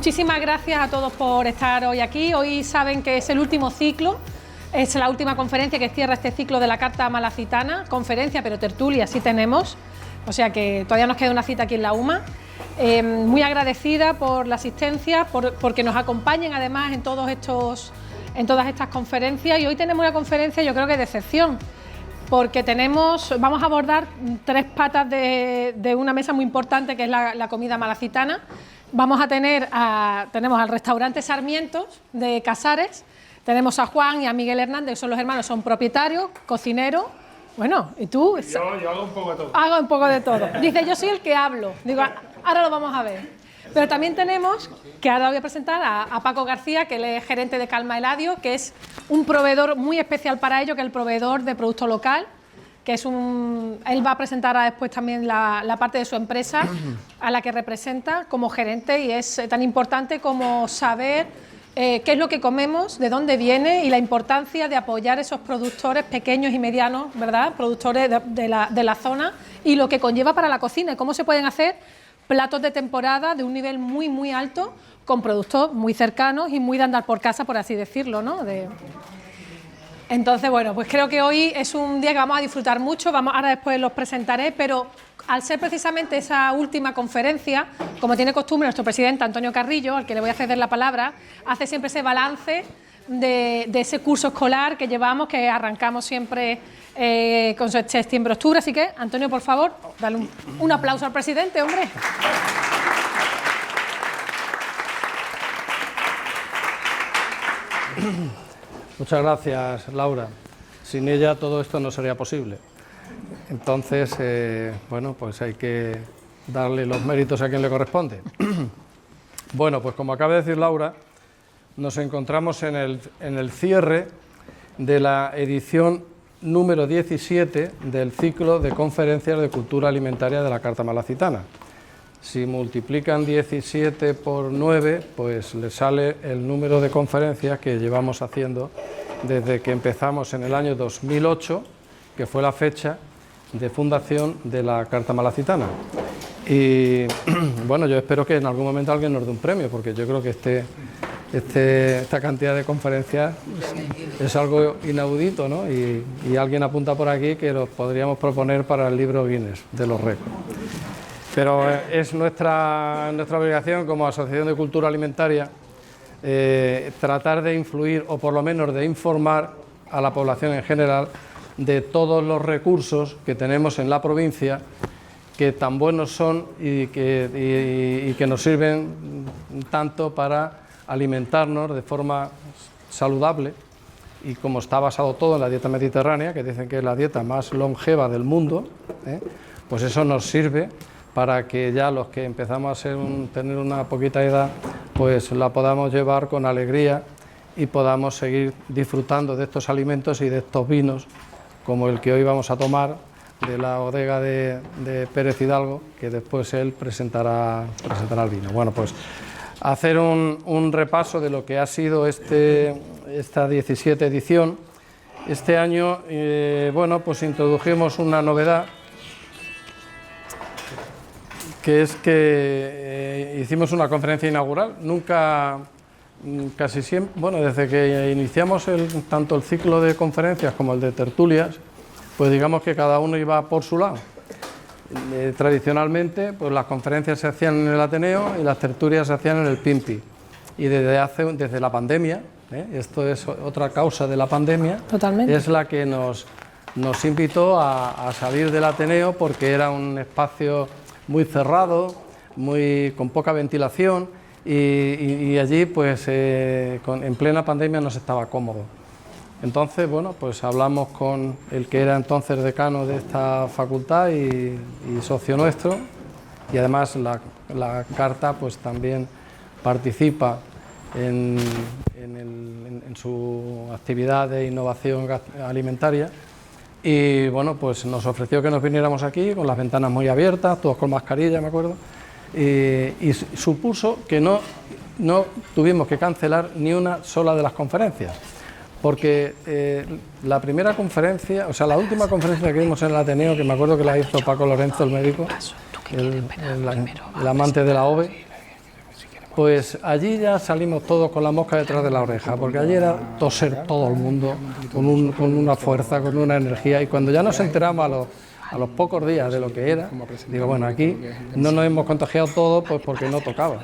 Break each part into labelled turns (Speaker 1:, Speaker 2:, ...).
Speaker 1: muchísimas gracias a todos por estar hoy aquí. Hoy saben que es el último ciclo, es la última conferencia que cierra este ciclo de la Carta Malacitana, conferencia, pero tertulia sí tenemos, o sea que todavía nos queda una cita aquí en la UMA. Muy agradecida por la asistencia, porque nos acompañen además en todas estas conferencias, y hoy tenemos una conferencia yo creo que de excepción, porque vamos a abordar tres patas de una mesa muy importante que es la comida malacitana. Tenemos al restaurante Sarmientos de Casares, tenemos a Juan y a Miguel Hernández, que son los hermanos, son propietarios, cocineros. Bueno, ¿y tú?
Speaker 2: Yo hago un poco de todo.
Speaker 1: Hago un poco de todo. Dice, yo soy el que hablo. Digo, ahora lo vamos a ver. Pero también tenemos, que ahora voy a presentar a Paco García, que él es gerente de Calma Eladio, que es un proveedor muy especial para ello, que es el proveedor de producto local, que es él va a presentar después también la parte de su empresa a la que representa como gerente, y es tan importante como saber qué es lo que comemos, de dónde viene y la importancia de apoyar esos productores pequeños y medianos, ¿verdad? Productores de la zona, y lo que conlleva para la cocina y cómo se pueden hacer platos de temporada de un nivel muy, muy alto con productos muy cercanos y muy de andar por casa, por así decirlo, ¿no? Entonces, bueno, pues creo que hoy es un día que vamos a disfrutar mucho, ahora después los presentaré, pero al ser precisamente esa última conferencia, como tiene costumbre nuestro presidente Antonio Carrillo, al que le voy a ceder la palabra, hace siempre ese balance de ese curso escolar que llevamos, que arrancamos siempre con septiembre-octubre, así que, Antonio, por favor, dale un aplauso al presidente, hombre.
Speaker 2: Muchas gracias, Laura. Sin ella todo esto no sería posible. Entonces, bueno, pues hay que darle los méritos a quien le corresponde. Bueno, pues como acaba de decir Laura, nos encontramos en el cierre de la edición número 17 del ciclo de conferencias de cultura alimentaria de la Carta Malacitana. Si multiplican 17 por 9, pues le sale el número de conferencias que llevamos haciendo desde que empezamos en el año 2008, que fue la fecha de fundación de la Carta Malacitana. Y bueno, yo espero que en algún momento alguien nos dé un premio, porque yo creo que esta cantidad de conferencias es algo inaudito, ¿no? Y alguien apunta por aquí que los podríamos proponer para el libro Guinness de los récords. Pero es nuestra obligación como Asociación de Cultura Alimentaria tratar de influir, o por lo menos de informar a la población en general de todos los recursos que tenemos en la provincia, que tan buenos son y que nos sirven tanto para alimentarnos de forma saludable, y como está basado todo en la dieta mediterránea, que dicen que es la dieta más longeva del mundo, pues eso nos sirve para que ya los que empezamos a tener una poquita edad, pues la podamos llevar con alegría y podamos seguir disfrutando de estos alimentos y de estos vinos, como el que hoy vamos a tomar de la bodega de Pérez Hidalgo, que después él presentará el vino. Bueno, pues hacer un repaso de lo que ha sido esta 17 edición. Este año, bueno, pues introdujimos una novedad, que es que hicimos una conferencia inaugural. Nunca, casi siempre, bueno, desde que iniciamos tanto el ciclo de conferencias como el de tertulias, pues digamos que cada uno iba por su lado. Tradicionalmente, pues las conferencias se hacían en el Ateneo y las tertulias se hacían en el Pimpi. Y desde la pandemia, esto es otra causa de la pandemia,
Speaker 1: totalmente,
Speaker 2: es la que nos invitó a salir del Ateneo, porque era un espacio muy cerrado, con poca ventilación, y allí pues en plena pandemia no se estaba cómodo. Entonces, bueno, pues hablamos con el que era entonces decano de esta facultad y socio nuestro, y además la Carta pues también participa en su actividad de innovación alimentaria. Y bueno, pues nos ofreció que nos viniéramos aquí con las ventanas muy abiertas, todos con mascarilla, me acuerdo, y supuso que no tuvimos que cancelar ni una sola de las conferencias, porque la primera conferencia, o sea, la última conferencia que vimos en el Ateneo, que me acuerdo que la hizo Paco Lorenzo, el médico, el amante de la OVE, Pues allí ya salimos todos con la mosca detrás de la oreja, porque allí era toser todo el mundo con una fuerza, con una energía, y cuando ya nos enteramos a los pocos días de lo que era, digo, bueno, aquí no nos hemos contagiado todos pues porque no tocaba,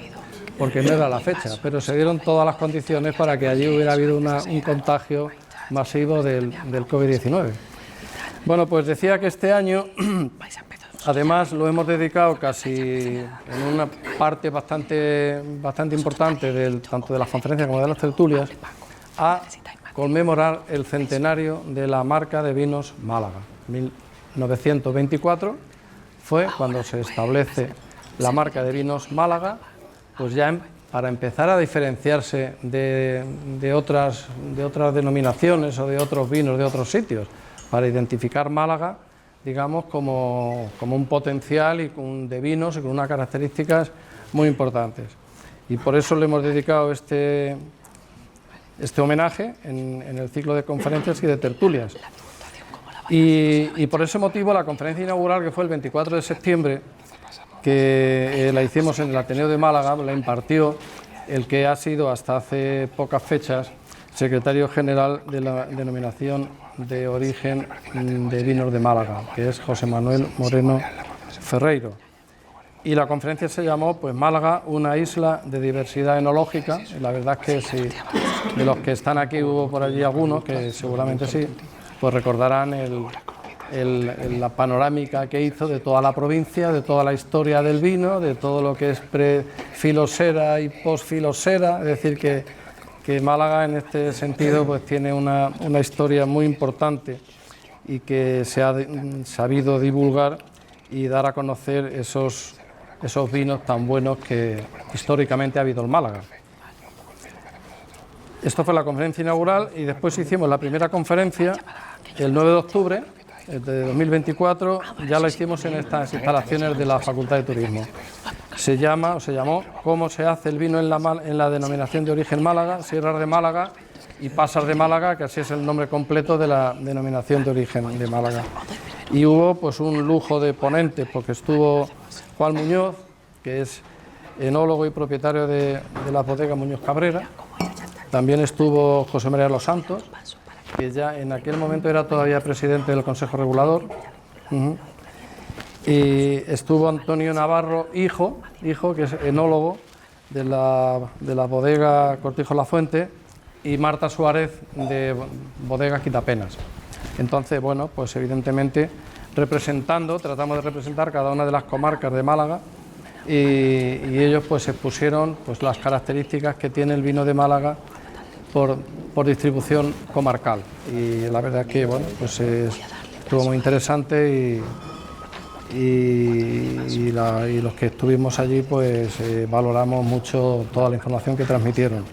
Speaker 2: porque no era la fecha, pero se dieron todas las condiciones para que allí hubiera habido un contagio masivo del COVID-19. Bueno, pues decía que este año, además, lo hemos dedicado casi en una parte bastante importante tanto de las conferencias como de las tertulias a conmemorar el centenario de la marca de vinos Málaga. 1924 fue cuando se establece la marca de vinos Málaga, pues ya para empezar a diferenciarse de otras denominaciones o de otros vinos de otros sitios, para identificar Málaga, digamos, como un potencial de vinos y con unas características muy importantes. Y por eso le hemos dedicado este homenaje en el ciclo de conferencias y de tertulias. Y por ese motivo la conferencia inaugural, que fue el 24 de septiembre, que la hicimos en el Ateneo de Málaga, la impartió el que ha sido hasta hace pocas fechas secretario general de la Denominación de Origen de Vinos de Málaga, que es José Manuel Moreno Ferreiro. Y la conferencia se llamó pues Málaga, una isla de diversidad enológica. Y la verdad es que si de los que están aquí hubo por allí algunos, que seguramente sí, pues recordarán la panorámica que hizo de toda la provincia, de toda la historia del vino, de todo lo que es pre-filosera y post-filosera, es decir que Málaga en este sentido pues tiene una historia muy importante y que se ha sabido divulgar y dar a conocer esos vinos tan buenos que históricamente ha habido en Málaga. Esto fue la conferencia inaugural y después hicimos la primera conferencia el 9 de octubre de 2024, ya la hicimos en estas instalaciones de la Facultad de Turismo. Se llamó ¿Cómo se hace el vino en la denominación de origen Málaga, Sierras de Málaga y Pasas de Málaga, que así es el nombre completo de la denominación de origen de Málaga? Y hubo pues un lujo de ponentes, porque estuvo Juan Muñoz, que es enólogo y propietario de la bodega Muñoz Cabrera. También estuvo José María Los Santos, que ya en aquel momento era todavía presidente del Consejo Regulador. Y estuvo Antonio Navarro, hijo que es enólogo de la bodega Cortijo La Fuente, y Marta Suárez de bodega Quitapenas. Entonces, bueno, pues evidentemente tratamos de representar cada una de las comarcas de Málaga y ellos pues expusieron pues las características que tiene el vino de Málaga por distribución comarcal, y la verdad es que bueno, pues estuvo muy interesante y los que estuvimos allí pues valoramos mucho toda la información que transmitieron.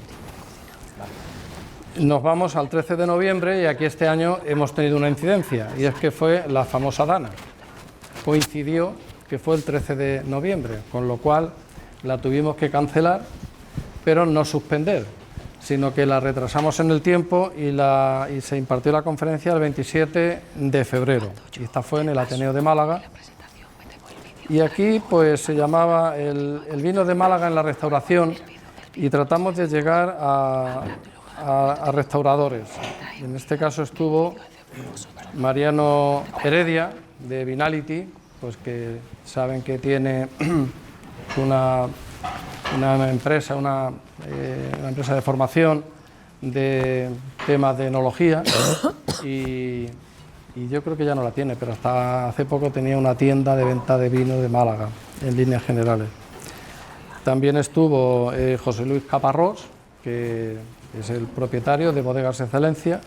Speaker 2: Nos vamos al 13 de noviembre y aquí este año hemos tenido una incidencia, y es que fue la famosa Dana. Coincidió que fue el 13 de noviembre, con lo cual la tuvimos que cancelar, pero no suspender, sino que la retrasamos en el tiempo y se impartió la conferencia el 27 de febrero. Y esta fue en el Ateneo de Málaga. Y aquí pues se llamaba el vino de Málaga en la restauración, y tratamos de llegar a restauradores. En este caso estuvo Mariano Heredia de Vinality, pues que saben que tiene una empresa de formación de temas de enología, y yo creo que ya no la tiene, pero hasta hace poco tenía una tienda de venta de vino de Málaga, en líneas generales. También estuvo José Luis Caparrós, que es el propietario de Bodegas Excelencia,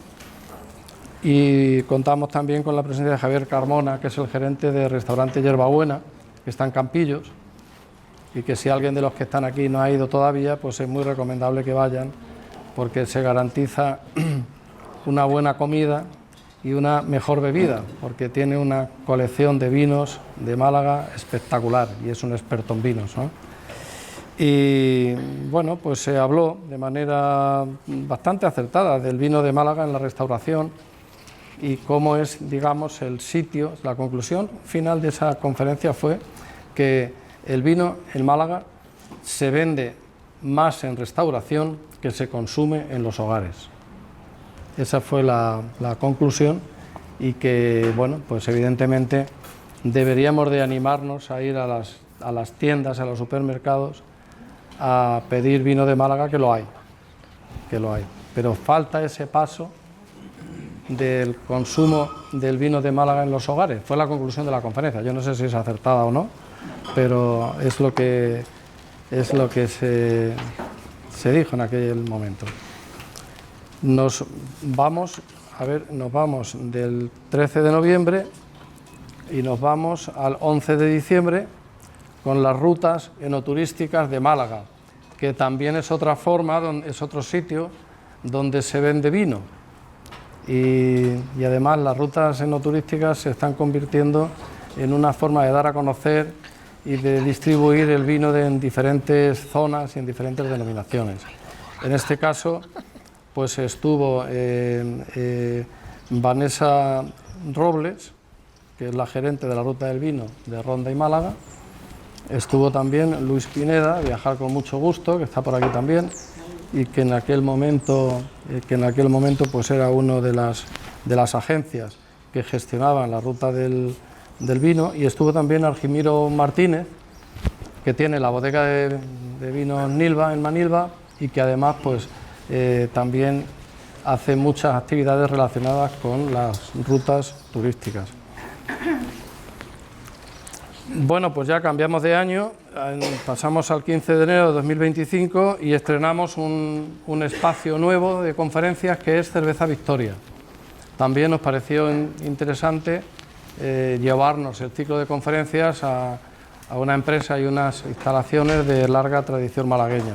Speaker 2: y contamos también con la presencia de Javier Carmona, que es el gerente de restaurante Yerbabuena, que está en Campillos, y que si alguien de los que están aquí no ha ido todavía, pues es muy recomendable que vayan, porque se garantiza una buena comida y una mejor bebida, porque tiene una colección de vinos de Málaga espectacular y es un experto en vinos, ¿no? Y bueno, pues se habló de manera bastante acertada del vino de Málaga en la restauración y cómo es, digamos, el sitio. La conclusión final de esa conferencia fue que el vino en Málaga se vende, más en restauración que se consume en los hogares. Esa fue la conclusión, y que, bueno, pues evidentemente deberíamos de animarnos a ir a las tiendas, a los supermercados, a pedir vino de Málaga, que lo hay, pero falta ese paso del consumo del vino de Málaga en los hogares. Fue la conclusión de la conferencia. Yo no sé si es acertada o no, pero es lo que se dijo en aquel momento. Nos vamos del 13 de noviembre y nos vamos al 11 de diciembre con las rutas enoturísticas de Málaga, que también es otra forma, es otro sitio donde se vende vino. Y además las rutas enoturísticas se están convirtiendo en una forma de dar a conocer y de distribuir el vino en diferentes zonas y en diferentes denominaciones. En este caso, pues estuvo Vanessa Robles, que es la gerente de la Ruta del Vino de Ronda y Málaga. Estuvo también Luis Pineda, Viajar con mucho gusto, que está por aquí también, y que en aquel momento pues era uno de las agencias que gestionaban la Ruta del Vino. Y estuvo también Argimiro Martínez, que tiene la bodega de vinos Nilva en Manilva, y que además pues también hace muchas actividades relacionadas con las rutas turísticas. Bueno, pues ya cambiamos de año, pasamos al 15 de enero de 2025 y estrenamos un espacio nuevo de conferencias, que es Cerveza Victoria. También nos pareció interesante llevarnos el ciclo de conferencias a una empresa y unas instalaciones de larga tradición malagueña.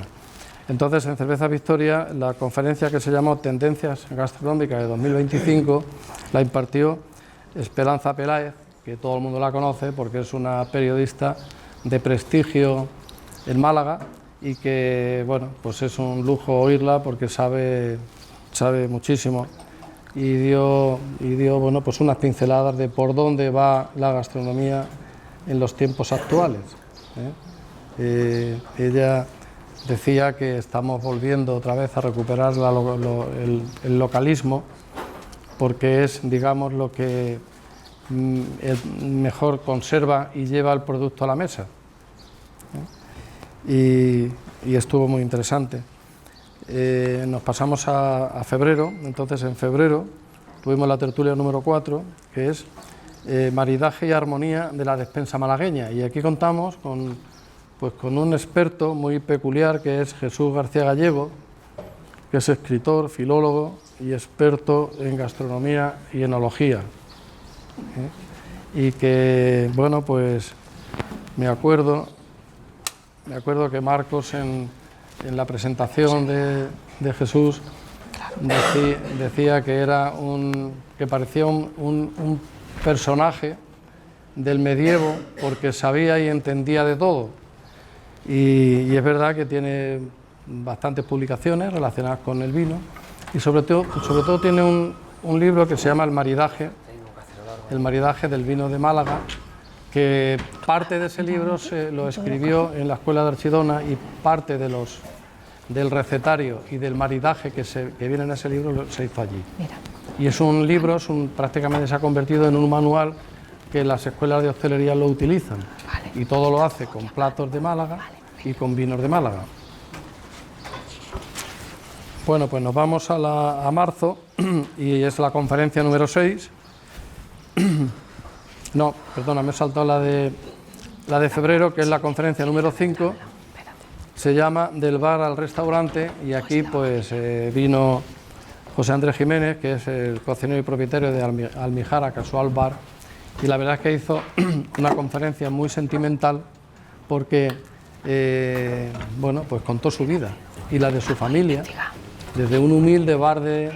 Speaker 2: Entonces, en Cerveza Victoria, la conferencia, que se llamó Tendencias Gastronómicas de 2025, la impartió Esperanza Peláez, que todo el mundo la conoce porque es una periodista de prestigio en Málaga, y que, bueno, pues es un lujo oírla porque sabe muchísimo, y dio bueno, pues unas pinceladas de por dónde va la gastronomía en los tiempos actuales. Ella decía que estamos volviendo otra vez a recuperar el localismo, porque es, digamos, lo que mejor conserva y lleva el producto a la mesa. Y estuvo muy interesante. Nos pasamos a febrero. Entonces, en febrero tuvimos la tertulia número 4, que es Maridaje y armonía de la despensa malagueña, y aquí contamos con un experto muy peculiar, que es Jesús García Gallego, que es escritor, filólogo y experto en gastronomía y enología. Y que, bueno, pues me acuerdo que Marcos, en la presentación de Jesús, decía que que parecía un personaje del medievo, porque sabía y entendía de todo. Y es verdad que tiene bastantes publicaciones relacionadas con el vino, y sobre todo tiene un libro que se llama El maridaje del vino de Málaga, que parte de ese libro lo escribió en la Escuela de Archidona, y parte del recetario y del maridaje que viene en ese libro se hizo allí. Mira. Y es un libro, prácticamente se ha convertido en un manual que las escuelas de hostelería lo utilizan. Vale. Y todo lo hace con platos de Málaga, vale, y con vinos de Málaga. Bueno, pues nos vamos a marzo, y es la conferencia número 6. No, perdona, me he saltado la de febrero, que es la conferencia número 5. Se llama Del bar al restaurante, y aquí pues vino José Andrés Jiménez, que es el cocinero y propietario de Almijara Casual Bar, y la verdad es que hizo una conferencia muy sentimental, porque bueno, pues contó su vida y la de su familia, desde un humilde bar de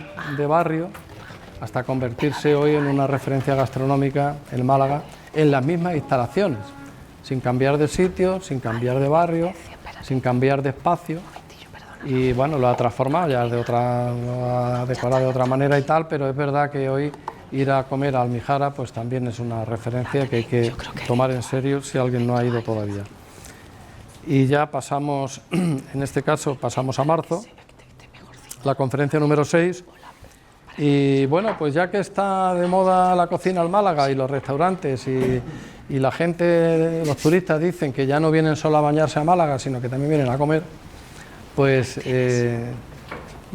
Speaker 2: barrio hasta convertirse hoy en una referencia gastronómica en Málaga, en las mismas instalaciones, sin cambiar de sitio, sin cambiar de barrio, sin cambiar de espacio. Y bueno, lo ha transformado, ya lo ha decorado de otra manera y tal, pero es verdad que hoy ir a comer a Almijara pues también es una referencia que hay que tomar en serio si alguien no ha ido todavía. y ya pasamos, en este caso pasamos a marzo, la conferencia número 6. Y bueno, pues ya que está de moda la cocina en Málaga y los restaurantes y la gente, los turistas dicen que ya no vienen solo a bañarse a Málaga, sino que también vienen a comer, pues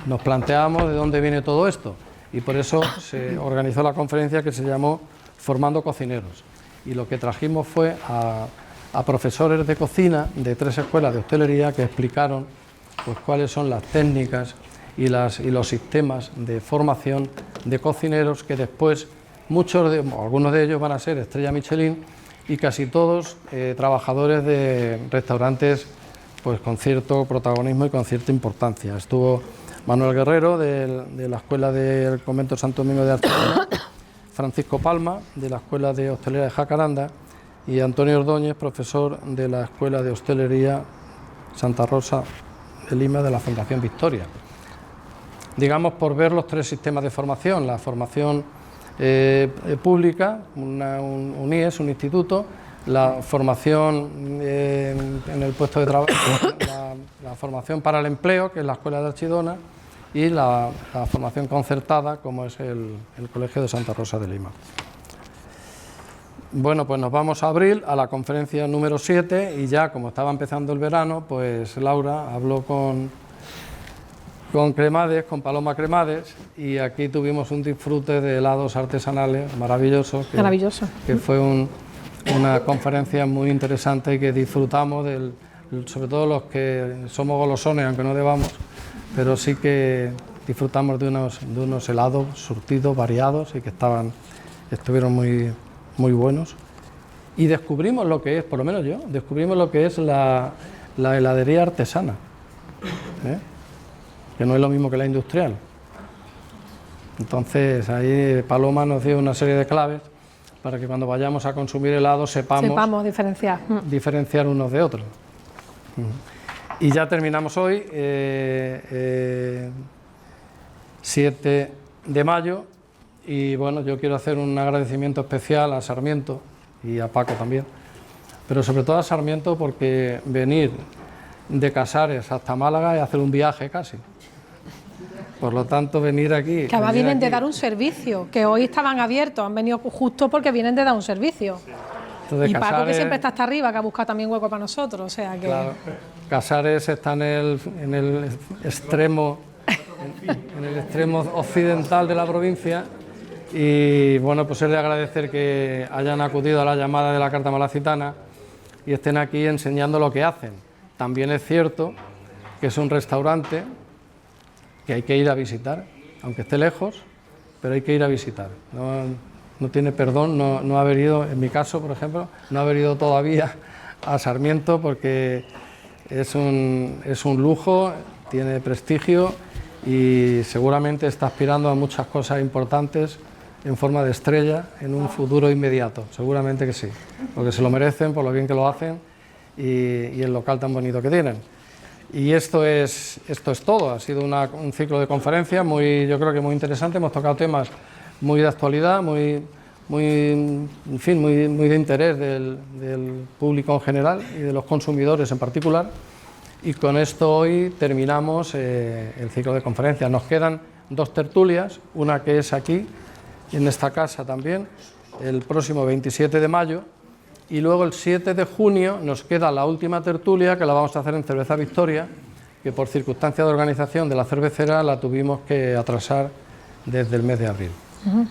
Speaker 2: nos planteamos de dónde viene todo esto y por eso se organizó la conferencia que se llamó Formando Cocineros. Y lo que trajimos fue a profesores de cocina de 3 escuelas de hostelería que explicaron pues cuáles son las técnicas y los sistemas de formación de cocineros que después algunos de ellos van a ser estrella Michelin y casi todos trabajadores de restaurantes pues con cierto protagonismo y con cierta importancia. Estuvo Manuel Guerrero de la Escuela del Convento Santo Domingo de Archidona, Francisco Palma de la Escuela de Hostelería de Jacaranda y Antonio Ordóñez, profesor de la Escuela de Hostelería Santa Rosa de Lima de la Fundación Victoria. Digamos, por ver los 3 sistemas de formación, la formación pública, un IES, un instituto, la formación en el puesto de trabajo, la formación para el empleo, que es la Escuela de Archidona, y la formación concertada, como es el Colegio de Santa Rosa de Lima. Bueno, pues nos vamos a abril, a la conferencia número 7, y ya como estaba empezando el verano, pues Laura habló con Cremades, con Paloma Cremades, y aquí tuvimos un disfrute de helados artesanales maravillosos.
Speaker 1: Maravilloso.
Speaker 2: Que fue una conferencia muy interesante y que disfrutamos, sobre todo los que somos golosones, aunque no debamos, pero sí que disfrutamos de unos helados surtidos, variados y que estuvieron muy buenos. Y descubrimos lo que es, por lo menos yo, descubrimos lo que es la heladería artesana, que no es lo mismo que la industrial. Entonces ahí Paloma nos dio una serie de claves para que cuando vayamos a consumir helado sepamos diferenciar unos de otros. Y ya terminamos hoy, 7 de mayo, y bueno, yo quiero hacer un agradecimiento especial a Sarmiento y a Paco también, pero sobre todo a Sarmiento porque venir de Casares hasta Málaga es hacer un viaje casi. Por lo tanto, venir aquí...
Speaker 1: Que además vienen de dar un servicio, que hoy estaban abiertos, han venido justo porque vienen de dar un servicio.
Speaker 2: Entonces,
Speaker 1: y Paco, que siempre está hasta arriba, que ha buscado también hueco para nosotros, o sea que...
Speaker 2: Claro, Casares está en el extremo occidental de la provincia y bueno, pues es de agradecer que hayan acudido a la llamada de la Carta Malacitana y estén aquí enseñando lo que hacen. También es cierto que es un restaurante que hay que ir a visitar, aunque esté lejos, pero hay que ir a visitar. No tiene perdón no haber ido, en mi caso, por ejemplo, no haber ido todavía a Sarmiento porque es un lujo, tiene prestigio y seguramente está aspirando a muchas cosas importantes en forma de estrella en un futuro inmediato, seguramente que sí, porque se lo merecen por lo bien que lo hacen y el local tan bonito que tienen. Y esto es todo, ha sido un ciclo de conferencias yo creo que muy interesante, hemos tocado temas muy de actualidad, muy de interés del público en general y de los consumidores en particular. Y con esto hoy terminamos el ciclo de conferencias. Nos quedan 2 tertulias, una que es aquí, en esta casa también, el próximo 27 de mayo, y luego el 7 de junio nos queda la última tertulia, que la vamos a hacer en Cerveza Victoria, que por circunstancia de organización de la cervecera la tuvimos que atrasar desde el mes de abril.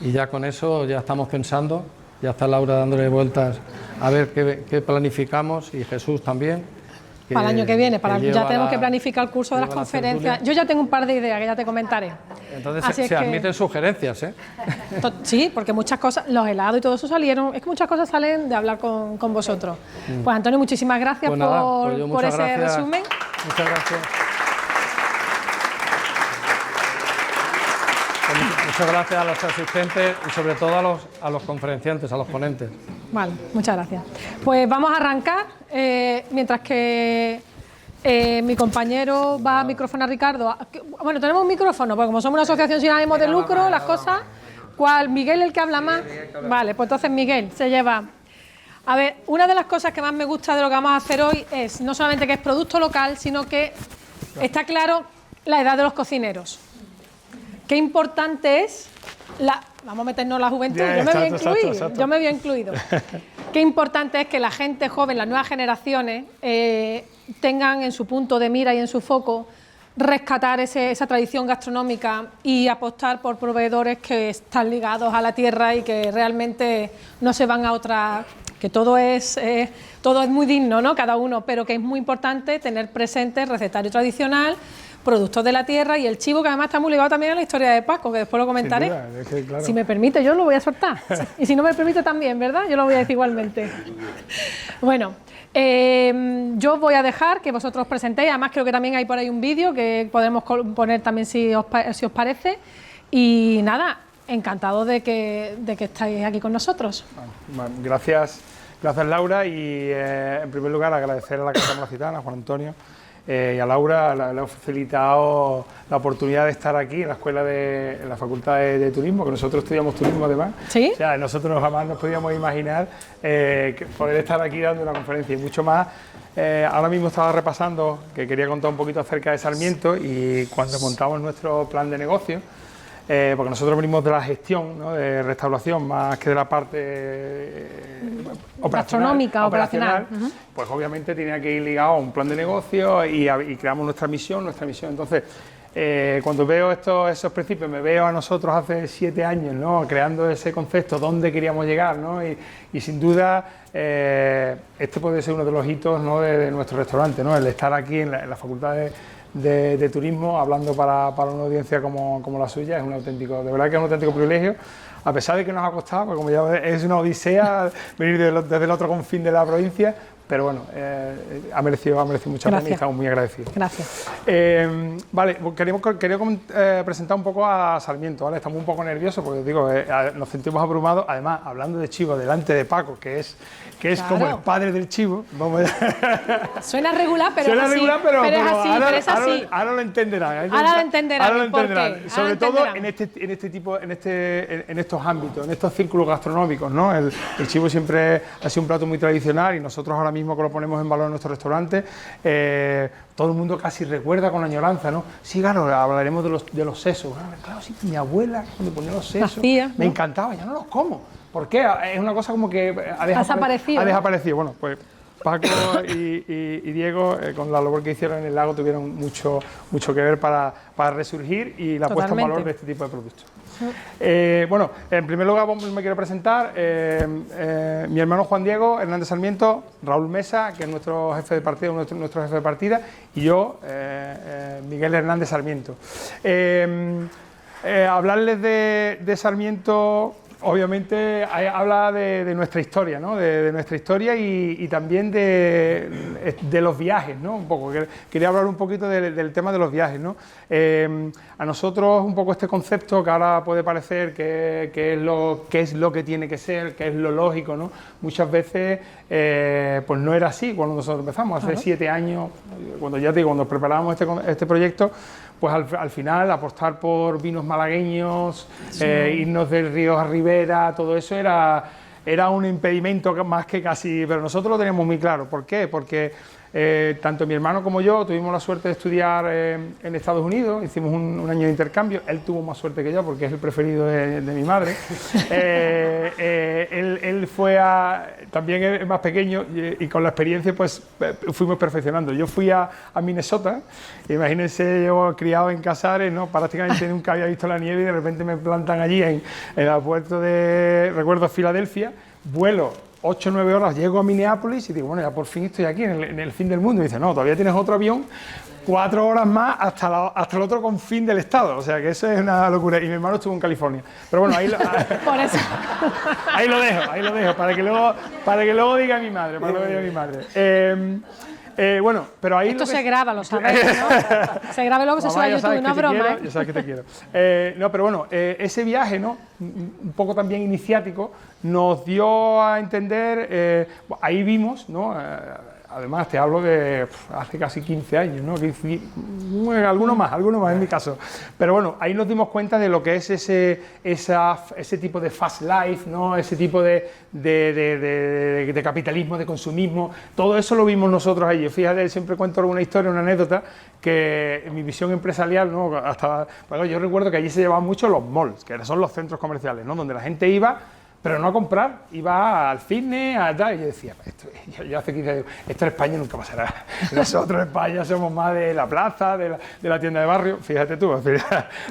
Speaker 2: Y ya con eso ya estamos pensando, ya está Laura dándole vueltas a ver qué planificamos, y Jesús también.
Speaker 1: Para el año que viene, ya tenemos que planificar el curso de las conferencias. Yo ya tengo un par de ideas que ya te comentaré.
Speaker 2: Entonces se admiten sugerencias, ¿eh?
Speaker 1: Sí, porque muchas cosas, los helados y todo eso salieron, es que muchas cosas salen de hablar con vosotros. Pues Antonio, muchísimas gracias por ese resumen.
Speaker 2: Muchas gracias. Muchas gracias a los asistentes y sobre todo a los conferenciantes, a los ponentes.
Speaker 1: Vale, muchas gracias. Pues vamos a arrancar, mientras que mi compañero va a micrófono a Ricardo. Bueno, tenemos un micrófono, porque como somos una asociación sin ánimo de lucro, las cosas... ¿Cuál? ¿Miguel el que habla más? Vale, pues entonces Miguel se lleva A ver, una de las cosas que más me gusta de lo que vamos a hacer hoy es no solamente que es producto local, sino que está claro la edad de los cocineros. Qué importante es vamos a meternos la juventud,
Speaker 2: Ya,
Speaker 1: yo me había incluido. Qué importante es que la gente joven, las nuevas generaciones, tengan en su punto de mira y en su foco rescatar esa tradición gastronómica y apostar por proveedores que están ligados a la tierra y que realmente no se van a otra, que todo es muy digno, ¿no? Cada uno, pero que es muy importante tener presente el recetario tradicional, productos de la tierra y el chivo, que además está muy ligado también a la historia de Paco, que después lo comentaré.
Speaker 2: Sin duda, es que, claro.
Speaker 1: Si me permite, yo lo voy a soltar. Y si no me permite también, ¿verdad? Yo lo voy a decir igualmente. Bueno, yo voy a dejar que vosotros presentéis, además creo que también hay por ahí un vídeo que podemos poner también si os parece. Y nada, encantado de que estáis aquí con nosotros.
Speaker 3: Bueno, gracias Laura, y en primer lugar agradecer a la Casa Malacitana, a Juan Antonio y a Laura. Le he facilitado la oportunidad de estar aquí en la escuela en la Facultad de Turismo, que nosotros estudiamos turismo además.
Speaker 1: ¿Sí?
Speaker 3: O sea, nosotros jamás nos podíamos imaginar poder estar aquí dando una conferencia, y mucho más. Ahora mismo estaba repasando, que quería contar un poquito acerca de Sarmiento, y cuando montamos nuestro plan de negocio, porque nosotros venimos de la gestión, ¿no?, de restauración, más que de la parte
Speaker 1: gastronómica, operacional.
Speaker 3: Pues obviamente tenía que ir ligado a un plan de negocio y creamos nuestra misión. Entonces, cuando veo esos principios, me veo a nosotros hace 7 años, ¿no?, creando ese concepto, dónde queríamos llegar, ¿no? Y sin duda, este puede ser uno de los hitos, ¿no?, de nuestro restaurante, ¿no?, el estar aquí en la Facultad de Turismo, hablando para una audiencia como la suya. Es un auténtico, de verdad que es un auténtico privilegio, a pesar de que nos ha costado, porque como ya es una odisea venir desde el otro confín de la provincia, pero bueno, ha merecido mucha pena y estamos muy agradecidos.
Speaker 1: Gracias.
Speaker 3: Vale, quería presentar un poco a Sarmiento, ¿vale? Estamos un poco nerviosos porque, digo, nos sentimos abrumados, además, hablando de chivo delante de Paco, que es claro, como el padre del chivo.
Speaker 1: Suena regular, pero
Speaker 3: suena
Speaker 1: es así.
Speaker 3: Regular, pero
Speaker 1: es así.
Speaker 3: Ahora lo entenderán.
Speaker 1: Ahora lo entenderán.
Speaker 3: ¿Por qué? Sobre todo en estos ámbitos, en estos círculos gastronómicos, ¿no? El chivo siempre ha sido un plato muy tradicional, y nosotros ahora mismo que lo ponemos en valor en nuestro restaurante, todo el mundo casi recuerda con añoranza, ¿no? Sí, claro, hablaremos de los sesos. Claro, sí, mi abuela cuando ponía los sesos, me encantaba, ya no los como. ¿Por qué? Es una cosa como que ha desaparecido. Bueno, pues Paco y Diego, con la labor que hicieron en el lago, tuvieron mucho que ver para resurgir y la puesta en valor de este tipo de productos. Bueno, en primer lugar me quiero presentar, mi hermano Juan Diego Hernández Sarmiento, Raúl Mesa, que es nuestro jefe de partida, nuestro jefe de partida, y yo, Miguel Hernández Sarmiento. Hablarles de Sarmiento, obviamente habla de nuestra historia, ¿no? De nuestra historia y también de los viajes, ¿no? Un poco. Quería hablar un poquito del tema de los viajes, ¿no? A nosotros un poco este concepto, que ahora puede parecer que es lo que tiene que ser, que es lo lógico, ¿no? Muchas veces pues no era así cuando nosotros empezamos, hace 7 años, cuando preparábamos este proyecto. Pues al final apostar por vinos malagueños, irnos del río a Ribera, todo eso era un impedimento más que casi, pero nosotros lo teníamos muy claro. ¿Por qué? Porque tanto mi hermano como yo tuvimos la suerte de estudiar en Estados Unidos, hicimos un año de intercambio. Él tuvo más suerte que yo porque es el preferido de mi madre. Él fue también es más pequeño y con la experiencia pues fuimos perfeccionando. Yo fui a Minnesota, imagínense, yo criado en Casares, ¿no? Prácticamente nunca había visto la nieve y de repente me plantan allí en el aeropuerto de Filadelfia, vuelo 8 o 9 horas, llego a Minneapolis y digo, bueno, ya por fin estoy aquí en el fin del mundo. Y dice, no, todavía tienes otro avión, 4 horas más hasta el otro confín del estado. O sea que eso es una locura. Y mi hermano estuvo en California. Pero bueno, ahí lo dejo, para que luego diga mi madre. Bueno, pero ahí
Speaker 1: esto se graba, lo sabéis, ¿no? Se graba y luego se sube a YouTube, no es broma.
Speaker 3: Ya sabes que te quiero. No, pero bueno, ese viaje, ¿no?, un poco también iniciático, nos dio a entender, ahí vimos, ¿no?, además te hablo de hace casi 15 años, ¿no? Algunos más en mi caso. Pero bueno, ahí nos dimos cuenta de lo que es ese tipo de fast life, ¿no? Ese tipo de capitalismo, de consumismo. Todo eso lo vimos nosotros allí. Fíjate, siempre cuento alguna historia, una anécdota, que en mi visión empresarial, ¿no? Bueno, yo recuerdo que allí se llevaban mucho los malls, que son los centros comerciales, ¿no? Donde la gente iba, pero no a comprar, iba al fitness, a tal, y yo decía, yo hace 15 años, esto en España nunca pasará. Nosotros en España somos más de la plaza, de la tienda de barrio. Fíjate tú,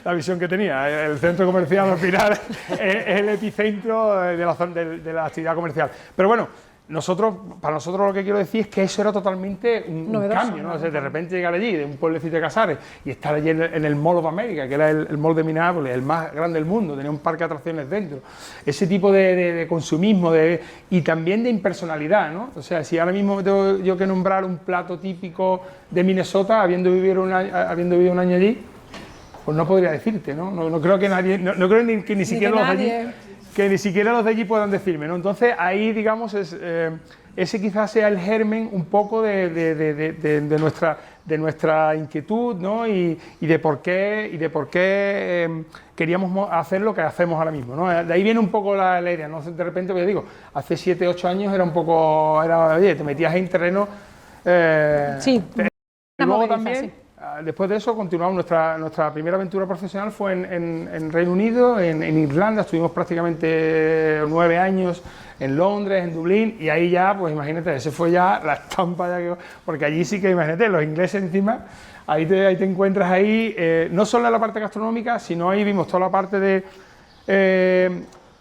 Speaker 3: la visión que tenía. El centro comercial al final es el epicentro de la actividad comercial. Pero bueno, para nosotros lo que quiero decir es que eso era totalmente un cambio, ¿no? O sea, de repente llegar allí, de un pueblecito de Casares, y estar allí en el Mall of America, que era el mall de Minneapolis, el más grande del mundo, tenía un parque de atracciones dentro. Ese tipo de consumismo y también de impersonalidad, ¿no? O sea, si ahora mismo tengo yo que nombrar un plato típico de Minnesota, habiendo vivido un año allí, pues no podría decirte, ¿no? No creo que nadie, no creo que ni siquiera los de allí, que ni siquiera los de allí puedan decirme, ¿no? Entonces ahí, digamos, ese quizás sea el germen un poco de nuestra inquietud, ¿no? Y de por qué queríamos hacer lo que hacemos ahora mismo, ¿no? De ahí viene un poco la idea, ¿no? De repente, pues digo, hace 7, 8 años oye, te metías en terreno.
Speaker 1: Sí.
Speaker 3: Y luego también, sí. Después de eso, continuamos. Nuestra primera aventura profesional fue en Reino Unido, en Irlanda. Estuvimos prácticamente 9 años en Londres, en Dublín, y ahí ya, pues imagínate, ese fue ya la estampa, porque allí sí que, imagínate, los ingleses encima, ahí te encuentras ahí, no solo en la parte gastronómica, sino ahí vimos toda la parte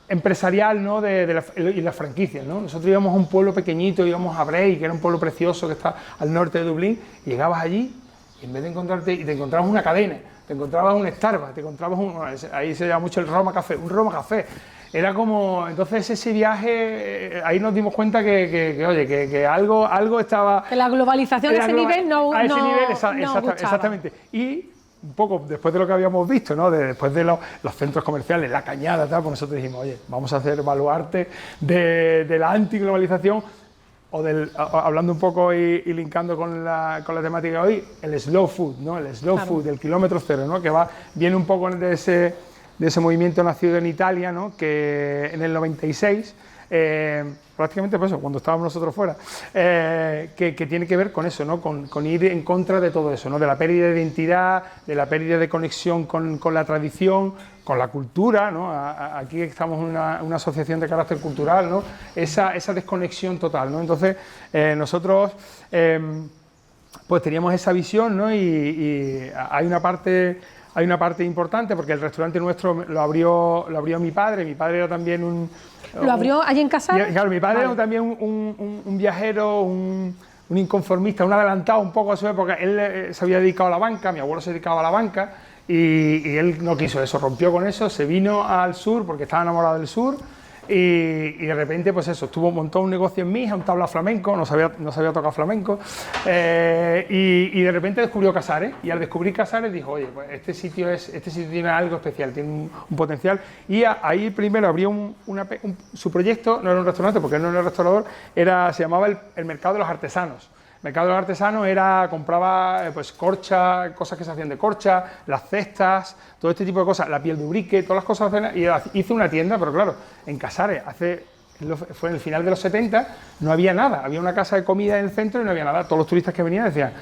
Speaker 3: empresarial, ¿no? Y las franquicias, ¿no? Nosotros íbamos a un pueblo pequeñito, íbamos a Bray, que era un pueblo precioso que está al norte de Dublín, y llegabas allí, y en vez de te encontrabas una cadena, te encontrabas un Starbucks, te encontrabas ahí se llama mucho el Roma Café, un Roma Café. Era como, entonces ese viaje, ahí nos dimos cuenta que algo estaba...
Speaker 1: Que la globalización a ese nivel no gustaba.
Speaker 3: Exactamente. Y un poco después de lo que habíamos visto, ¿no? Después de los centros comerciales, la cañada, tal, pues nosotros dijimos, oye, vamos a hacer baluarte de la antiglobalización, hablando un poco y linkando con la temática de hoy, el slow food, ¿no? El slow food, el kilómetro cero, ¿no? Que viene un poco de ese movimiento nacido en Italia, ¿no? Que en el 96, prácticamente pues eso, cuando estábamos nosotros fuera, que tiene que ver con eso, ¿no? Con ir en contra de todo eso, ¿no? De la pérdida de identidad, de la pérdida de conexión con la tradición, con la cultura, ¿no? Aquí estamos en una asociación de carácter cultural, ¿no? Esa desconexión total, ¿no? Entonces, nosotros pues teníamos esa visión, ¿no? Y hay una parte importante, porque el restaurante nuestro lo abrió mi padre era también
Speaker 1: ¿Lo abrió allí en Casares?
Speaker 3: Claro, mi padre era también un viajero, un inconformista, un adelantado un poco a su época. Él se había dedicado a la banca, mi abuelo se dedicaba a la banca, y él no quiso eso, rompió con eso, se vino al sur porque estaba enamorado del sur, y de repente pues eso, montó un negocio en Mija, un tablao flamenco, no sabía tocar flamenco, y de repente descubrió Casares, y al descubrir Casares dijo, oye, pues este sitio tiene algo especial, tiene un potencial, y ahí primero abrió su proyecto, no era un restaurante porque él no era restaurador, se llamaba el Mercado de los Artesanos. El Mercado de los Artesanos compraba pues cosas que se hacían de corcha, las cestas, todo este tipo de cosas, la piel de ubrique, todas las cosas, y hizo una tienda, pero claro, en Casares, fue en el final de los 70, no había nada, había una casa de comida en el centro y no había nada, todos los turistas que venían decían,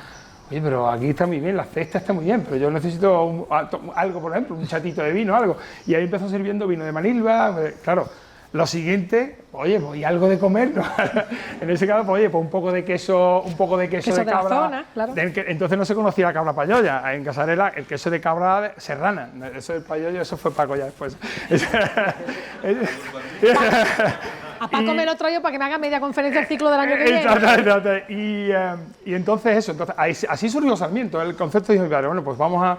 Speaker 3: oye, pero aquí está muy bien, la cesta está muy bien, pero yo necesito algo, por ejemplo, un chatito de vino, algo, y ahí empezó sirviendo vino de Manilva, claro. Lo siguiente, oye, pues, ¿y algo de comer? ¿No? En ese caso, pues, oye, pues un poco de queso de cabra.
Speaker 1: Zona, claro.
Speaker 3: Entonces no se conocía la cabra payoya. En Casarela, el queso de cabra serrana. Eso del payoyo, eso fue Paco ya después.
Speaker 1: A Paco me lo traigo para que me haga media conferencia del ciclo del año que viene.
Speaker 3: Exacto. Y entonces eso, así surgió Sarmiento. El concepto dijo, bueno, pues vamos a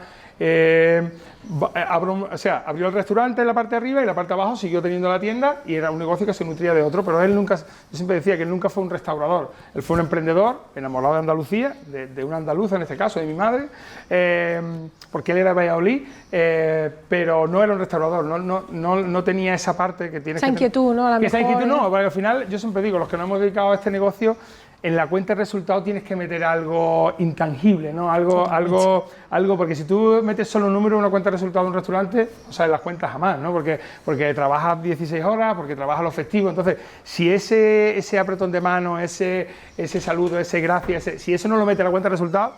Speaker 3: abrió el restaurante en la parte de arriba y la parte de abajo siguió teniendo la tienda y era un negocio que se nutría de otro, pero él nunca, yo siempre decía que él nunca fue un restaurador, él fue un emprendedor enamorado de Andalucía, de una andaluza en este caso, de mi madre, porque él era de Valladolid, pero no era un restaurador, no tenía esa parte que tiene.
Speaker 1: Esa inquietud, ¿no?
Speaker 3: Esa inquietud no, porque al final yo siempre digo, los que nos hemos dedicado a este negocio, en la cuenta de resultados tienes que meter algo intangible, ¿no? Algo, porque si tú metes solo un número en una cuenta de resultados de un restaurante, no sabes las cuentas jamás, ¿no? Porque trabajas 16 horas, porque trabajas los festivos, entonces, si ese apretón de mano, ese saludo, ese gracias, si eso no lo mete en la cuenta de resultados,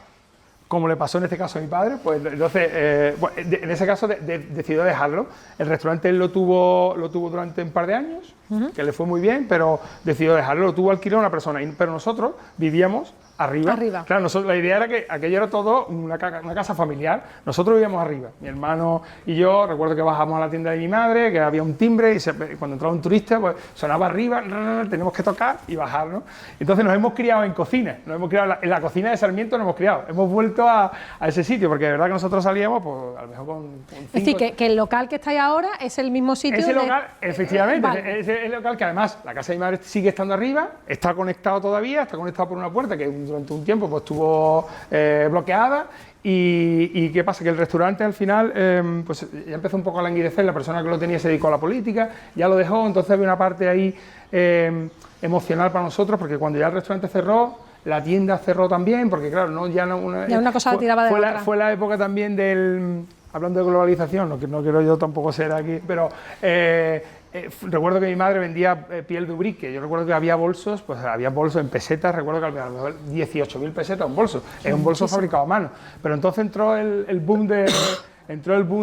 Speaker 3: como le pasó en este caso a mi padre, pues entonces, en ese caso decidió dejarlo. El restaurante él lo tuvo durante un par de años, que le fue muy bien, pero decidió dejarlo, lo tuvo alquilado una persona, pero nosotros vivíamos arriba. Claro, la idea era que aquello era todo una casa familiar, nosotros vivíamos arriba, mi hermano y yo, recuerdo que bajamos a la tienda de mi madre, que había un timbre y cuando entraba un turista, pues sonaba arriba, tenemos que tocar y bajar, ¿no? Entonces nos hemos criado en cocina, en la cocina de Sarmiento nos hemos criado, hemos vuelto a ese sitio, porque de verdad que nosotros salíamos, pues a lo mejor con 5...
Speaker 1: Es decir, que el local que está ahí ahora es el mismo sitio.
Speaker 3: Ese local, efectivamente, vale. Es el local que además la casa de mi madre sigue estando arriba, está conectado todavía, está conectado por una puerta que durante un tiempo pues estuvo bloqueada. Y ¿qué pasa? Que el restaurante al final pues ya empezó un poco a languidecer, la persona que lo tenía se dedicó a la política, ya lo dejó, entonces había una parte ahí emocional para nosotros, porque cuando ya el restaurante cerró, la tienda cerró también, porque claro, ya una cosa tiraba de otra. Fue la época también del... Hablando de globalización, no quiero yo tampoco ser aquí, pero recuerdo que mi madre vendía piel de ubrique. Yo recuerdo que había bolsos en pesetas, recuerdo que a lo mejor 18.000 pesetas un bolso. Es un bolso fabricado a mano. Pero entonces entró el boom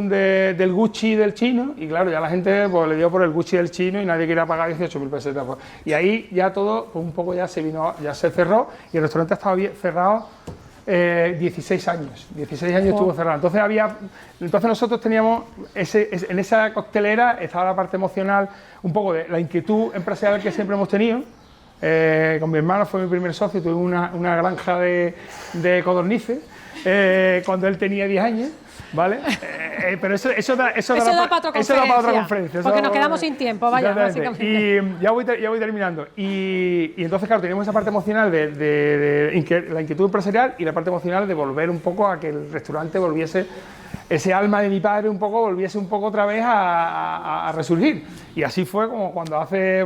Speaker 3: del Gucci del chino y claro, ya la gente pues, le dio por el Gucci del chino y nadie quería pagar 18.000 pesetas. Pues. Y ahí ya todo pues, un poco ya se cerró y el restaurante estaba cerrado 16 años. 16 años estuvo cerrado. Entonces nosotros teníamos, en esa coctelera estaba la parte emocional, un poco de la inquietud empresarial que siempre hemos tenido. Con mi hermano fue mi primer socio, tuve una granja de codornices cuando él tenía 10 años. ¿Vale? Pero eso da para otra conferencia.
Speaker 1: Porque nos quedamos sin tiempo, vaya, básicamente.
Speaker 3: Y ya voy terminando. Y entonces, claro, teníamos esa parte emocional de la inquietud empresarial y la parte emocional de volver un poco a que el restaurante volviese, ese alma de mi padre volviese un poco otra vez a resurgir. Y así fue como cuando hace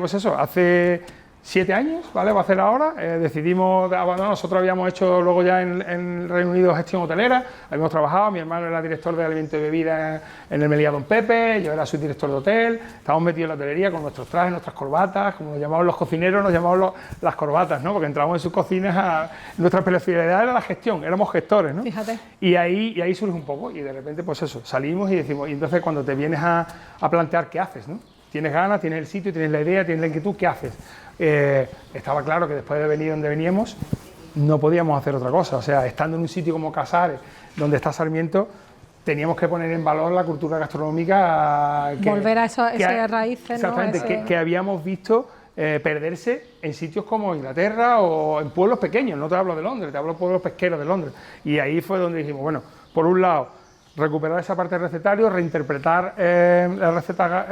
Speaker 3: 7 años, ¿vale? Va a hacer ahora, decidimos abandonar. Nosotros habíamos hecho luego ya en Reino Unido gestión hotelera, habíamos trabajado, mi hermano era director de alimentos y bebidas en el Meliá Don Pepe, yo era subdirector de hotel, estábamos metidos en la hotelería con nuestros trajes, nuestras corbatas, como nos llamaban los cocineros, nos llamaban las corbatas, ¿no? Porque entrábamos en sus cocinas, nuestra especialidad era la gestión, éramos gestores, ¿no?
Speaker 1: Fíjate.
Speaker 3: Y ahí surge un poco, y de repente, pues eso, salimos y decimos, y entonces cuando te vienes a plantear qué haces, ¿no? Tienes ganas, tienes el sitio, tienes la idea, tienes la inquietud, ¿qué haces? Estaba claro que después de venir donde veníamos no podíamos hacer otra cosa, o sea, estando en un sitio como Casares, donde está Sarmiento, teníamos que poner en valor la cultura gastronómica
Speaker 1: volver a esas raíces,
Speaker 3: exactamente, ¿no? que habíamos visto perderse en sitios como Inglaterra o en pueblos pequeños, no te hablo de Londres, te hablo de pueblos pesqueros de Londres, y ahí fue donde dijimos, bueno, por un lado, recuperar esa parte del recetario, reinterpretar la receta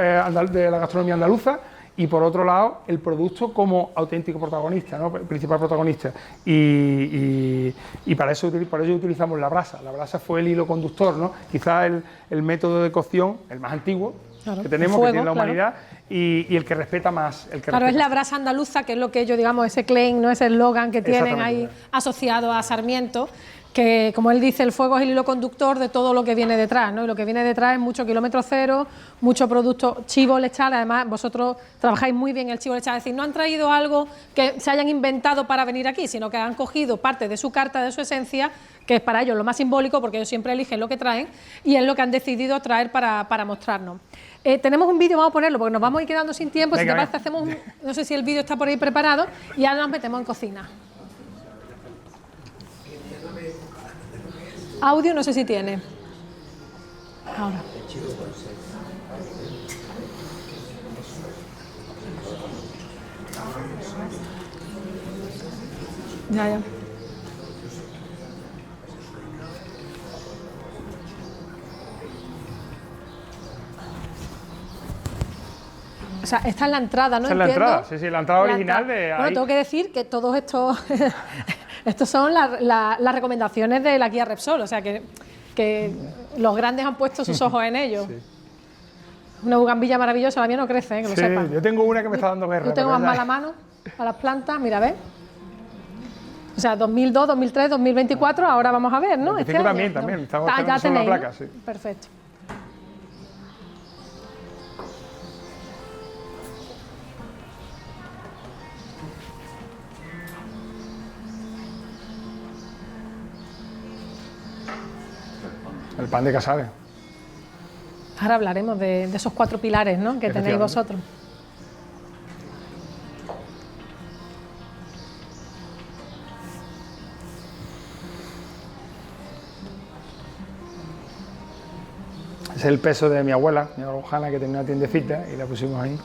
Speaker 3: de la gastronomía andaluza, y por otro lado, el producto como auténtico protagonista, ¿no? Principal protagonista. Y para eso utilizamos la brasa. La brasa fue el hilo conductor, ¿no? Quizás el método de cocción, el más antiguo, claro, que tenemos, que tiene la humanidad, claro. Y el que respeta más.
Speaker 1: Es la brasa andaluza, que es lo que ellos, digamos, ese claim, ¿no? Ese eslogan que tienen ahí asociado a Sarmiento, que, como él dice, el fuego es el hilo conductor de todo lo que viene detrás, ¿no? Y lo que viene detrás es mucho kilómetro cero, mucho producto, chivo lechal. Además, vosotros trabajáis muy bien el chivo lechal, es decir, no han traído algo que se hayan inventado para venir aquí, sino que han cogido parte de su carta, de su esencia, que es para ellos lo más simbólico, porque ellos siempre eligen lo que traen, y es lo que han decidido traer para mostrarnos. Tenemos un vídeo, vamos a ponerlo, porque nos vamos a ir quedando sin tiempo. Venga, si te parece, hacemos no sé si el vídeo está por ahí preparado, y ahora nos metemos en cocina. Audio no sé si tiene. Ahora. Ya. sea, esta es la entrada, ¿no?
Speaker 3: Esta es la
Speaker 1: Entiendo.
Speaker 3: entrada, sí, la entrada original de
Speaker 1: Bueno,
Speaker 3: ahí.
Speaker 1: tengo que decir que todos estos, estos son las recomendaciones de la guía Repsol, o sea que los grandes han puesto sus ojos en ello.
Speaker 3: Sí.
Speaker 1: Una bugambilla maravillosa, la mía no crece, que lo
Speaker 3: Sí,
Speaker 1: sepas.
Speaker 3: yo tengo una que me está dando guerra.
Speaker 1: Yo tengo más
Speaker 3: ¿verdad?
Speaker 1: mala mano a las plantas, mira, ¿ves? O sea, 2002, 2003, 2024, ahora vamos a ver, ¿no?
Speaker 3: 25 también, estamos
Speaker 1: ya
Speaker 3: esperando solo la
Speaker 1: tenéis,
Speaker 3: placa,
Speaker 1: ¿no?
Speaker 3: sí.
Speaker 1: Perfecto.
Speaker 3: El pan de Casares.
Speaker 1: Ahora hablaremos de esos 4 pilares, ¿no? Que tenéis
Speaker 3: Efectivamente.
Speaker 1: vosotros.
Speaker 3: Ese es el peso de mi abuela Jana, que tenía una tiendecita y la pusimos ahí.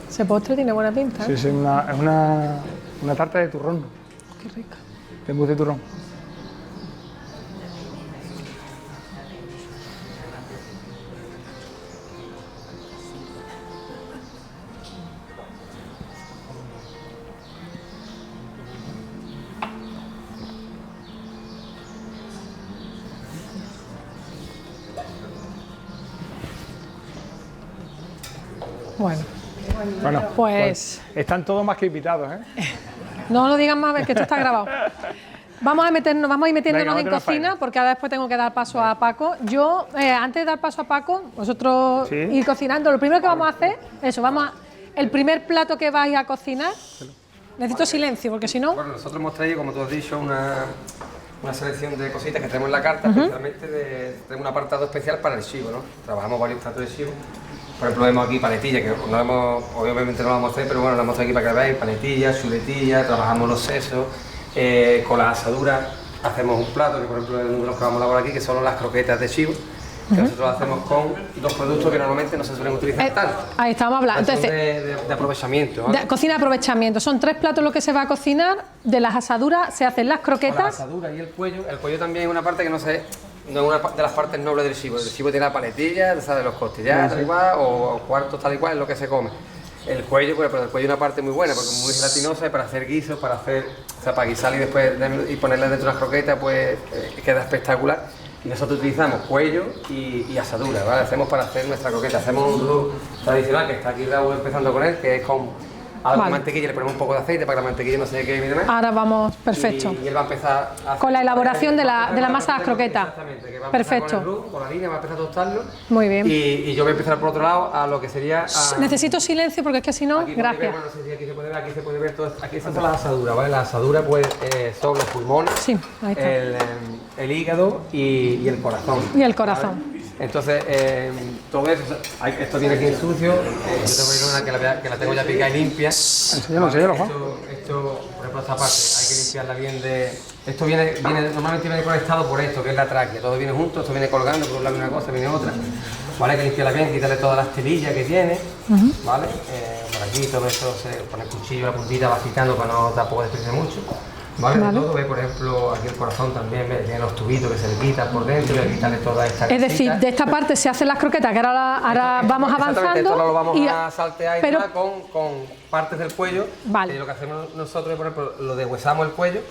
Speaker 1: Ese postre tiene buena pinta, ¿eh?
Speaker 3: Sí, sí, es una tarta de turrón,
Speaker 1: Qué rica.
Speaker 3: de mousse de turrón.
Speaker 1: Bueno,
Speaker 3: Bueno,
Speaker 1: pues
Speaker 3: están todos más que invitados, ¿eh?
Speaker 1: no lo digan más, que esto está grabado. Vamos a ir metiéndonos
Speaker 3: Venga,
Speaker 1: en
Speaker 3: métenos
Speaker 1: cocina,
Speaker 3: faena.
Speaker 1: porque ahora después tengo que dar paso a Paco. Yo, antes de dar paso a Paco, vosotros
Speaker 3: Sí.
Speaker 1: ir cocinando. Lo primero que vamos a hacer, el primer plato que vais a cocinar, necesito silencio, porque si no...
Speaker 4: Bueno, nosotros hemos traído, como tú has dicho, una selección de cositas que tenemos en la carta, especialmente tenemos un apartado especial para el chivo, ¿no? Trabajamos varios platos de chivo. Por ejemplo, vemos aquí panetilla, que obviamente no lo vamos a hacer, pero bueno, lo hemos traído aquí para que veáis, panetilla, chuletilla, trabajamos los sesos, con las asaduras hacemos un plato, que por ejemplo es uno de los que vamos a elaborar aquí, que son las croquetas de chivo, que nosotros hacemos con 2 productos que normalmente no se suelen utilizar tanto.
Speaker 1: Ahí estamos hablando.
Speaker 4: Son
Speaker 1: Entonces,
Speaker 4: de aprovechamiento, ¿vale?
Speaker 1: cocina de aprovechamiento. Son 3 platos lo que se va a cocinar. De las asaduras se hacen las
Speaker 4: Con la
Speaker 1: croquetas.
Speaker 4: asadura y el cuello también es una parte que no es una de las partes nobles del chivo. El chivo tiene la paletilla, ¿sabes? Los costillares, tal y cual, o cuartos tal y cual, es lo que se come. El cuello, pues, pero el cuello es una parte muy buena, porque es muy gelatinosa y para hacer guisos, o sea, para guisar y después y ponerle dentro de unas croquetas, pues queda espectacular. Y nosotros utilizamos cuello y asadura, ¿vale? Hacemos para hacer nuestra croqueta. Hacemos un roux tradicional, que está aquí Raúl empezando con él, que es con algo de mantequilla, le ponemos un poco de aceite para que la mantequilla no se quede y demás.
Speaker 1: Ahora vamos, perfecto.
Speaker 4: Y él va a empezar a hacer
Speaker 1: Con la elaboración de la masa de las croquetas.
Speaker 4: Exactamente, que va a empezar
Speaker 1: Perfecto.
Speaker 4: con el roux, con la harina, va a empezar a tostarlo.
Speaker 1: Muy bien.
Speaker 4: Y yo voy a empezar por otro lado a lo que sería...
Speaker 1: Necesito silencio porque es que si no,
Speaker 4: Aquí podéis ver,
Speaker 1: gracias.
Speaker 4: bueno, no sé si aquí se puede ver todo esto. Aquí están todas las asaduras, ¿vale? Las asaduras pues son los pulmones,
Speaker 1: Sí, ahí está.
Speaker 4: el hígado y el corazón.
Speaker 1: Y el corazón.
Speaker 4: ¿vale? Entonces, todo eso, esto viene aquí sucio, yo tengo una que la tengo ya picada y limpia.
Speaker 3: Enséñalo, Juan.
Speaker 4: Esto, por ejemplo, esta parte, hay que limpiarla bien de... Esto normalmente viene conectado por esto, que es la tráquea, todo viene junto, esto viene colgando, por un lado una cosa, viene otra. ¿Vale? Hay que limpiarla bien, quitarle todas las telillas que tiene, ¿vale? Por aquí todo esto se pone el cuchillo, la puntita va quitando para no tampoco despreciar mucho. ¿Vale?
Speaker 1: Vale.
Speaker 4: De todo, ve, por ejemplo, aquí el corazón también, ve, tiene los tubitos que se le quitan por dentro y hay que quitarle toda esta
Speaker 1: Es decir,
Speaker 4: grasita.
Speaker 1: de esta parte se hacen las croquetas, que ahora vamos
Speaker 4: Exactamente,
Speaker 1: avanzando.
Speaker 4: esto lo vamos
Speaker 1: y-
Speaker 4: a saltear y
Speaker 1: pero-
Speaker 4: demás con partes del cuello.
Speaker 1: Vale.
Speaker 4: Lo que hacemos nosotros es, por ejemplo, lo deshuesamos el cuello,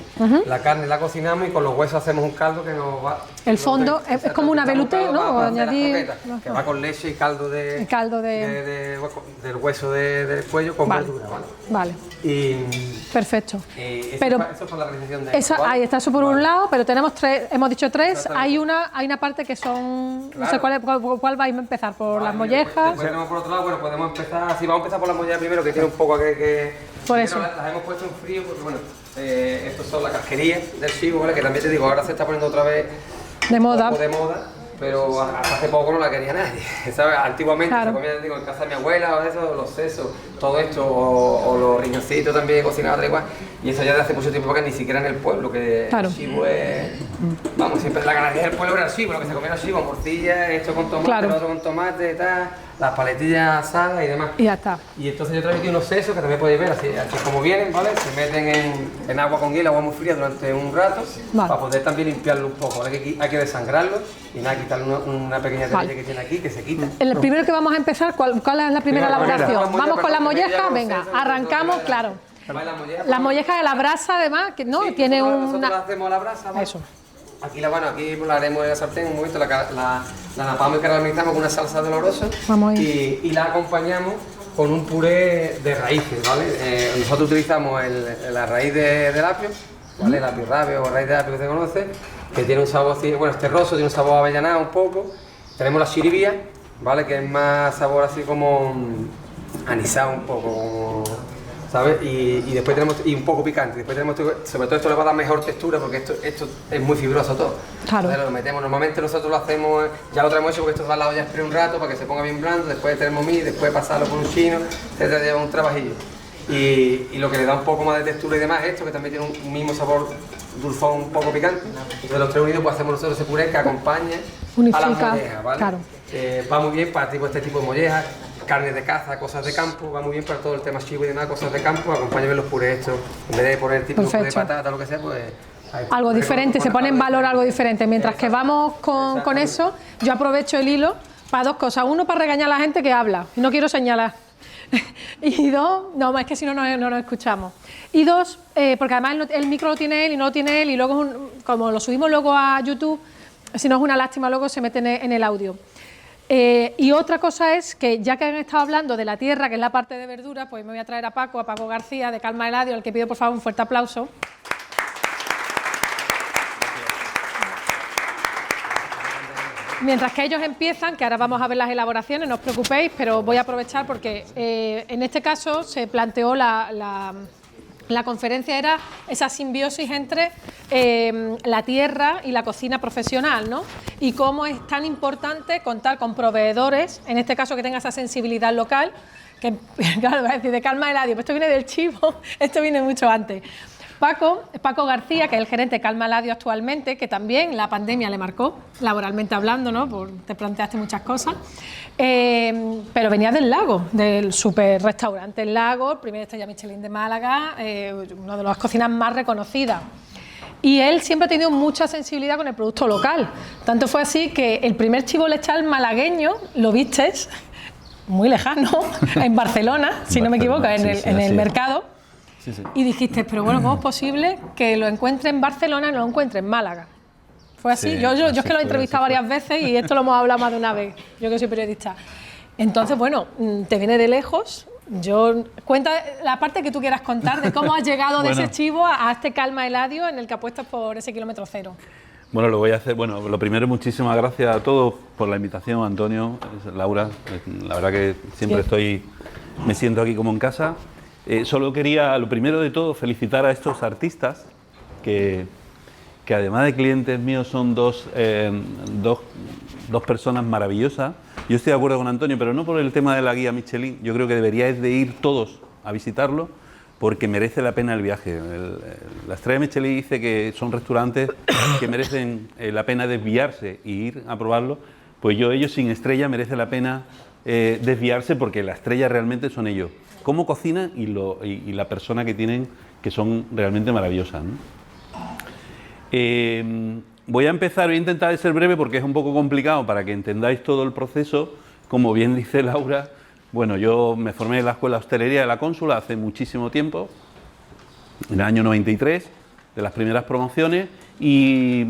Speaker 4: la carne la cocinamos y con los huesos hacemos un caldo que nos va...
Speaker 1: El fondo es como una
Speaker 4: Exactamente,
Speaker 1: velouté,
Speaker 4: un caldo
Speaker 1: ¿no?
Speaker 4: para hacer las
Speaker 1: Añadir-
Speaker 4: croquetas, que va con leche y caldo de...
Speaker 1: El caldo
Speaker 4: del hueso del cuello con
Speaker 1: Vale.
Speaker 4: verdura, ¿vale?
Speaker 1: Vale,
Speaker 4: Y
Speaker 1: perfecto.
Speaker 4: eso,
Speaker 1: Pero
Speaker 4: eso es para la realización de...
Speaker 1: esa,
Speaker 4: ¿vale?
Speaker 1: ahí está eso por un
Speaker 4: Vale.
Speaker 1: lado, pero tenemos 3, hemos dicho 3.
Speaker 4: Exactamente.
Speaker 1: Hay una parte que son, no sé
Speaker 4: Claro.
Speaker 1: cuál vais a empezar, por las
Speaker 4: Vale,
Speaker 1: mollejas.
Speaker 4: Después tenemos por otro lado, bueno, podemos empezar, sí, vamos a empezar por las mollejas primero, que tiene un poco que
Speaker 1: Por eso.
Speaker 4: Las hemos puesto en frío, porque bueno, estos son la casquería del chivo, ¿vale? Que también te digo, ahora se está poniendo otra vez
Speaker 1: De moda.
Speaker 4: un poco de moda, pero hasta hace poco no la quería nadie, ¿sabes? Antiguamente
Speaker 1: Claro.
Speaker 4: se comía, digo, en casa de mi abuela, o eso, los sesos, todo esto, o los riñoncitos también cocinados, tal y cual, y eso ya de hace mucho tiempo para acá, ni siquiera en el pueblo, que
Speaker 1: Claro.
Speaker 4: el chivo es... Vamos, siempre la ganadería del pueblo era el chivo, lo que se comía era el chivo, morcilla, esto con tomate,
Speaker 1: Claro.
Speaker 4: lo otro con tomate, tal, las paletillas asadas y demás.
Speaker 1: Y ya está.
Speaker 4: Y entonces yo traigo aquí unos sesos que también podéis ver, así como vienen, ¿vale? Se meten en agua con hielo, agua muy fría durante un rato,
Speaker 1: Vale.
Speaker 4: para poder también limpiarlo un poco, ¿vale? Que hay que desangrarlo y nada, quitarle una pequeña telilla que tiene aquí, que se quita.
Speaker 1: El primero que vamos a empezar, ¿cuál es la primera elaboración?
Speaker 4: molleja,
Speaker 1: Vamos con la
Speaker 4: perdón,
Speaker 1: molleja,
Speaker 4: ya
Speaker 1: venga,
Speaker 4: con sesos,
Speaker 1: arrancamos, claro.
Speaker 4: ¿Vale?
Speaker 1: La molleja de la brasa, además, que no,
Speaker 4: Sí,
Speaker 1: tiene
Speaker 4: nosotros la
Speaker 1: una...
Speaker 4: hacemos a la brasa, ¿vale?
Speaker 1: Eso.
Speaker 4: Aquí aquí la haremos en la sartén un momento, la napamos y caramelizamos con una salsa dolorosa
Speaker 1: Vamos a
Speaker 4: y la acompañamos con un puré de raíces, ¿vale? Nosotros utilizamos la raíz del apio, ¿vale? El apio rabio o raíz de apio que se conoce, que tiene un sabor así, bueno, es terroso, tiene un sabor avellanado un poco. Tenemos la chiribía, ¿vale? Que es más sabor así como anisado un poco, como, ¿sabes? Y después tenemos, y un poco picante, después tenemos, sobre todo esto le va a dar mejor textura porque esto es muy fibroso todo.
Speaker 1: Claro.
Speaker 4: Entonces lo metemos, normalmente nosotros lo hacemos, ya lo traemos hecho porque esto va al lado ya espera un rato para que se ponga bien blando, después tenemos después pasarlo por un chino, etcétera, lleva un trabajillo. Y lo que le da un poco más de textura y demás es esto, que también tiene un mismo sabor dulzón un poco picante. Entonces los tres unidos pues hacemos nosotros ese puré que acompaña a las mollejas, ¿vale?
Speaker 1: Claro.
Speaker 4: Va muy bien para este tipo de mollejas, carnes de caza, cosas de campo, va muy bien para todo el tema chivo y demás, cosas de campo, acompáñame los purés estos, en vez de poner tipo puré de patata o lo que sea, pues...
Speaker 1: Algo diferente, se pone en valor algo diferente. Mientras que vamos con eso, yo aprovecho el hilo para dos cosas. Uno, para regañar a la gente que habla, no quiero señalar. Y dos, no, es que si no nos escuchamos. Y dos, porque además el micro lo tiene él y no lo tiene él, y luego, como lo subimos luego a YouTube, si no es una lástima, luego se mete en el audio. Y otra cosa es que, ya que han estado hablando de la tierra, que es la parte de verdura, pues me voy a traer a Paco García, de Calma Eladio, al que pido por favor un fuerte aplauso. Mientras que ellos empiezan, que ahora vamos a ver las elaboraciones, no os preocupéis, pero voy a aprovechar porque en este caso se planteó la conferencia, era esa simbiosis entre la tierra y la cocina profesional, ¿no? Y cómo es tan importante contar con proveedores, en este caso que tenga esa sensibilidad local, que claro, voy a decir de Calma Eladio, pero esto viene del chivo, esto viene mucho antes. Paco García, que es el gerente de Calma Eladio actualmente, que también la pandemia le marcó, laboralmente hablando, ¿no? Te planteaste muchas cosas, pero venía del Lago, del super restaurante El Lago, el primer estrella Michelin de Málaga, una de las cocinas más reconocidas. Y él siempre ha tenido mucha sensibilidad con el producto local. Tanto fue así que el primer chivo lechal malagueño lo vistes muy lejano, en Barcelona, si no me equivoco, en el mercado.
Speaker 5: Sí, sí.
Speaker 1: Y dijiste, pero bueno, ¿cómo es posible que lo encuentre en Barcelona y no lo encuentre en Málaga? ¿Fue así?
Speaker 5: Sí,
Speaker 1: yo es que lo he
Speaker 5: fue,
Speaker 1: entrevistado varias veces y esto lo hemos hablado más de una vez, yo que soy periodista. Entonces, bueno, te viene de lejos. Cuenta la parte que tú quieras contar de cómo has llegado de ese chivo a este Calma Eladio en el que apuestas por ese kilómetro cero.
Speaker 5: Bueno, lo voy a hacer. Bueno, lo primero, muchísimas gracias a todos por la invitación, Antonio, Laura. La verdad que siempre me siento aquí como en casa. Solo quería, lo primero de todo, felicitar a estos artistas que además de clientes míos son dos personas maravillosas. Yo estoy de acuerdo con Antonio, pero no por el tema de la guía Michelin. Yo creo que deberíais de ir todos a visitarlo porque merece la pena el viaje. La estrella Michelin dice que son restaurantes que merecen la pena desviarse y ir a probarlo. Pues ellos sin estrella merece la pena desviarse porque la estrella realmente son ellos. Cómo cocinan y la persona que tienen, que son realmente maravillosas, ¿no? Voy a intentar ser breve porque es un poco complicado para que entendáis todo el proceso. Como bien dice Laura, bueno, yo me formé en la Escuela de Hostelería de la Cónsula hace muchísimo tiempo, en el año 93, de las primeras promociones, y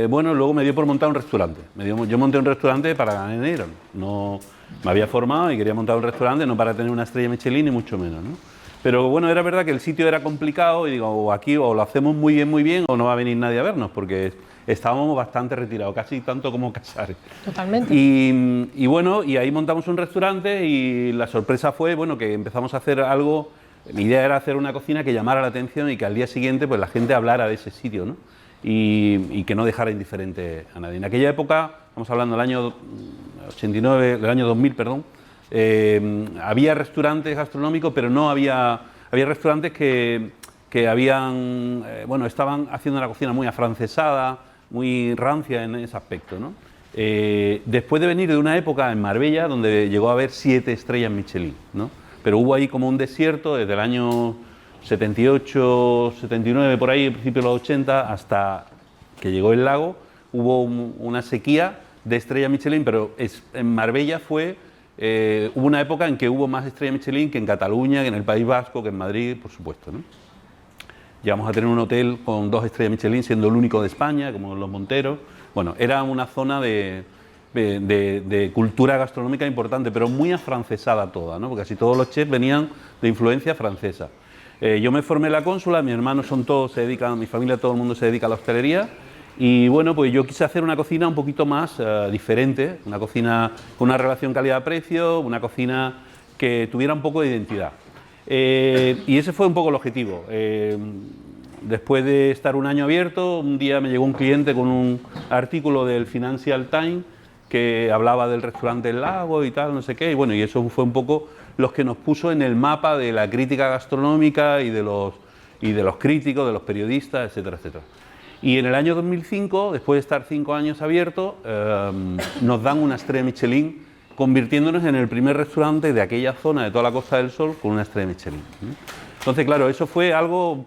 Speaker 5: bueno, luego me dio por montar un restaurante. Yo monté un restaurante para ganar dinero, no me había formado y quería montar un restaurante, no para tener una estrella Michelin ni mucho menos, ¿no? Pero bueno, era verdad que el sitio era complicado y digo, o aquí o lo hacemos muy bien o no va a venir nadie a vernos, porque estábamos bastante retirados, casi tanto como Casares.
Speaker 1: Totalmente.
Speaker 5: Y bueno, y ahí montamos un restaurante y la sorpresa fue, bueno, que empezamos a hacer algo. Mi idea era hacer una cocina que llamara la atención y que al día siguiente pues la gente hablara de ese sitio, ¿no? Y que no dejara indiferente a nadie. En aquella época, estamos hablando del año 89, del año 2000, perdón, había restaurantes gastronómicos, pero no había restaurantes que estaban haciendo una cocina muy afrancesada, muy rancia en ese aspecto, ¿no? después de venir de una época en Marbella donde llegó a haber 7 estrellas Michelin, ¿no? Pero hubo ahí como un desierto desde el año 78, 79, por ahí, a principios de los 80, hasta que llegó el lago, hubo una sequía de estrellas Michelin, pero en Marbella hubo una época en que hubo más estrellas Michelin que en Cataluña, que en el País Vasco, que en Madrid, por supuesto, ¿no? Llegamos a tener un hotel con 2 estrellas Michelin, siendo el único de España, como Los Monteros. Bueno, era una zona de cultura gastronómica importante, pero muy afrancesada toda, ¿no? Porque casi todos los chefs venían de influencia francesa. Yo me formé en la cónsula, mis hermanos son todos, se dedican, mi familia, todo el mundo se dedica a la hostelería. Y bueno, pues yo quise hacer una cocina un poquito más diferente, una cocina con una relación calidad-precio, una cocina que tuviera un poco de identidad. Y ese fue un poco el objetivo. Después de estar un año abierto, un día me llegó un cliente con un artículo del Financial Times que hablaba del restaurante El Lago y tal, no sé qué, y bueno, y eso fue un poco los que nos puso en el mapa de la crítica gastronómica y de los críticos, de los periodistas, etcétera, etcétera. Y en el año 2005, después de estar 5 años abiertos, nos dan una estrella Michelin, convirtiéndonos en el primer restaurante de aquella zona de toda la Costa del Sol con una estrella Michelin. Entonces, claro, eso fue algo,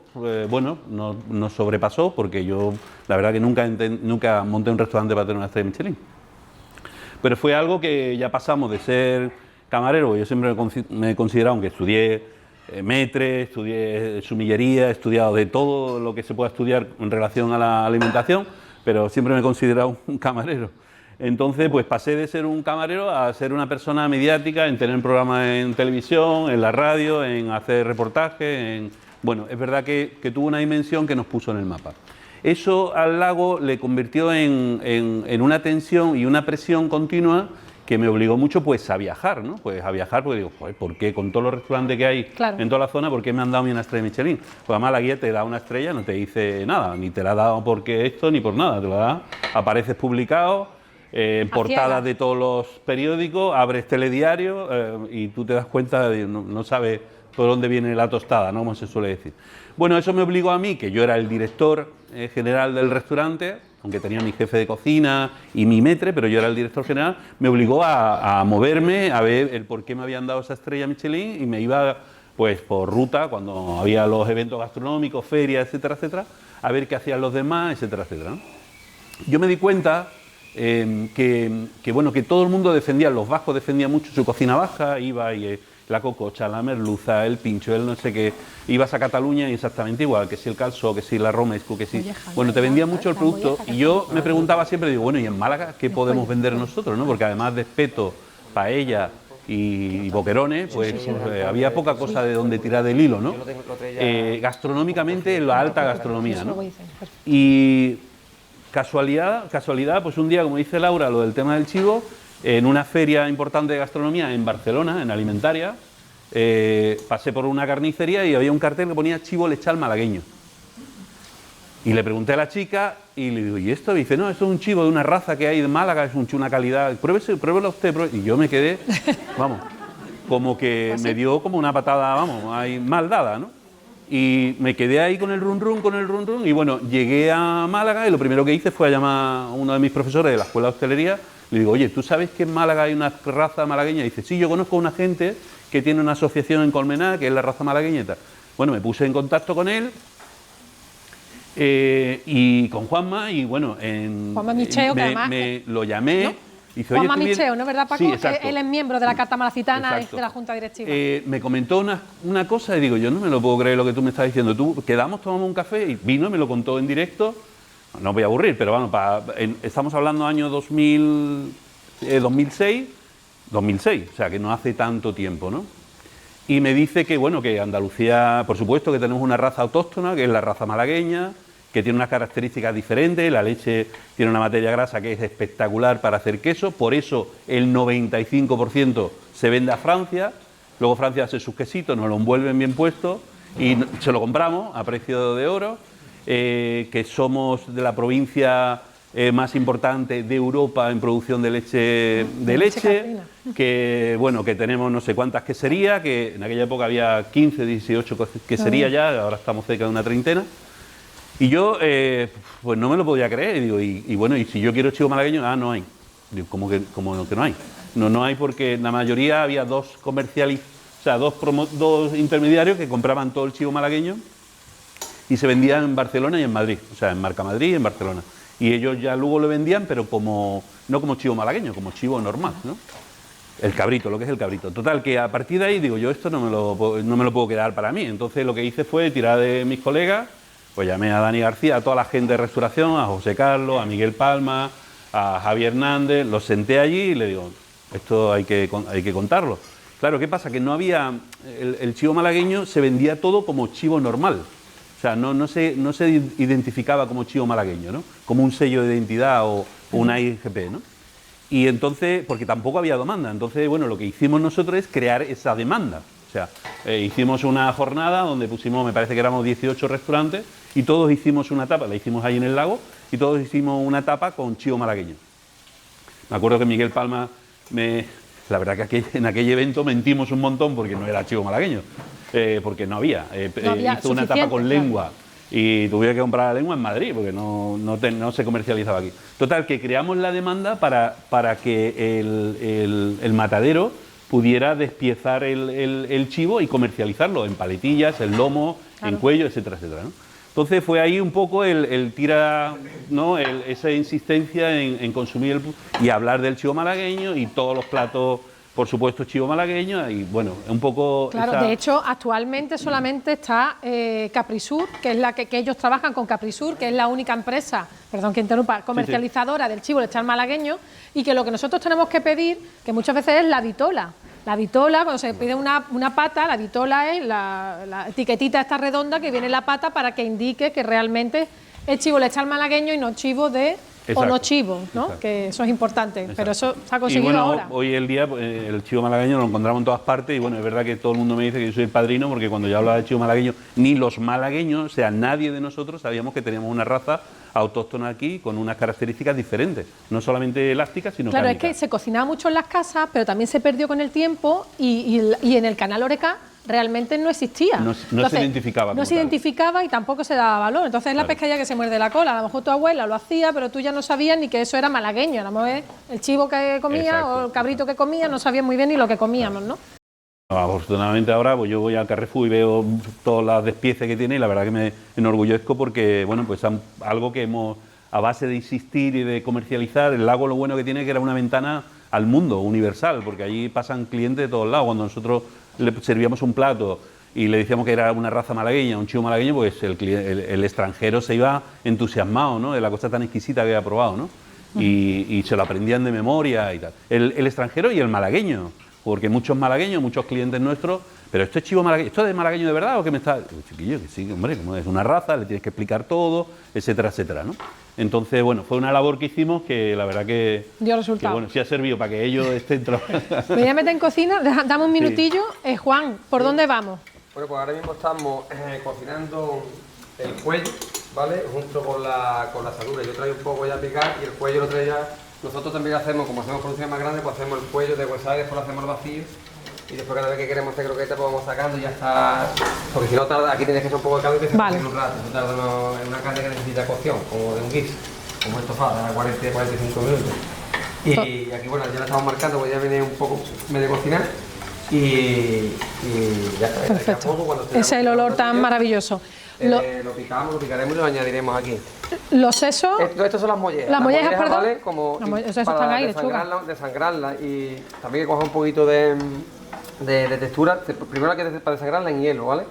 Speaker 5: bueno, nos sobrepasó, porque yo, la verdad que nunca monté un restaurante para tener una estrella Michelin. Pero fue algo que ya pasamos de ser camarero, yo siempre me he considerado, aunque estudié metre, estudié sumillería, he estudiado de todo lo que se pueda estudiar en relación a la alimentación, pero siempre me he considerado un camarero. Entonces, pues pasé de ser un camarero a ser una persona mediática, en tener programas en televisión, en la radio, en hacer reportajes, bueno, es verdad que tuvo una dimensión que nos puso en el mapa. Eso al lago le convirtió en una tensión y una presión continua que me obligó mucho pues a viajar, ¿no? Pues a viajar porque digo, joder, ¿por qué con todos los restaurantes que hay en toda la zona, por qué me han dado a mí una estrella Michelin? Pues además la guía te da una estrella, no te dice nada, ni te la ha dado porque esto ni por nada, te la da, apareces publicado, en portadas de todos los periódicos, abres telediario y tú te das cuenta de no sabes por dónde viene la tostada, ¿no? Como se suele decir. Bueno, eso me obligó a mí, que yo era el director general del restaurante, aunque tenía mi jefe de cocina y mi maître, pero yo era el director general, me obligó a moverme, a ver el por qué me habían dado esa estrella Michelin, y me iba pues por ruta, cuando había los eventos gastronómicos, ferias, etcétera, etcétera, a ver qué hacían los demás, etcétera, etcétera, ¿no? Yo me di cuenta bueno, que todo el mundo defendía, los vascos defendían mucho su cocina baja, iba y la cococha, la merluza, el pincho, el no sé qué, ibas a Cataluña y exactamente igual, que si el calzó, que si la romesco, que si... Bueno, te vendía mucho el producto y yo me preguntaba siempre, digo, bueno, ¿y en Málaga qué podemos vender nosotros, no? Porque además de espeto, paella y boquerones, pues había poca cosa de donde tirar del hilo, ¿no? Gastronómicamente, en la alta gastronomía, ¿no? Y casualidad, pues un día, como dice Laura, lo del tema del chivo, en una feria importante de gastronomía en Barcelona, en Alimentaria, pasé por una carnicería y había un cartel que ponía chivo lechal malagueño. Y le pregunté a la chica y le digo, ¿y esto? Y dice, no, esto es un chivo de una raza que hay de Málaga, es una calidad, pruébelo usted. Y yo me quedé, vamos, como que me dio como una patada, vamos, ahí mal dada, ¿no? Y me quedé ahí con el run run, y bueno, llegué a Málaga y lo primero que hice fue llamar a uno de mis profesores de la escuela de hostelería. Le digo, oye, ¿tú sabes que en Málaga hay una raza malagueña? Y dice, sí, yo conozco a una gente que tiene una asociación en Colmenar, que es la raza malagueña y tal. Bueno, me puse en contacto con él y con Juanma, y bueno,
Speaker 1: Juanma Micheo, que además
Speaker 5: lo llamé.
Speaker 1: ¿no?
Speaker 5: Dice,
Speaker 1: Juanma Micheo, ¿no? ¿Verdad, Paco?
Speaker 5: Sí,
Speaker 1: que él es miembro de la Carta Malacitana y de la Junta Directiva.
Speaker 5: Me comentó una cosa y digo, yo no me lo puedo creer lo que tú me estás diciendo. Tú quedamos, tomamos un café y vino y me lo contó en directo. No voy a aburrir, pero bueno, estamos hablando año 2006, o sea, que no hace tanto tiempo, ¿no? Y me dice que, bueno, que Andalucía, por supuesto, que tenemos una raza autóctona, que es la raza malagueña, que tiene unas características diferentes, la leche tiene una materia grasa que es espectacular para hacer queso, por eso el 95% se vende a Francia, luego Francia hace sus quesitos, nos lo envuelven bien puestos y se lo compramos a precio de oro, que somos de la provincia más importante de Europa en producción de leche, que bueno, que tenemos no sé cuántas queserías, que en aquella época había 15, 18 queserías ya, ahora estamos cerca de una treintena. Y yo, pues no me lo podía creer, y digo, y bueno, y si yo quiero chivo malagueño, no hay. Digo, ¿cómo que no hay? No hay porque en la mayoría había dos intermediarios que compraban todo el chivo malagueño y se vendían en Barcelona y en Madrid, o sea, en Mercamadrid y en Barcelona. Y ellos ya luego lo vendían, pero no como chivo malagueño, como chivo normal, ¿no? El cabrito, lo que es el cabrito. Total, que a partir de ahí digo, yo esto no me lo puedo quedar para mí. Entonces lo que hice fue tirar de mis colegas, pues llamé a Dani García, a toda la gente de restauración, a José Carlos, a Miguel Palma, a Javier Hernández, los senté allí y le digo, esto hay que contarlo. Claro, ¿qué pasa? Que no había, el chivo malagueño se vendía todo como chivo normal. O sea, no se identificaba como chivo malagueño, ¿no? Como un sello de identidad o una IGP, ¿no? Y entonces, porque tampoco había demanda, entonces, bueno, lo que hicimos nosotros es crear esa demanda. O sea, hicimos una jornada donde pusimos, me parece que éramos 18 restaurantes, y todos hicimos una tapa, la hicimos ahí en el lago, y todos hicimos una tapa con chivo malagueño. Me acuerdo que Miguel Palma, la verdad que en aquel evento mentimos un montón porque no era chivo malagueño, porque no había. Hizo una tapa con lengua. Y tuve que comprar la lengua en Madrid porque no se comercializaba aquí. Total, que creamos la demanda para que el matadero pudiera despiezar el chivo y comercializarlo en paletillas, en lomo, claro, en cuello, etcétera, etcétera, ¿no? Entonces fue ahí un poco el tira, ¿no? Esa insistencia en consumir y hablar del chivo malagueño y todos los platos, por supuesto, chivo malagueño, y bueno, un poco...
Speaker 1: Claro, de hecho, actualmente solamente está Caprisur, que es la que ellos trabajan con Caprisur, que es la única empresa, perdón que interrumpa, comercializadora del chivo lechal malagueño, y que lo que nosotros tenemos que pedir, que muchas veces es la vitola. La vitola, cuando se pide una pata, la vitola es la etiquetita esta redonda que viene en la pata para que indique que realmente es chivo lechal malagueño y no chivo de... Exacto, o no chivo, ¿no? Exacto. Que eso es importante, exacto, pero eso se ha conseguido
Speaker 5: y bueno,
Speaker 1: ahora.
Speaker 5: Hoy el día el chivo malagueño lo encontramos en todas partes y bueno, es verdad que todo el mundo me dice que yo soy el padrino porque cuando yo hablaba de chivo malagueño, ni los malagueños, o sea, nadie de nosotros sabíamos que teníamos una raza autóctona aquí con unas características diferentes, no solamente elásticas, sino
Speaker 1: claro,
Speaker 5: cárnicas.
Speaker 1: Es que se cocinaba mucho en las casas, pero también se perdió con el tiempo y en el canal Oreca realmente no existía.
Speaker 5: No se identificaba.
Speaker 1: No se identificaba y tampoco se daba valor. Entonces es la pescadilla que se muerde la cola. A lo mejor tu abuela lo hacía, pero tú ya no sabías ni que eso era malagueño. A lo mejor el chivo que comía, exacto, o el cabrito que comía, no sabías muy bien ni lo que comíamos, ¿no?
Speaker 5: Afortunadamente ahora pues yo voy al Carrefour y veo todas las despieces que tiene y la verdad que me enorgullezco porque, bueno, pues algo que hemos, a base de insistir y de comercializar, el lago lo bueno que tiene que era una ventana al mundo universal, porque allí pasan clientes de todos lados. Cuando nosotros le servíamos un plato y le decíamos que era una raza malagueña, un chivo malagueño, pues el extranjero se iba entusiasmado, ¿no?, de la cosa tan exquisita que había probado, ¿no? Y se lo aprendían de memoria y tal. El extranjero y el malagueño, porque muchos malagueños, muchos clientes nuestros, pero esto es chivo malagueño, ¿esto es de malagueño de verdad o qué me está...? Chiquillo, que sí, hombre, como es una raza, le tienes que explicar todo, etcétera, etcétera, ¿no? Entonces, bueno, fue una labor que hicimos que la verdad que...
Speaker 1: dio resultado.
Speaker 5: Que, bueno, sí ha servido para que ellos estén trabajando.
Speaker 1: Me voy a meter en cocina, dame un minutillo. Sí. Juan, ¿por dónde vamos?
Speaker 4: Bueno, pues ahora mismo estamos cocinando el cuello, ¿vale? Junto con la asadura. Yo traigo un poco ya a picar y el cuello lo traigo ya... Nosotros también hacemos, como hacemos producciones más grandes, pues hacemos el cuello de huesar y después lo hacemos vacío. Y después cada vez que queremos hacer croqueta pues vamos sacando y ya está... Porque si no tarda, aquí tienes que hacer un poco de caldo y que se cocine un rato. No tarda en una carne que necesita cocción, como de un guiso, como estofado, a 40-45 minutos. Y aquí, bueno, ya lo estamos marcando, pues ya viene un poco medio cocinar. Y ya está.
Speaker 1: Perfecto. Ese es el olor tan maravilloso.
Speaker 4: Lo picaremos y lo añadiremos aquí.
Speaker 1: Los sesos...
Speaker 4: Estos son las mollejas.
Speaker 1: Las mollejas, perdón.
Speaker 4: ¿Vale? Como
Speaker 1: esos están ahí,
Speaker 4: desangrarla y también que coja un poquito de textura. Primero hay que para desangrarla en hielo, ¿vale?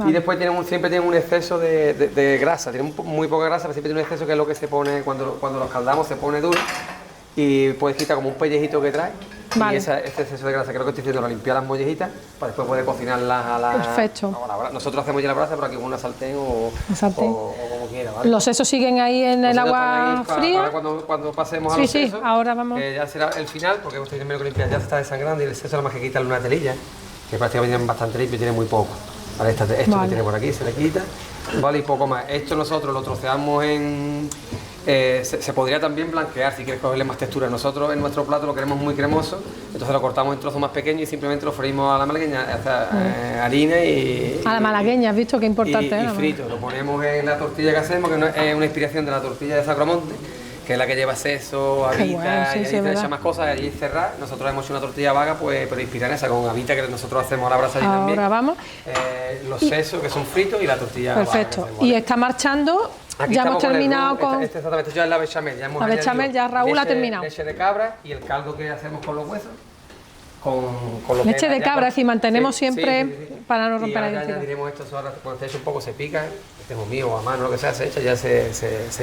Speaker 4: Y después siempre tienen un exceso de grasa. Tienen muy poca grasa, pero siempre tiene un exceso que es lo que se pone cuando los caldamos, se pone duro. Y puedes quitar como un pellejito que trae. Vale. Y ese exceso de grasa, creo que estoy haciendo, limpiar las mollejitas para después poder cocinarlas a la...
Speaker 1: Perfecto.
Speaker 4: Nosotros hacemos ya la brasa, pero aquí con una sartén o como quiera, ¿vale?
Speaker 1: ¿Los sesos siguen ahí en el agua fría?
Speaker 4: Cuando pasemos a los sesos,
Speaker 1: ahora vamos...
Speaker 4: ya será el final, porque estoy primero que limpiar, ya se está desangrando y el seso nada más que quitarle una telilla, que prácticamente viene bastante limpio y tiene muy poco. Vale, esto que tiene por aquí se le quita, vale, y poco más. Esto nosotros lo troceamos en... se podría también blanquear si quieres cogerle más textura. Nosotros en nuestro plato lo queremos muy cremoso, entonces lo cortamos en trozos más pequeños y simplemente lo freímos a la malagueña, harina y...
Speaker 1: A la malagueña, ¿has visto qué importante es?
Speaker 4: Y frito, lo ponemos en la tortilla que hacemos, que es una inspiración de la tortilla de Sacromonte, que es la que lleva acceso,
Speaker 1: Qué
Speaker 4: habita,
Speaker 1: bueno, sí,
Speaker 4: y
Speaker 1: sí,
Speaker 4: ahí
Speaker 1: es
Speaker 4: te
Speaker 1: verdad.
Speaker 4: echa más cosas, allí cerrar. Nosotros hemos hecho una tortilla vaga, pues, pero inspirada en esa, con habita que nosotros hacemos a la brasa allí también.
Speaker 1: Ahora vamos.
Speaker 4: Los sesos que son fritos y la tortilla vaga que
Speaker 1: Perfecto.
Speaker 4: hacemos,
Speaker 1: Y
Speaker 4: ¿vale?
Speaker 1: está marchando.
Speaker 4: Aquí
Speaker 1: Ya hemos
Speaker 4: estamos con el
Speaker 1: terminado
Speaker 4: roux,
Speaker 1: con.
Speaker 4: exactamente, esto ya es la bechamel. Ya hemos
Speaker 1: La bechamel,
Speaker 4: añadido
Speaker 1: ya Raúl ha
Speaker 4: leche-
Speaker 1: terminado.
Speaker 4: Leche de cabra y el caldo que hacemos con los huesos. Con lo que
Speaker 1: Leche
Speaker 4: es
Speaker 1: de
Speaker 4: ya
Speaker 1: cabra,
Speaker 4: con-
Speaker 1: es decir, mantenemos
Speaker 4: sí,
Speaker 1: siempre
Speaker 4: sí.
Speaker 1: para no
Speaker 4: Y
Speaker 1: romper la
Speaker 4: ahora ya
Speaker 1: identidad.
Speaker 4: añadiremos esto, eso ahora cuando se echa un poco se pica, este es mío o a mano, lo que sea, se echa, ya se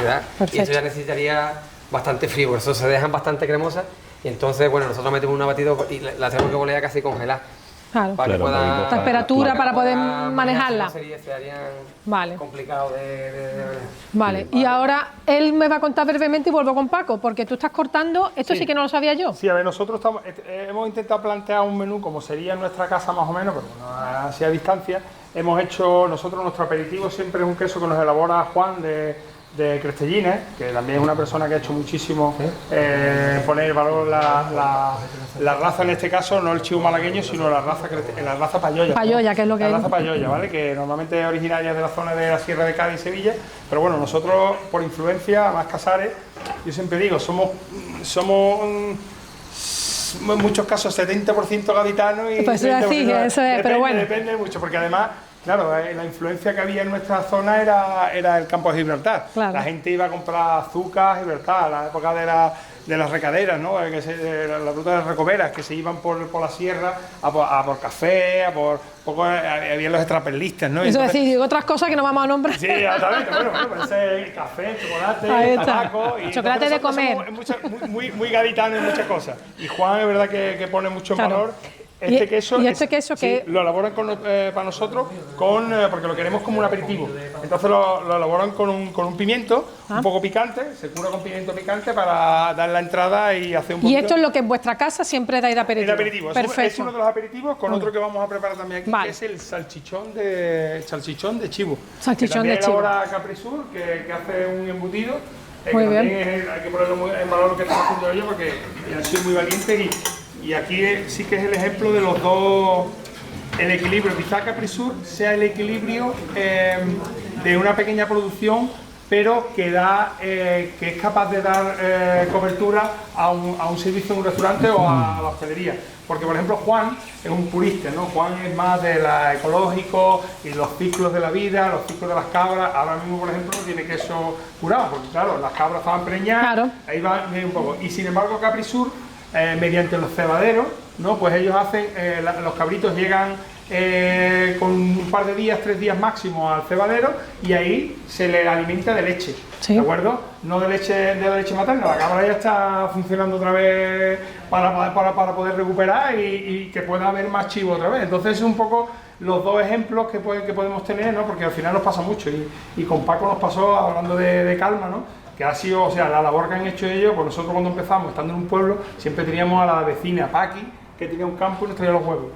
Speaker 4: da.
Speaker 1: Perfecto.
Speaker 4: Y esto ya necesitaría bastante frío, por eso se dejan bastante cremosas. Y entonces, bueno, nosotros metemos un batido y la tenemos que volver a casi congelar.
Speaker 1: Claro.
Speaker 4: Para que
Speaker 5: Claro, un
Speaker 4: pueda...
Speaker 5: poquito.
Speaker 1: Temperatura para poder
Speaker 4: pueda
Speaker 1: manejarla.
Speaker 4: si no serían
Speaker 1: Vale.
Speaker 4: complicados de
Speaker 1: Vale, y ahora él me va a contar brevemente y vuelvo con Paco, porque tú estás cortando, esto sí que no lo sabía yo.
Speaker 3: Sí, a ver, nosotros hemos intentado plantear un menú como sería en nuestra casa más o menos, pero bueno, así a distancia. Hemos hecho, nosotros nuestro aperitivo siempre es un queso que nos elabora Juan de Crestellines, que también es una persona que ha hecho muchísimo poner en valor la raza, en este caso, no el chivo malagueño, sino la raza payoya.
Speaker 1: Payoya, que es lo que
Speaker 3: La
Speaker 1: es.
Speaker 3: raza payoya, ¿vale? Que normalmente es originaria de la zona de la Sierra de Cádiz y Sevilla, pero bueno, nosotros por influencia, más Casares, yo siempre digo, somos en muchos casos 70% gaditanos y
Speaker 1: Pues eso
Speaker 3: 30%
Speaker 1: decir, eso es, pero bueno.
Speaker 3: Depende mucho, porque además, claro, la influencia que había en nuestra zona era el campo de Gibraltar.
Speaker 1: Claro.
Speaker 3: La gente iba a comprar azúcar a Gibraltar, la época de las recaderas, ¿no? Las rutas de recoveras, que se iban por la sierra a por café, había los extraperlistas, ¿no?
Speaker 1: Eso es
Speaker 3: Entonces,
Speaker 1: decir, digo otras cosas que no vamos a nombrar.
Speaker 3: sí, exactamente. Bueno, pues ese café,
Speaker 1: Ahí
Speaker 3: chocolate,
Speaker 1: está.
Speaker 3: tabaco. Y
Speaker 1: Chocolate de
Speaker 3: nosotros
Speaker 1: comer.
Speaker 3: somos muy gaditanos en muchas cosas. Y Juan es verdad que pone mucho en
Speaker 1: Claro.
Speaker 3: valor.
Speaker 1: Y-
Speaker 3: Este queso,
Speaker 1: y este queso que-
Speaker 3: lo elaboran para nosotros porque lo queremos como un aperitivo. Entonces lo elaboran con un pimiento un poco picante, se cura con pimiento picante para dar la entrada y hacer un
Speaker 1: Y
Speaker 3: poquito
Speaker 1: esto es lo que en vuestra casa siempre dais de aperitivo.
Speaker 3: el aperitivo. Es
Speaker 1: Perfecto.
Speaker 3: uno de los aperitivos con otro que vamos a preparar también aquí,
Speaker 1: Vale.
Speaker 3: que es el salchichón de chivo.
Speaker 1: Salchichón
Speaker 3: que
Speaker 1: de
Speaker 3: también
Speaker 1: chivo.
Speaker 3: elabora Capri Sur, que hace un embutido.
Speaker 1: Muy
Speaker 3: que
Speaker 1: bien.
Speaker 3: también hay que ponerlo en valor lo que están haciendo ellos porque han sido muy valientes y aquí sí que es el ejemplo de los dos, el equilibrio. Quizá Capri Sur sea el equilibrio de una pequeña producción, pero que es capaz de dar cobertura a un servicio en un restaurante o a la hostelería. Porque, por ejemplo, Juan es un purista, ¿no? Juan es más de la ecológico y los ciclos de la vida, los ciclos de las cabras. Ahora mismo, por ejemplo, no tiene queso curado, porque claro, las cabras estaban preñadas,
Speaker 1: Claro.
Speaker 3: ahí va un poco. Y sin embargo, Capri Sur, mediante los cebaderos, ¿no? Pues ellos hacen, los cabritos llegan con un par de días, 3 días máximo al cebadero y ahí se le alimenta de leche,
Speaker 1: Sí.
Speaker 3: ¿de acuerdo? No de la leche materna, la cabra ya está funcionando otra vez para poder recuperar y que pueda haber más chivo otra vez. Entonces es un poco los dos ejemplos que podemos tener, ¿no? Porque al final nos pasa mucho y con Paco nos pasó, hablando de calma, ¿no? Que ha sido, o sea, la labor que han hecho ellos, pues nosotros cuando empezamos, estando en un pueblo, siempre teníamos a la vecina Paqui, que tenía un campo y nos traía los huevos.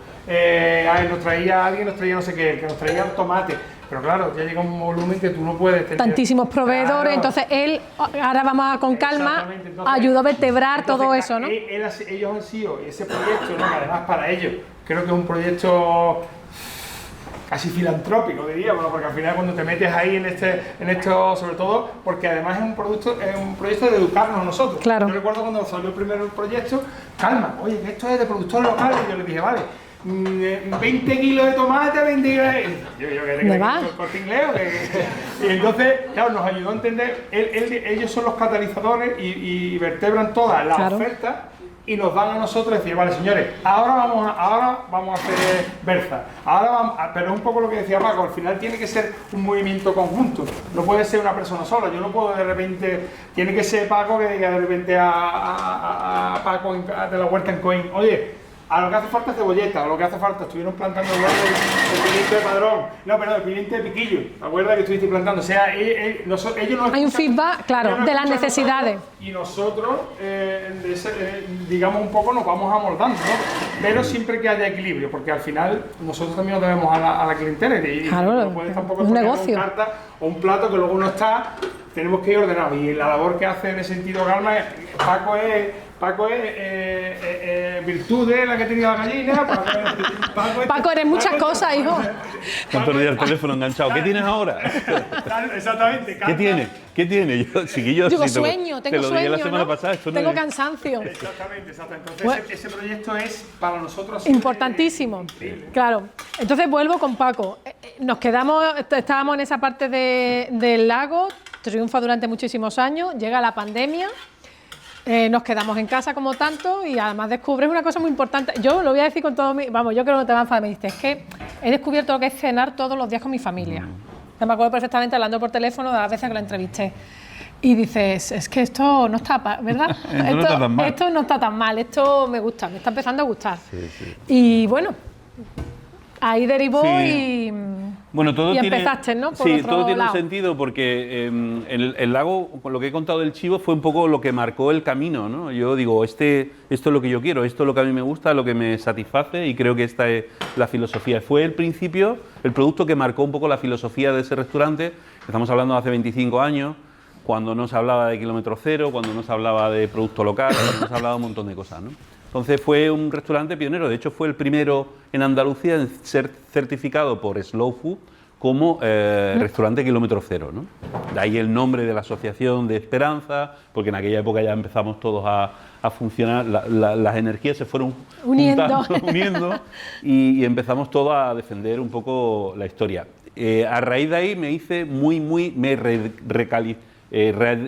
Speaker 3: Nos traía alguien, nos traía no sé qué, el que nos traía tomate. Pero claro, ya llega un volumen que tú no puedes tener.
Speaker 1: Tantísimos proveedores,
Speaker 3: Claro.
Speaker 1: entonces él, ahora vamos con calma,
Speaker 3: Exactamente, entonces-
Speaker 1: ayudó a vertebrar todo
Speaker 3: entonces,
Speaker 1: eso, ¿no?
Speaker 3: Ellos han sido, y ese proyecto, ¿no? Que además para ellos, creo que es un proyecto casi filantrópico, diríamos, ¿no? Porque al final cuando te metes ahí en esto, sobre todo, porque además es un proyecto de educarnos nosotros.
Speaker 1: Claro.
Speaker 3: Yo recuerdo cuando salió el primer proyecto, calma, oye, que esto es de productor local, y yo le dije, vale, 20 kilos de tomate, 20 kilos de...
Speaker 1: ¿Me va?
Speaker 3: Corte Inglés, y entonces, claro, nos ayudó a entender, ellos son los catalizadores y vertebran toda la
Speaker 1: Claro.
Speaker 3: oferta y nos dan a nosotros decir, vale, señores, ahora vamos a hacer Berza, pero es un poco lo que decía Paco, al final tiene que ser un movimiento conjunto, no puede ser una persona sola, yo no puedo de repente, tiene que ser Paco que diga de repente a Paco de la Huerta en Coín, oye, a lo que hace falta es cebolleta, a lo que hace falta, estuvieron plantando el pimiento de Padrón, no, perdón, el pimiento de Piquillo, ¿te acuerdas que estuviste plantando? O sea, ellos nos
Speaker 1: Hay un feedback, claro,
Speaker 3: ellos nos
Speaker 1: de las
Speaker 3: escuchan a
Speaker 1: necesidades.
Speaker 3: nosotros y nosotros, digamos, un poco nos vamos amoldando, ¿no? Pero siempre que haya equilibrio, porque al final nosotros también nos debemos a la clientela y
Speaker 1: Claro,
Speaker 3: no puedes tampoco
Speaker 1: un
Speaker 3: poner
Speaker 1: negocio.
Speaker 3: una carta o un plato que luego no está, tenemos que ir ordenados y la labor que hace en ese sentido Calma, Paco Paco es virtudes, la que tenía la gallina.
Speaker 1: Paco, eres muchas cosas, hijo.
Speaker 5: Con todo el día el teléfono enganchado. ¿Qué tienes ahora?
Speaker 3: Exactamente.
Speaker 5: ¿Qué tiene? ¿Qué tiene? Yo, chiquillo,
Speaker 1: Digo,
Speaker 5: si te lo-
Speaker 1: sueño,
Speaker 5: te
Speaker 1: tengo
Speaker 5: lo dije
Speaker 1: sueño,
Speaker 5: la semana
Speaker 1: ¿no?
Speaker 5: pasada, esto no
Speaker 1: Tengo
Speaker 5: es-
Speaker 1: cansancio.
Speaker 3: Exactamente. Entonces,
Speaker 1: Bueno.
Speaker 3: ese proyecto es para nosotros
Speaker 1: Importantísimo, claro. Entonces vuelvo con Paco. Nos quedamos, estábamos en esa parte del lago, triunfa durante muchísimos años, llega la pandemia, nos quedamos en casa como tanto y además descubres una cosa muy importante. Yo lo voy a decir con todo mi... Vamos, yo creo que no te va a enfadar, me dices, es que he descubierto lo que es cenar todos los días con mi familia. Me acuerdo perfectamente hablando por teléfono de las veces que lo entrevisté. Y dices, es que esto no está, ¿verdad?
Speaker 5: No está tan mal.
Speaker 1: Esto no está tan mal, esto me gusta, me está empezando a gustar. Y bueno, ahí derivó
Speaker 5: Sí.
Speaker 1: y
Speaker 5: todo tiene,
Speaker 1: empezaste, ¿no? Por
Speaker 5: sí,
Speaker 1: otro
Speaker 5: todo tiene
Speaker 1: lado.
Speaker 5: un sentido porque el lago, con lo que he contado del chivo, fue un poco lo que marcó el camino, ¿no? Yo digo, esto es lo que yo quiero, esto es lo que a mí me gusta, lo que me satisface y creo que esta es la filosofía. Fue el principio, el producto que marcó un poco la filosofía de ese restaurante. Estamos hablando de hace 25 años, cuando no se hablaba de kilómetro cero, cuando no se hablaba de producto local, cuando no se hablaba de un montón de cosas, ¿no? Entonces fue un restaurante pionero, de hecho fue el primero en Andalucía en ser certificado por Slow Food como restaurante kilómetro cero, ¿no? De ahí el nombre de la asociación de Esperanza, porque en aquella época ya empezamos todos a funcionar, las energías se fueron uniendo y empezamos todos a defender un poco la historia. A raíz de ahí me hice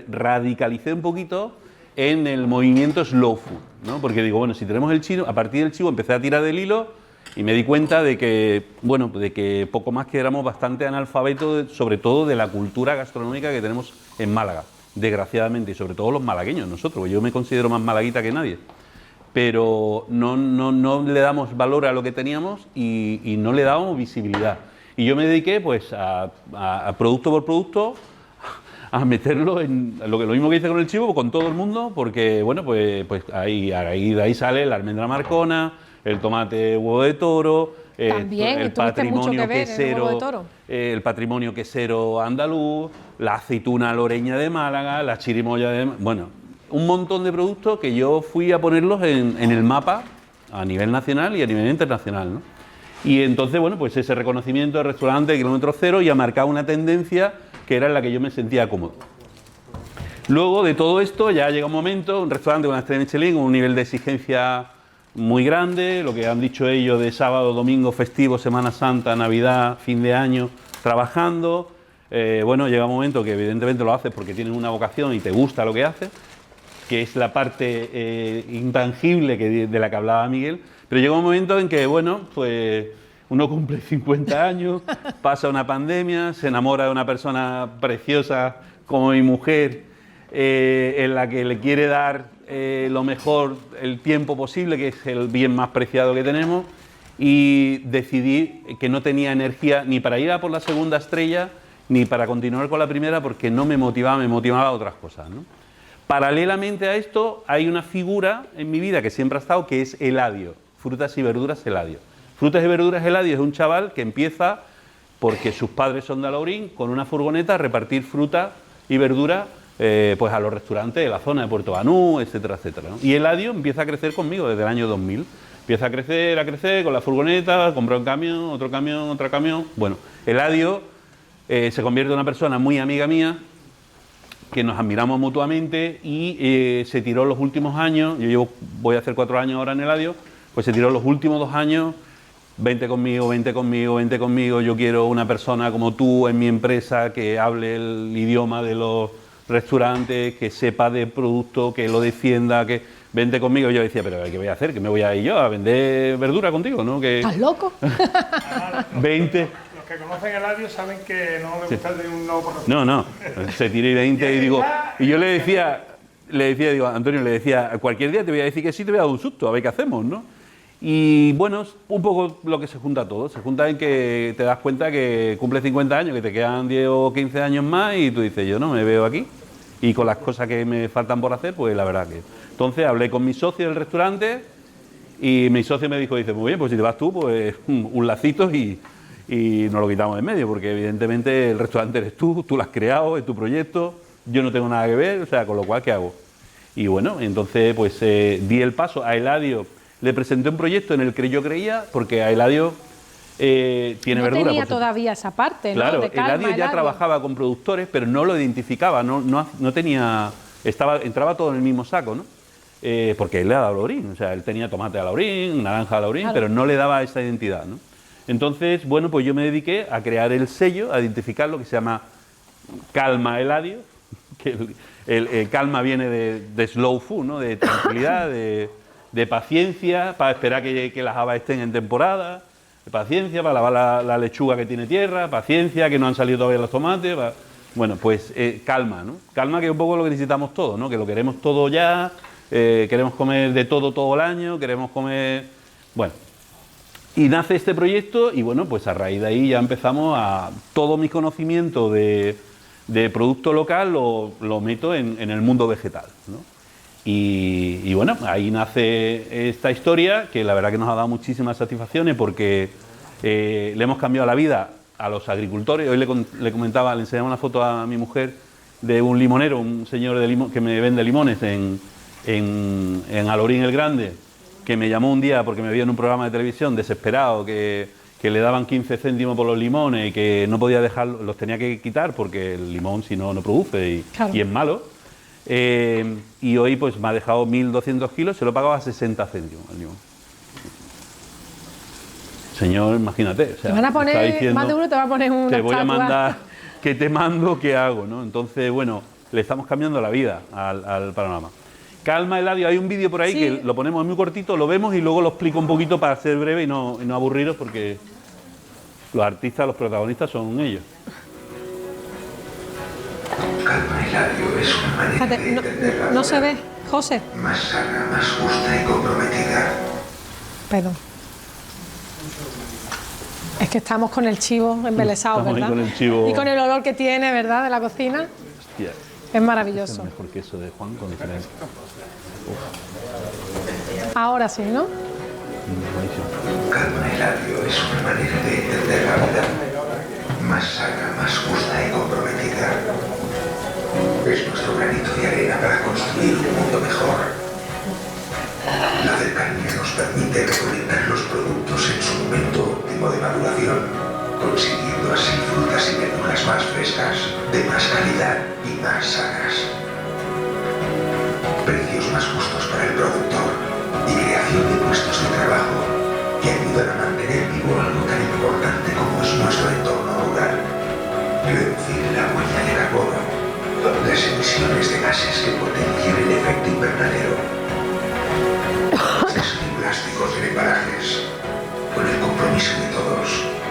Speaker 5: radicalicé un poquito en el movimiento slow food, ¿no? Porque digo, bueno, si tenemos el chivo, a partir del chivo empecé a tirar del hilo y me di cuenta de que, bueno, de que poco más que éramos bastante analfabetos, sobre todo de la cultura gastronómica que tenemos en Málaga, desgraciadamente, y sobre todo los malagueños, nosotros, yo me considero más malaguita que nadie, pero no le damos valor a lo que teníamos y no le dábamos visibilidad. Y yo me dediqué, pues, a producto por producto, a meterlo en lo mismo que hice con el chivo, con todo el mundo, porque bueno, pues de ahí sale la almendra marcona, el tomate huevo de toro,
Speaker 1: También,
Speaker 5: el
Speaker 1: tuviste mucho que
Speaker 5: patrimonio
Speaker 1: ver en el
Speaker 5: quesero,
Speaker 1: huevo de toro.
Speaker 5: el patrimonio quesero andaluz, la aceituna loreña de Málaga, la chirimoya de... Bueno, un montón de productos que yo fui a ponerlos en el mapa a nivel nacional y a nivel internacional, ¿no? Y entonces, bueno, pues ese reconocimiento de restaurante de kilómetro cero ya marcaba una tendencia que era en la que yo me sentía cómodo. Luego de todo esto ya llega un momento, un restaurante con una estrella Michelin, con un nivel de exigencia muy grande, lo que han dicho ellos de sábado, domingo, festivo, Semana Santa, Navidad, fin de año, trabajando. Bueno, llega un momento que evidentemente lo haces porque tienes una vocación y te gusta lo que haces, que es la parte intangible de la que hablaba Miguel, pero llega un momento en que, bueno, pues uno cumple 50 años, pasa una pandemia, se enamora de una persona preciosa como mi mujer, en la que le quiere dar lo mejor, el tiempo posible, que es el bien más preciado que tenemos, y decidí que no tenía energía ni para ir a por la segunda estrella, ni para continuar con la primera, porque no me motivaba otras cosas, ¿no? Paralelamente a esto, hay una figura en mi vida que siempre ha estado, que es Eladio, frutas y verduras Eladio. Frutas y verduras Eladio es un chaval que empieza, porque sus padres son de Alaurín, con una furgoneta a repartir fruta y verdura pues a los restaurantes de la zona de Puerto Banú, etcétera, etcétera, ¿no? Y Eladio empieza a crecer conmigo desde el año 2000. Empieza a crecer con la furgoneta, compra un camión, otro camión. Bueno, Eladio se convierte en una persona muy amiga mía, que nos admiramos mutuamente y se tiró los últimos años, voy a hacer 4 años ahora en Eladio, pues se tiró los últimos 2 años, vente conmigo, yo quiero una persona como tú en mi empresa que hable el idioma de los restaurantes, que sepa de producto, que lo defienda, que vente conmigo. Yo decía, pero ¿qué voy a hacer? ¿Que me voy a ir yo a vender verdura contigo? ¿No? Que
Speaker 1: ¿Estás loco?
Speaker 3: Los
Speaker 5: 20...
Speaker 3: que conocen a Eladio saben que no me gusta el de un no por
Speaker 5: No, se tiré 20 y digo, y yo le decía, digo, Antonio, cualquier día te voy a decir que sí, te voy a dar un susto, a ver qué hacemos, ¿no? Y bueno, es un poco lo que se junta todo, se junta en que te das cuenta que cumples 50 años, que te quedan 10 o 15 años más y tú dices, yo no me veo aquí, y con las cosas que me faltan por hacer, pues la verdad que... Entonces hablé con mi socio del restaurante y mi socio me dijo, dice, muy bien, pues si te vas tú, pues un lacito y nos lo quitamos de en medio, porque evidentemente el restaurante eres tú lo has creado, es tu proyecto, yo no tengo nada que ver, o sea, con lo cual, ¿qué hago? Y bueno, entonces pues di el paso a Eladio, le presenté un proyecto en el que yo creía, porque a Eladio tiene
Speaker 1: no
Speaker 5: verdura.
Speaker 1: tenía todavía esa parte, ¿no?
Speaker 5: Claro,
Speaker 1: De Calma,
Speaker 5: Eladio ya
Speaker 1: Eladio.
Speaker 5: trabajaba con productores, pero no lo identificaba, no tenía, entraba todo en el mismo saco, ¿no? Porque él le daba laurín, o sea, él tenía tomate a laurín, naranja a laurín,
Speaker 1: Claro.
Speaker 5: pero no le daba esa identidad, ¿no? Entonces, bueno, pues yo me dediqué a crear el sello, a identificar lo que se llama Calma Eladio, que el calma viene de slow food, ¿no? De tranquilidad, de paciencia, para esperar que las habas estén en temporada, de paciencia para lavar la lechuga que tiene tierra, paciencia que no han salido todavía los tomates, bueno, pues calma, ¿no? Calma, que es un poco lo que necesitamos todos, ¿no? Que lo queremos todo ya, queremos comer de todo el año, queremos comer, bueno. Y nace este proyecto y bueno, pues a raíz de ahí ya empezamos a todo mi conocimiento de producto local lo meto en el mundo vegetal, ¿no? Y bueno, ahí nace esta historia que la verdad que nos ha dado muchísimas satisfacciones porque le hemos cambiado la vida a los agricultores. Hoy le comentaba, le enseñaba una foto a mi mujer de un limonero, un señor que me vende limones en Alorín el Grande, que me llamó un día porque me vio en un programa de televisión desesperado que le daban 15 céntimos por los limones y que no podía dejarlos, los tenía que quitar porque el limón si no produce
Speaker 1: Claro.
Speaker 5: y es malo. Y hoy pues me ha dejado 1.200 kilos, se lo pagaba a 60 céntimos el limón. Señor, imagínate. O sea,
Speaker 1: Te van a
Speaker 5: está
Speaker 1: poner,
Speaker 5: diciendo,
Speaker 1: más de uno te va a poner una
Speaker 5: te voy a
Speaker 1: estatua.
Speaker 5: mandar, ¿qué te mando? ¿Qué hago? ¿No? Entonces, bueno, le estamos cambiando la vida al panorama. Calma Eladio, hay un vídeo por ahí
Speaker 1: Sí.
Speaker 5: que lo ponemos muy cortito, lo vemos y luego lo explico un poquito para ser breve y no aburriros porque los artistas, los protagonistas son ellos.
Speaker 6: Calma Eladio es una manera
Speaker 1: Fíjate,
Speaker 6: de entender la
Speaker 1: no se
Speaker 6: vida
Speaker 1: ve, José.
Speaker 6: más sana, más justa y comprometida.
Speaker 1: Perdón. Es que estamos con el chivo embelesado,
Speaker 5: Estamos ahí
Speaker 1: ¿verdad?
Speaker 5: con el chivo.
Speaker 1: Y con el olor que tiene, ¿verdad? De la cocina.
Speaker 5: Hostia,
Speaker 1: Es
Speaker 5: es
Speaker 1: maravilloso.
Speaker 5: el mejor queso de Juan con diferencia.
Speaker 1: Ahora sí, ¿no?
Speaker 5: Buenísimo.
Speaker 6: Calma Eladio es una manera de entender la vida más sana, más justa y comprometida. Es nuestro granito de arena para construir un mundo mejor. La cercanía nos permite recolectar los productos en su momento óptimo de maduración, consiguiendo así frutas y verduras más frescas, de más calidad y más sanas. Precios más justos para el productor y creación de puestos de trabajo que ayudan a mantener vivo algo tan importante como es nuestro entorno rural. Reducir la huella de carbono, las emisiones de gases que potencian el efecto invernadero. Exceso de plásticos en embalajes. Con el compromiso de todos,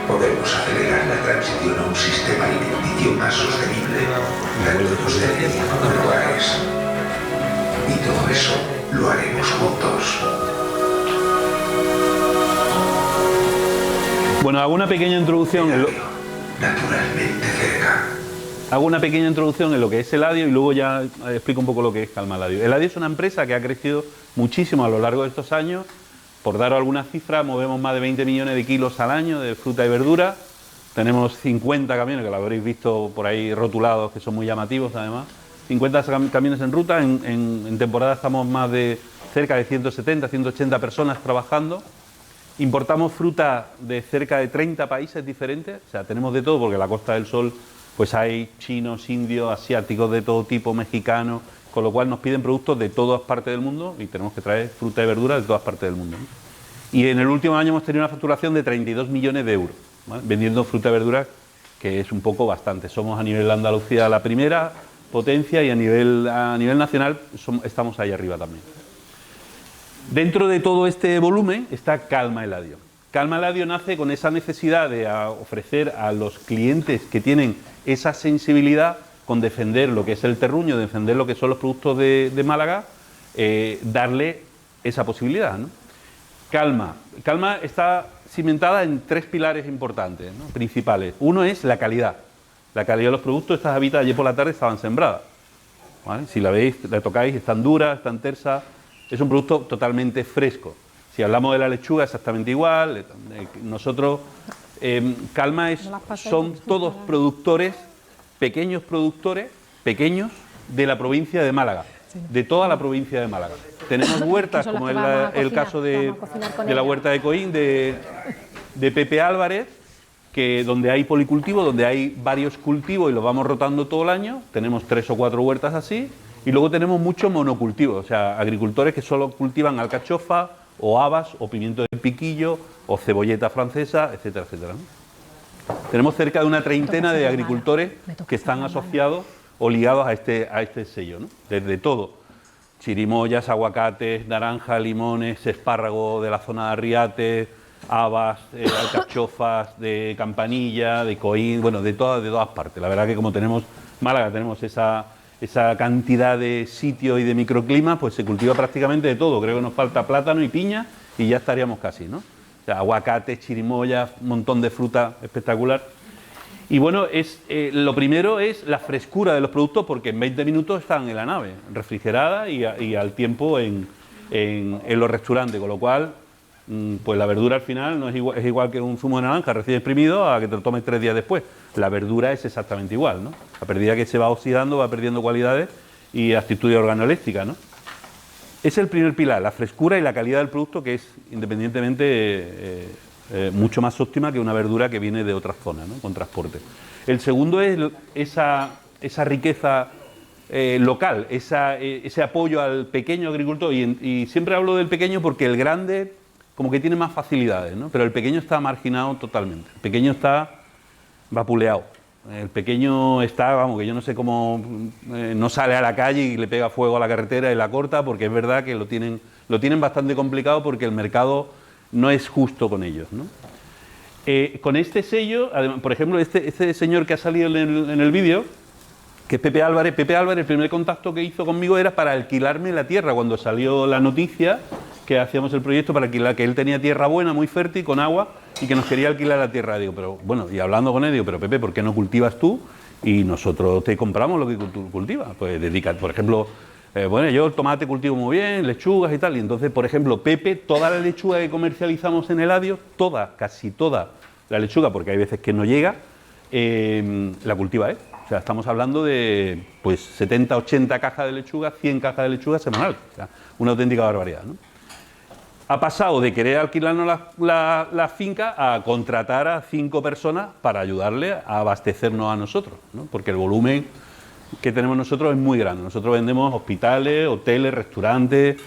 Speaker 6: podemos acelerar la transición a un sistema alimenticio más sostenible, tanto sostenible como en hogares. Y todo eso lo haremos juntos.
Speaker 5: Bueno, hago una pequeña introducción
Speaker 6: Naturalmente cerca.
Speaker 5: Hago una pequeña introducción en lo que es Eladio y luego ya explico un poco lo que es Calma Eladio. Eladio es una empresa que ha crecido muchísimo a lo largo de estos años. Por daros algunas cifras, movemos más de 20 millones de kilos al año de fruta y verdura. Tenemos 50 camiones, que lo habréis visto por ahí rotulados, que son muy llamativos además. 50 camiones en ruta. En temporada estamos más de cerca de 170, 180 personas trabajando. Importamos fruta de cerca de 30 países diferentes. O sea, tenemos de todo, porque en la Costa del Sol pues hay chinos, indios, asiáticos de todo tipo, mexicanos, con lo cual nos piden productos de todas partes del mundo y tenemos que traer fruta y verdura de todas partes del mundo, ¿no? Y en el último año hemos tenido una facturación de 32 millones de euros, ¿vale? Vendiendo fruta y verdura, que es un poco bastante. Somos a nivel de Andalucía la primera potencia y a nivel nacional estamos ahí arriba también. Dentro de todo este volumen está Calma Eladio. Calma Eladio nace con esa necesidad de ofrecer a los clientes que tienen esa sensibilidad con defender lo que es el terruño, defender lo que son los productos de Málaga, darle esa posibilidad, ¿no? Calma está cimentada en 3 pilares importantes, ¿no? Principales. Uno es la calidad. La calidad de los productos. Estas habitas ayer por la tarde estaban sembradas, ¿vale? Si la veis, la tocáis, están duras, están tersas. Es un producto totalmente fresco. Si hablamos de la lechuga, exactamente igual. Nosotros, Calma son todos productores, pequeños de la provincia de Málaga. de toda la provincia de Málaga. Tenemos huertas,
Speaker 1: son las
Speaker 5: como
Speaker 1: que
Speaker 5: es
Speaker 1: vamos a
Speaker 5: el
Speaker 1: cocinar,
Speaker 5: caso de
Speaker 1: vamos a cocinar con
Speaker 5: la
Speaker 1: ella.
Speaker 5: huerta de Coín, de Pepe Álvarez, donde hay policultivo, donde hay varios cultivos y los vamos rotando todo el año. Tenemos 3 o 4 huertas así. Y luego tenemos mucho monocultivo, o sea, agricultores que solo cultivan alcachofa o habas o pimiento de piquillo o cebolleta francesa, etcétera, etcétera, ¿no? Tenemos cerca de una treintena de agricultores que están asociados o ligados a este sello, ¿no? Desde todo, chirimoyas, aguacates, naranjas, limones, espárrago de la zona de Arriate, habas, alcachofas, de Campanilla, de Coín, bueno, de todas partes. La verdad que como tenemos Málaga, tenemos esa cantidad de sitios y de microclimas, pues se cultiva prácticamente de todo. Creo que nos falta plátano y piña y ya estaríamos casi, ¿no? O sea, aguacates, chirimoyas, un montón de fruta espectacular. Y bueno, lo primero es la frescura de los productos, porque en 20 minutos están en la nave, refrigerada y al tiempo en los restaurantes, con lo cual, pues la verdura al final no es igual que un zumo de naranja recién exprimido a que te lo tomes 3 días después. La verdura es exactamente igual, ¿no? A medida que se va oxidando, va perdiendo cualidades y actitudes organolépticas, ¿no? Es el primer pilar, la frescura y la calidad del producto, que es independientemente mucho más óptima que una verdura que viene de otras zonas, ¿no? Con transporte. El segundo es esa riqueza local, ese apoyo al pequeño agricultor, y siempre hablo del pequeño porque el grande como que tiene más facilidades, ¿no? Pero el pequeño está marginado totalmente, el pequeño está vapuleado, el pequeño está, vamos, que yo no sé cómo no sale a la calle y le pega fuego a la carretera y la corta, porque es verdad que lo tienen bastante complicado porque el mercado no es justo con ellos, ¿no? Con este sello, además, por ejemplo, este señor que ha salido en el vídeo, que es Pepe Álvarez, el primer contacto que hizo conmigo era para alquilarme la tierra, cuando salió la noticia que hacíamos el proyecto para alquilar, que él tenía tierra buena, muy fértil, con agua, y que nos quería alquilar la tierra. Digo, pero bueno, y hablando con él, digo, pero Pepe, ¿por qué no cultivas tú? Y nosotros te compramos lo que tú cultivas. Pues dedica, por ejemplo, bueno, yo el tomate cultivo muy bien, lechugas y tal, y entonces, por ejemplo, Pepe, toda la lechuga que comercializamos en Eladio, casi toda la lechuga, porque hay veces que no llega, la cultiva él. O sea, estamos hablando de pues 70, 80 cajas de lechuga, 100 cajas de lechuga semanal. O sea, una auténtica barbaridad, ¿no? Ha pasado de querer alquilarnos la finca a contratar a 5 personas para ayudarle a abastecernos a nosotros, ¿no? Porque el volumen que tenemos nosotros es muy grande. Nosotros vendemos hospitales, hoteles, restaurantes,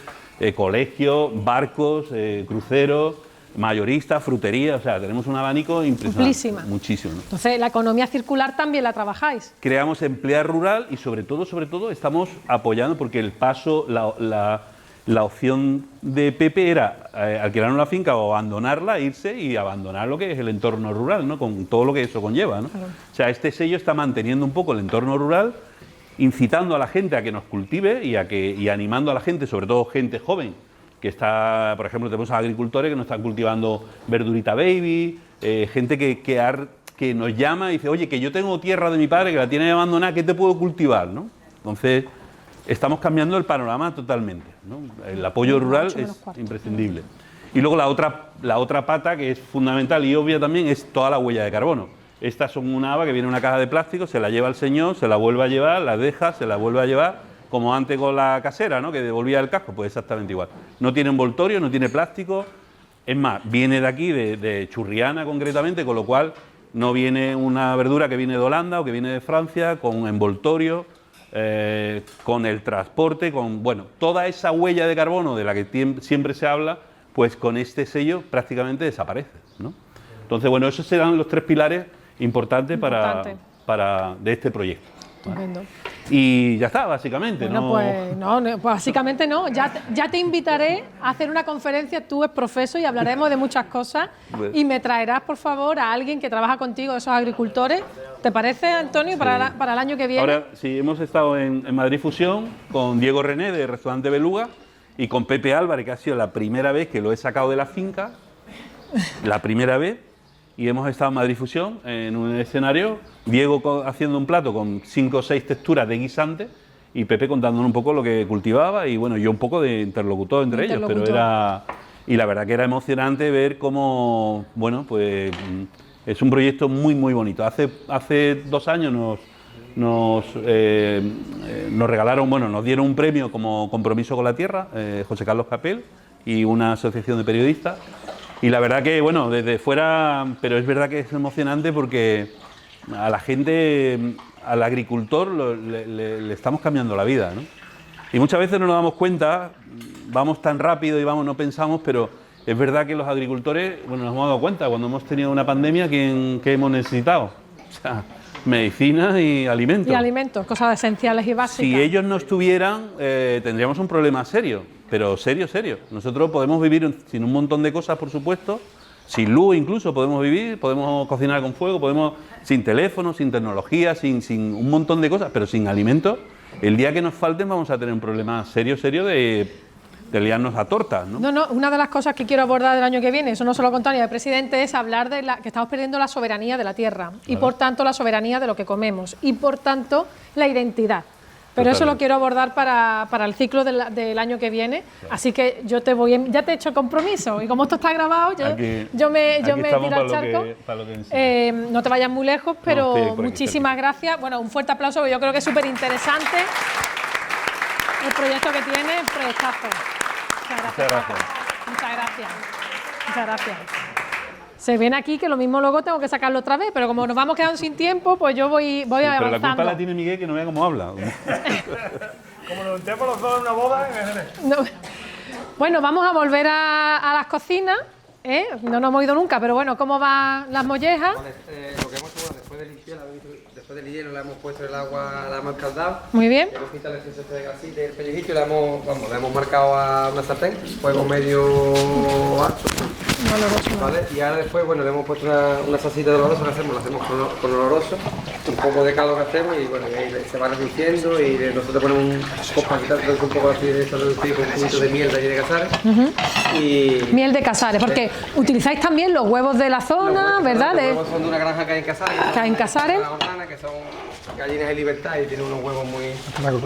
Speaker 5: colegios, barcos, cruceros, mayoristas, fruterías, o sea, tenemos un abanico impresionante.
Speaker 1: Amplísima.
Speaker 5: Muchísimo, ¿no?
Speaker 1: Entonces, la economía circular también la trabajáis.
Speaker 5: Creamos empleo rural y sobre todo estamos apoyando, porque el paso, la opción de Pepe era alquilar una finca o abandonarla, irse y abandonar lo que es el entorno rural, ¿no? Con todo lo que eso conlleva, ¿no? Claro. O sea, este sello está manteniendo un poco el entorno rural, incitando a la gente a que nos cultive y animando a la gente, sobre todo gente joven, que está, por ejemplo, tenemos agricultores que nos están cultivando verdurita baby, gente que nos llama y dice, oye, que yo tengo tierra de mi padre que la tiene abandonada, ¿qué te puedo cultivar, no? Entonces, estamos cambiando el panorama totalmente, ¿no? El apoyo rural es imprescindible. Y luego la otra pata, que es fundamental y obvia también, es toda la huella de carbono. Estas son una haba que viene en una caja de plástico, se la lleva el señor, se la vuelve a llevar, la deja, se la vuelve a llevar, como antes con la casera, ¿no? Que devolvía el casco, pues exactamente igual. No tiene envoltorio, no tiene plástico, es más, viene de aquí, de Churriana concretamente, con lo cual no viene una verdura que viene de Holanda o que viene de Francia, con envoltorio, con el transporte, con, bueno, toda esa huella de carbono de la que siempre se habla, pues con este sello prácticamente desaparece, ¿no? Entonces, bueno, esos serán los 3 pilares importantes de este proyecto.
Speaker 1: Estupendo.
Speaker 5: Y ya está, básicamente.
Speaker 1: Bueno, pues básicamente no. Ya te invitaré a hacer una conferencia, tú es profesor, y hablaremos de muchas cosas.
Speaker 5: Pues,
Speaker 1: y me traerás, por favor, a alguien que trabaja contigo, esos agricultores. ¿Te parece, Antonio,
Speaker 5: sí,
Speaker 1: para el año que viene?
Speaker 5: Ahora sí, hemos estado en Madrid Fusión con Diego René de Restaurante Beluga y con Pepe Álvarez, que ha sido la primera vez que lo he sacado de la finca, la primera vez. Y hemos estado en Madrid Fusión, en un escenario, Diego haciendo un plato con 5 o 6 texturas de guisante y Pepe contándonos un poco lo que cultivaba y bueno, yo un poco de interlocutor entre ellos, pero era... Y la verdad que era emocionante ver cómo, bueno, pues es un proyecto muy, muy bonito. Hace 2 años regalaron, bueno, nos dieron un premio como Compromiso con la Tierra, José Carlos Capel y una asociación de periodistas. Y la verdad que, bueno, desde fuera, pero es verdad que es emocionante porque a la gente, al agricultor, le estamos cambiando la vida, ¿no? Y muchas veces no nos damos cuenta, vamos tan rápido y no pensamos, pero es verdad que los agricultores, bueno, nos hemos dado cuenta, cuando hemos tenido una pandemia, ¿qué hemos necesitado? O sea, medicina y alimentos.
Speaker 1: Y alimentos, cosas esenciales y básicas.
Speaker 5: Si ellos no estuvieran, tendríamos un problema serio, pero serio. Nosotros podemos vivir sin un montón de cosas, por supuesto, sin luz incluso podemos vivir, podemos cocinar con fuego, podemos sin teléfono, sin tecnología, sin un montón de cosas, pero sin alimentos, el día que nos falten vamos a tener un problema serio de liarnos a tortas, ¿no?
Speaker 1: No, una de las cosas que quiero abordar del año que viene, eso no se lo contó ni al presidente, es hablar de que estamos perdiendo la soberanía de la tierra y por tanto la soberanía de lo que comemos y por tanto la identidad. Pero eso lo quiero abordar para el ciclo del año que viene, así que yo ya te he hecho compromiso y como esto está grabado, yo me tiro al charco. No te vayas muy lejos, pero muchísimas gracias. Bueno, un fuerte aplauso, porque yo creo que es súper interesante el proyecto que tiene, el proyectazo. Muchas gracias. Se ven aquí que lo mismo luego tengo que sacarlo otra vez, pero como nos vamos quedando sin tiempo, pues yo voy avanzando.
Speaker 5: Pero la culpa la tiene Miguel, que no vea cómo habla.
Speaker 3: Como nos metemos los dos en una boda.
Speaker 1: No. Bueno, vamos a volver a las cocinas, ¿eh? No nos hemos ido nunca, pero bueno, ¿cómo van las mollejas?
Speaker 4: Vale, lo que hemos hecho, después del hielo la hemos puesto el agua, la hemos escaldado.
Speaker 1: Muy bien.
Speaker 4: Hemos quitado el exceso de grasita y el pellejito y la hemos marcado a una sartén, fuego medio alto. Vale, y ahora después, bueno, le hemos puesto una salsita de oloroso que hacemos, lo hacemos con oloroso, un poco de caldo que hacemos y bueno, ahí se va reduciendo y nosotros ponemos un poco así de reducido con un poquito de miel de allí de Casares. Y
Speaker 1: miel de Casares, porque utilizáis también los huevos de la zona, ¿verdad?
Speaker 4: Los huevos son de una granja que hay en Casares.
Speaker 1: Que hay en Casares.
Speaker 4: Que son gallinas de libertad y tienen unos huevos muy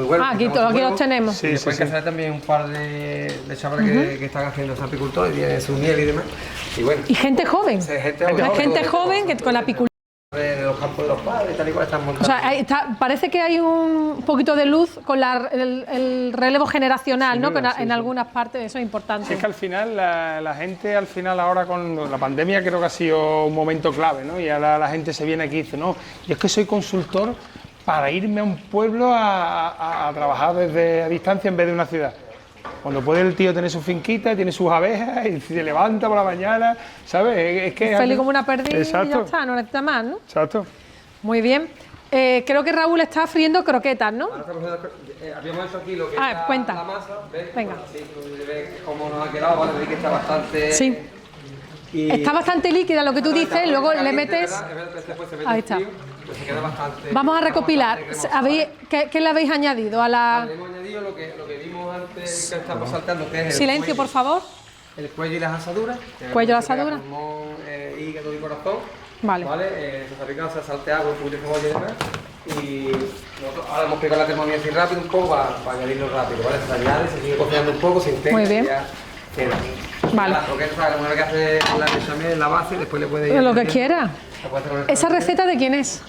Speaker 4: buenos.
Speaker 1: Aquí los tenemos.
Speaker 4: Sí, después en Casares también un par de chavales que están haciendo ese apicultor y tienen su miel y demás. Y bueno.
Speaker 1: Y gente joven. Gente joven que con la apicultura.
Speaker 4: De los campos de los padres, tal y cual están montando.
Speaker 1: O sea, parece que hay un poquito de luz con el relevo generacional, ¿no? En algunas partes, eso es importante.
Speaker 3: Sí, es que al final, la gente ahora con la pandemia creo que ha sido un momento clave, ¿no? Y ahora la gente se viene aquí y dice, no, yo es que soy consultor para irme a un pueblo a trabajar desde a distancia en vez de una ciudad. Cuando puede el tío tener su finquita, tiene sus abejas y se levanta por la mañana, ¿sabes? Es que
Speaker 1: feliz como una perdiz.
Speaker 3: Exacto.
Speaker 1: Y ya está, no necesita más, ¿no?
Speaker 3: Exacto.
Speaker 1: Muy bien. Creo que Raúl está friendo croquetas, ¿no?
Speaker 4: Habíamos hecho aquí lo que es
Speaker 1: cuenta.
Speaker 4: la masa, ¿ves?
Speaker 1: Venga.
Speaker 4: Así, ves cómo nos ha quedado, vale, veis que está bastante...
Speaker 1: Sí. Está bastante líquida lo que tú dices, luego le metes... Ahí está.
Speaker 4: Pues se queda bastante...
Speaker 1: Vamos a recopilar. ¿Qué le habéis añadido a la...?
Speaker 4: Le hemos añadido lo que vimos antes, que estamos saltando, que es el
Speaker 1: Silencio,
Speaker 4: cuello,
Speaker 1: por favor.
Speaker 4: el cuello y las asaduras.
Speaker 1: Cuello y las asaduras.
Speaker 4: Pulmón, hígado y corazón.
Speaker 1: Vale.
Speaker 4: Se ha picado, se ha salteado un poquito de cebolla y demás. Y nosotros ahora hemos pegado la termomía así rápido un poco para añadirlo rápido, ¿vale? Se añade, se sigue cocinando un poco, se integra.
Speaker 1: Muy bien.
Speaker 4: Y ya queda.
Speaker 1: Vale.
Speaker 4: La croqueta, lo primero que hace la bechamel en la base, después le puede ir...
Speaker 1: Lo que quiera. ¿Esa receta de quién es?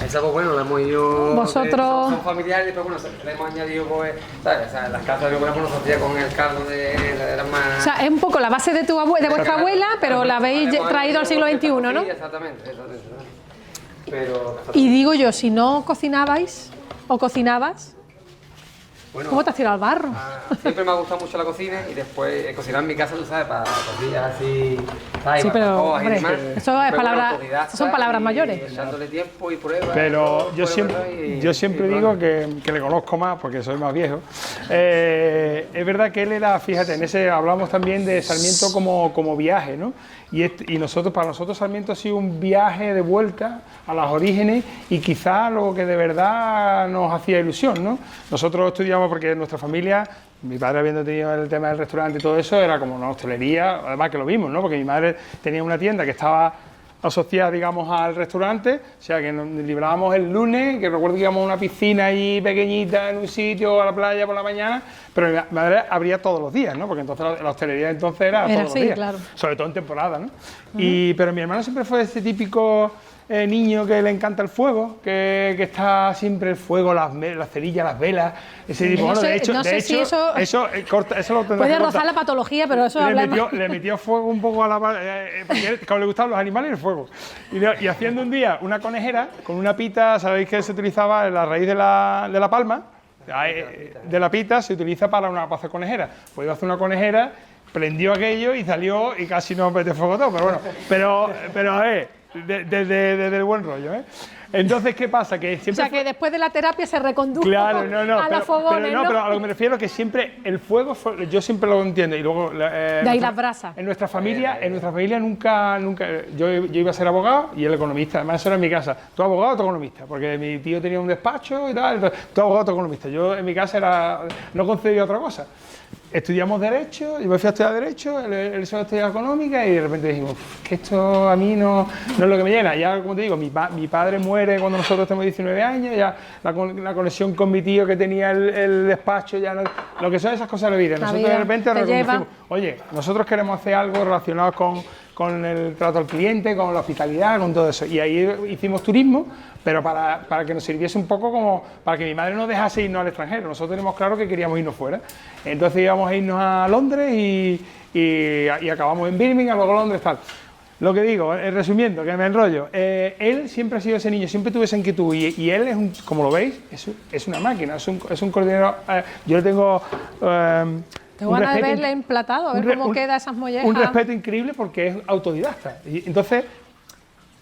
Speaker 4: Esa, pues bueno, la hemos ido...
Speaker 1: Vosotros...
Speaker 4: Son familiares, pero bueno, le hemos añadido, pues, ¿sabes? O sea, las casas de mi abuela nos hacía con el caldo de las más...
Speaker 1: O sea, es un poco la base de vuestra abuela, pero la habéis traído al siglo XXI, ¿no?
Speaker 4: Exactamente. Pero...
Speaker 1: Y digo yo, si no cocinabais o cocinabas,
Speaker 4: Bueno,
Speaker 1: ¿cómo te has tirado al barro?
Speaker 4: Siempre me ha gustado mucho la cocina y después cocinar en mi casa, tú sabes, para cosillas así, ¿sabes?
Speaker 1: Sí, pero,
Speaker 4: Barbacoas y
Speaker 1: hombre,
Speaker 4: demás.
Speaker 1: eso es
Speaker 4: Pero
Speaker 1: palabra-
Speaker 4: bueno, autodidacta
Speaker 1: son palabras
Speaker 4: y
Speaker 1: mayores.
Speaker 4: Dándole tiempo y pruebas.
Speaker 3: Pero yo
Speaker 4: pruebas
Speaker 3: siempre
Speaker 4: y
Speaker 3: digo
Speaker 4: pruebas.
Speaker 3: que le conozco más porque soy más viejo. Es verdad que él era, fíjate, en ese hablamos también de Sarmiento como viaje, ¿no? Y para nosotros Sarmiento ha sido un viaje de vuelta a los orígenes y quizá lo que de verdad nos hacía ilusión, ¿no? Nosotros estudiamos porque nuestra familia, mi padre habiendo tenido el tema del restaurante y todo eso, era como una hostelería, además que lo vimos, ¿no? Porque mi madre tenía una tienda que estaba asociada, digamos, al restaurante, o sea que nos librábamos el lunes, que recuerdo que íbamos a una piscina ahí pequeñita en un sitio a la playa por la mañana, pero mi madre abría todos los días, ¿no? Porque entonces la hostelería entonces era todos los días,
Speaker 1: claro.
Speaker 3: sobre todo en temporada, ¿no? Pero mi hermano siempre fue ese típico niño que le encanta el fuego, que está siempre el fuego, las cerillas, las velas, ese tipo. Bueno, de hecho, eso lo tendrá
Speaker 1: puede
Speaker 3: que
Speaker 1: rozar
Speaker 3: cortar.
Speaker 1: la patología, pero eso habla más.
Speaker 3: Le metió fuego un poco a la... porque como le gustaban los animales y el fuego. Y haciendo un día una conejera con una pita, sabéis que se utilizaba en la raíz de la palma, de la pita se utiliza para hacer conejera. Pues iba a hacer una conejera, prendió aquello y salió y casi no mete fuego todo, pero bueno, pero desde el buen rollo, ¿eh? Entonces, ¿qué pasa? Que siempre
Speaker 1: O sea, que después de la terapia se recondujo
Speaker 3: claro,
Speaker 1: a los fogones, ¿no?
Speaker 3: Pero a lo que me refiero es que siempre el fuego, yo siempre lo entiendo, y luego...
Speaker 1: de ahí las brasas.
Speaker 3: En nuestra familia nunca... Yo iba a ser abogado y el economista, además eso era en mi casa. ¿Tú abogado o tú economista? Porque mi tío tenía un despacho y tal, entonces, tú abogado o tú economista. Yo en mi casa no concebía otra cosa. Estudiamos Derecho, yo me fui a estudiar Derecho, él se va a estudiar Económica y de repente dijimos que esto a mí no es lo que me llena. Ya, como te digo, mi padre muere cuando nosotros tenemos 19 años, ya la conexión con mi tío que tenía el despacho, ya no, lo que son esas cosas de la vida. Nosotros de repente reconocimos, oye, nosotros queremos hacer algo relacionado con el trato al cliente, con la hospitalidad, con todo eso. Y ahí hicimos turismo, pero para que nos sirviese un poco como para que mi madre nos dejase irnos al extranjero. Nosotros teníamos claro que queríamos irnos fuera. Entonces íbamos a irnos a Londres y acabamos en Birmingham, luego Londres, tal. Lo que digo, resumiendo, que me enrollo, él siempre ha sido ese niño, siempre tuve esa inquietud y él es como lo veis, es una máquina, es un coordinador. Yo le tengo...
Speaker 1: Tengo ganas de verle emplatado, a ver cómo queda esas mollejas.
Speaker 3: Un respeto increíble porque es autodidacta. Y entonces,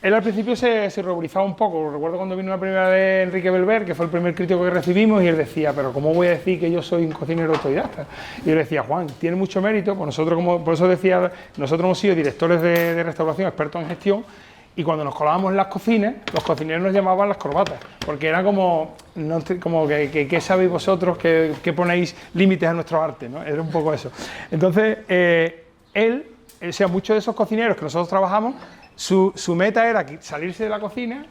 Speaker 3: él al principio se ruborizaba un poco. Recuerdo cuando vino la primera vez Enrique Belver, que fue el primer crítico que recibimos, y él decía, pero ¿cómo voy a decir que yo soy un cocinero autodidacta? Y yo le decía, Juan, tiene mucho mérito, pues nosotros, por eso decía, nosotros hemos sido directores de restauración, expertos en gestión, y cuando nos colábamos en las cocinas, los cocineros nos llamaban las corbatas, porque era como que sabéis vosotros, que ponéis límites a nuestro arte, ¿no? Era un poco eso. Entonces, o sea, muchos de esos cocineros que nosotros trabajamos, su meta era salirse de la cocina,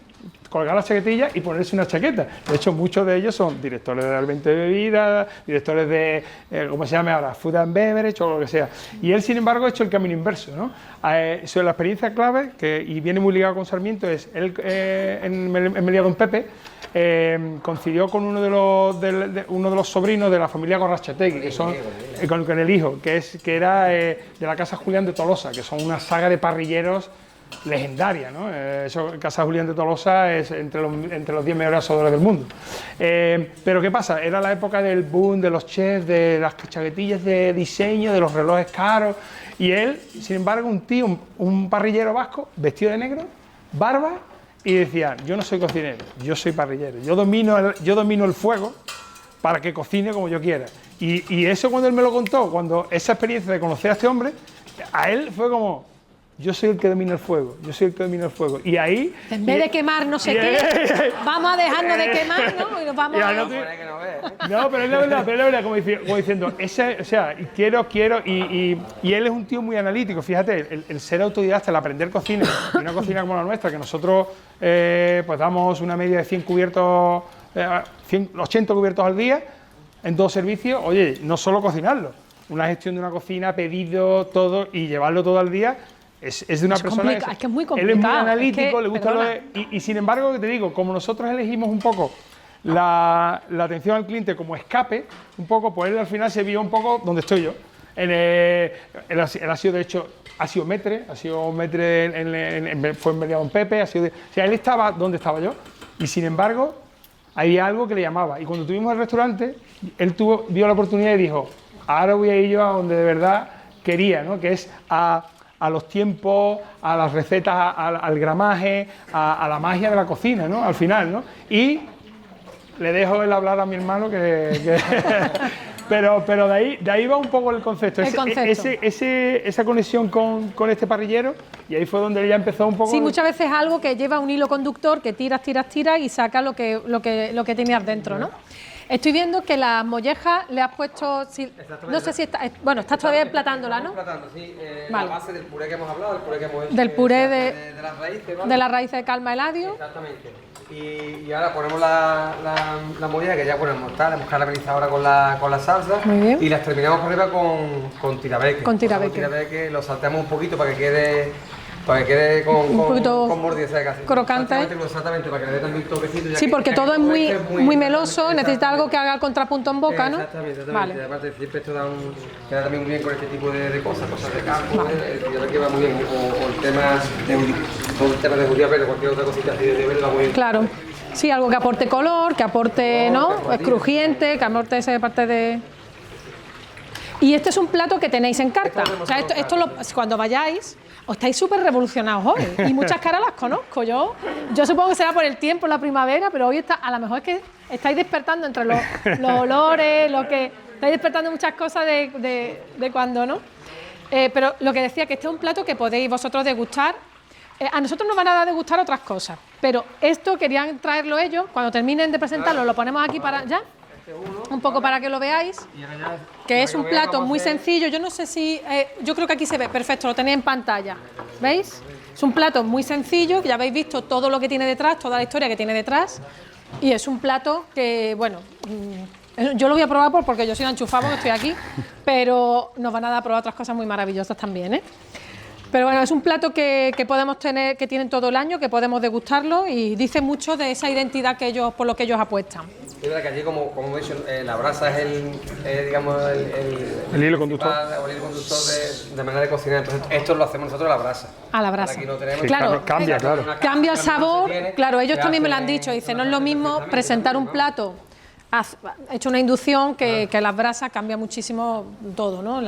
Speaker 3: colgar la chaquetilla y ponerse una chaqueta. De hecho, muchos de ellos son directores de alimentos y bebidas, directores de, ¿cómo se llama ahora? Food and Beverage o lo que sea. Y él, sin embargo, ha hecho el camino inverso, ¿no? Sobre la experiencia clave, y viene muy ligado con Sarmiento, es él en Melilla Don Pepe, coincidió con uno de los sobrinos de la familia Gorraschategui, que son con el hijo, que era de la Casa Julián de Tolosa, que son una saga de parrilleros legendaria, ¿no? Casa Julián de Tolosa es entre los 10 mejores asadores del mundo. Pero ¿qué pasa? Era la época del boom de los chefs, de las chaquetillas de diseño, de los relojes caros, y él, sin embargo, un parrillero vasco, vestido de negro, barba, y decía, yo no soy cocinero, yo soy parrillero, yo domino el fuego para que cocine como yo quiera. Y eso cuando él me lo contó, cuando esa experiencia de conocer a este hombre, a él fue como, yo soy el que domina el fuego, yo soy el que domina el fuego. Y ahí...
Speaker 1: En vez de quemar no sé qué, vamos a dejarnos de quemar, ¿no? Y nos vamos a...
Speaker 3: No, pero es la verdad, como diciendo, o sea, quiero, y él es un tío muy analítico, fíjate, el ser autodidacta, el aprender cocina, y una cocina como la nuestra, que nosotros pues damos una media de 100 cubiertos, 80 cubiertos al día, en 2 servicios, oye, no solo cocinarlo, una gestión de una cocina, pedido, todo, y llevarlo todo al día, es de una persona...
Speaker 1: Es que es muy complicado.
Speaker 3: Él es muy analítico, le gusta lo de... Y sin embargo, te digo, como nosotros elegimos un poco la atención al cliente como escape, un poco, pues él al final se vio un poco donde estoy yo. Él ha sido, de hecho, fue en Melilla Don Pepe, o sea, él estaba donde estaba yo, y sin embargo, había algo que le llamaba. Y cuando tuvimos el restaurante, él vio la oportunidad y dijo, ahora voy a ir yo a donde de verdad quería, ¿no? Que es a los tiempos, a las recetas, al gramaje, a la magia de la cocina, ¿no? Al final, ¿no? Y le dejo el hablar a mi hermano pero de ahí va un poco el concepto. Esa conexión con este parrillero, y ahí fue donde ella empezó un poco...
Speaker 1: Sí, muchas veces algo que lleva un hilo conductor, que tiras y saca lo que tenías dentro, ¿no? Estoy viendo que las mollejas le has puesto... no sé si está... Bueno, estás todavía emplatándola, ¿no?
Speaker 4: Emplatando, sí.
Speaker 1: Vale.
Speaker 4: La base del puré que hemos hablado, el puré que hemos hecho.
Speaker 1: Del puré
Speaker 4: de las raíces, ¿vale?
Speaker 1: De las raíces de Calma Eladio.
Speaker 4: Exactamente. Y ahora ponemos la molleja, que ya bueno, hemos caramelizado ahora con la salsa.
Speaker 1: Muy bien.
Speaker 4: Y las terminamos por arriba con tirabeque.
Speaker 1: Con tirabeque.
Speaker 4: Lo salteamos un poquito para que quede Para que quede
Speaker 1: Un poquito
Speaker 4: con mordida, casi.
Speaker 1: crocante.
Speaker 4: Exactamente, para que le dé también un toquecito.
Speaker 1: Sí, porque todo es muy meloso, necesita algo que haga el contrapunto en boca, ¿no?
Speaker 4: Exactamente.
Speaker 1: Vale.
Speaker 4: Aparte, siempre esto queda también muy bien con este tipo de cosas de campo, yo creo que va muy bien. O el tema todo el tema de judía verde, cualquier otra cosita así de verde va muy bien.
Speaker 1: Claro. Sí, algo que aporte color, que aporte, ¿no? Es crujiente, que aporte esa parte de... Y este es un plato que tenéis en carta. O sea, cuando vayáis, os estáis súper revolucionados hoy. Y muchas caras las conozco. Yo supongo que será por el tiempo, la primavera, pero hoy a lo mejor es que estáis despertando entre los olores, estáis despertando muchas cosas de cuando, ¿no? Pero lo que decía, que este es un plato que podéis vosotros degustar. A nosotros nos van a dar a degustar otras cosas, pero esto querían traerlo ellos. Cuando terminen de presentarlo, lo ponemos aquí para ya. Un poco para que lo veáis, que es un plato muy sencillo. Yo no sé si, yo creo que aquí se ve perfecto, lo tenéis en pantalla, ¿veis? Es un plato muy sencillo, que ya habéis visto todo lo que tiene detrás, toda la historia que tiene detrás, y es un plato que, bueno, yo lo voy a probar porque yo soy una enchufada porque estoy aquí, pero nos van a dar a probar otras cosas muy maravillosas también, ¿eh? Pero bueno, es un plato que podemos tener, que tienen todo el año, que podemos degustarlo y dice mucho de esa identidad por lo que ellos apuestan.
Speaker 4: Es verdad que allí, como he dicho, la brasa es
Speaker 3: el hilo conductor.
Speaker 4: El hilo conductor de manera de cocinar. Entonces, esto lo hacemos nosotros a la brasa.
Speaker 1: A la brasa.
Speaker 4: Aquí no tenemos.
Speaker 3: Sí,
Speaker 1: claro,
Speaker 3: cambia, claro.
Speaker 1: Cambia el sabor. Claro, ellos también me lo han dicho. Dicen, no es lo mismo presentar un plato hecho una inducción que las brasas, cambia muchísimo todo, ¿no?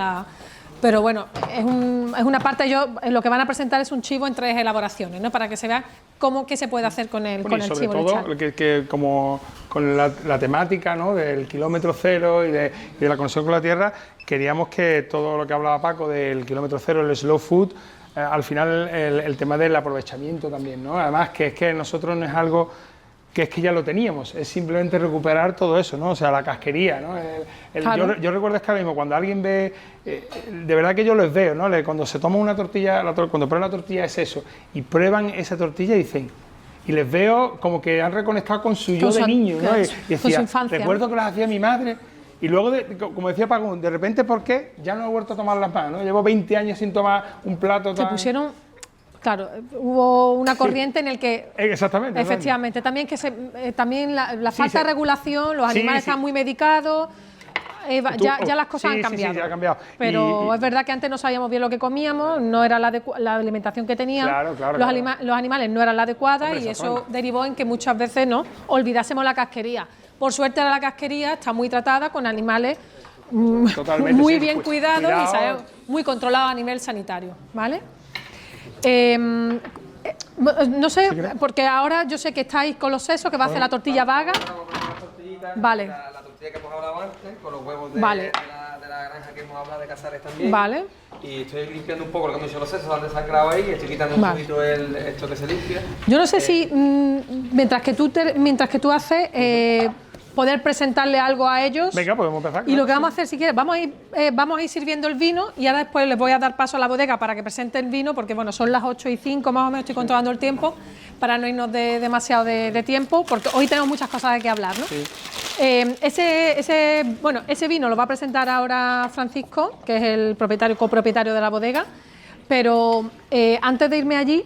Speaker 1: Pero bueno, es una parte, lo que van a presentar es un chivo en 3 elaboraciones, ¿no? Para que se vea qué se puede hacer con el
Speaker 3: sobre
Speaker 1: chivo.
Speaker 3: Todo, que como con la temática, ¿no? Del kilómetro cero y de la conexión con la tierra, queríamos que todo lo que hablaba Paco del kilómetro cero, el slow food, al final el tema del aprovechamiento también, ¿no? Además que es que nosotros no es algo que es que ya lo teníamos, es simplemente recuperar todo eso, ¿no? O sea, la casquería, ¿no?
Speaker 1: Claro.
Speaker 3: Yo recuerdo es que ahora mismo cuando alguien ve, de verdad que yo los veo, ¿no? Cuando se toma una tortilla, cuando prueban la tortilla es eso, y prueban esa tortilla y dicen, y les veo como que han reconectado con su yo de niño, ¿no? Y decía,
Speaker 1: con su infancia,
Speaker 3: recuerdo que las hacía mi madre, y luego, como decía Paco, de repente, ¿por qué? Ya no he vuelto a tomar las manos, ¿no? Llevo 20 años sin tomar un plato tan...
Speaker 1: Se pusieron... Claro, hubo una corriente en el que...
Speaker 3: Exactamente.
Speaker 1: Efectivamente, también también la falta de regulación, los animales están muy medicados, ya las cosas han cambiado.
Speaker 3: Sí, ha cambiado.
Speaker 1: Pero es verdad que antes no sabíamos bien lo que comíamos, no era la alimentación que tenían, los animales no eran la adecuada y eso derivó en que muchas veces olvidásemos la casquería. Por suerte ahora la casquería está muy tratada con animales muy bien cuidados y muy controlados a nivel sanitario, ¿vale? No sé, porque ahora yo sé que estáis con los sesos, que va a hacer la tortilla vaga. Vale.
Speaker 4: La tortilla que hemos hablado antes, con los huevos de
Speaker 1: Vale.
Speaker 4: la granja que hemos hablado de Casares también.
Speaker 1: Vale.
Speaker 4: Y estoy limpiando un poco lo que hemos dicho los sesos, han desangrado ahí, estoy quitando un poquito esto que se limpia.
Speaker 1: Yo no sé si mientras que tú haces poder presentarle algo a ellos.
Speaker 3: Venga, podemos empezar.
Speaker 1: Y lo que vamos a hacer, si quieres, vamos a ir sirviendo el vino y ahora después les voy a dar paso a la bodega para que presente el vino, porque bueno, son las 8:05 más o menos, estoy controlando el tiempo para no irnos demasiado de tiempo, porque hoy tenemos muchas cosas de que hablar, ¿no?
Speaker 3: Sí.
Speaker 1: Ese vino lo va a presentar ahora Francisco, que es el copropietario de la bodega, pero antes de irme allí,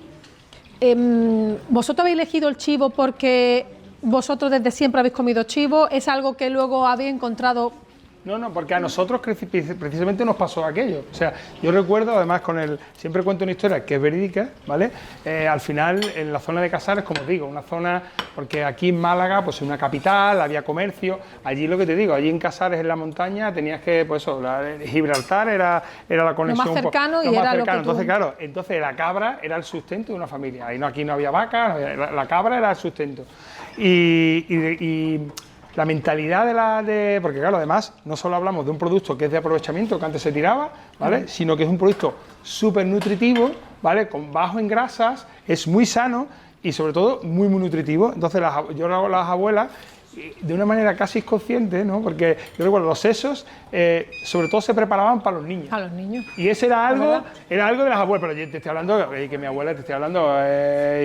Speaker 1: ¿vosotros habéis elegido el chivo porque vosotros desde siempre habéis comido chivo? ¿Es algo que luego habéis encontrado?
Speaker 3: No, porque a nosotros precisamente nos pasó aquello. O sea, yo recuerdo, además, siempre cuento una historia que es verídica, ¿vale? Al final, en la zona de Casares, como os digo, una zona, porque aquí en Málaga, pues es una capital, había comercio, allí lo que te digo, allí en Casares, en la montaña, tenías que, pues eso, Gibraltar era la conexión.
Speaker 1: Lo más cercano y era lo que
Speaker 3: Entonces, claro, la cabra era el sustento de una familia. Aquí no había vacas, la cabra era el sustento. Y la mentalidad porque claro, además, no solo hablamos de un producto que es de aprovechamiento, que antes se tiraba, ¿vale? Sino que es un producto súper nutritivo, ¿vale? Con bajo en grasas, es muy sano y sobre todo muy nutritivo. Entonces, las abuelas de una manera casi inconsciente, ¿no? Porque yo recuerdo los sesos, sobre todo se preparaban para los niños.
Speaker 1: A los niños.
Speaker 3: Y ese era algo de las abuelas, pero yo te estoy hablando, que mi abuela te estoy hablando,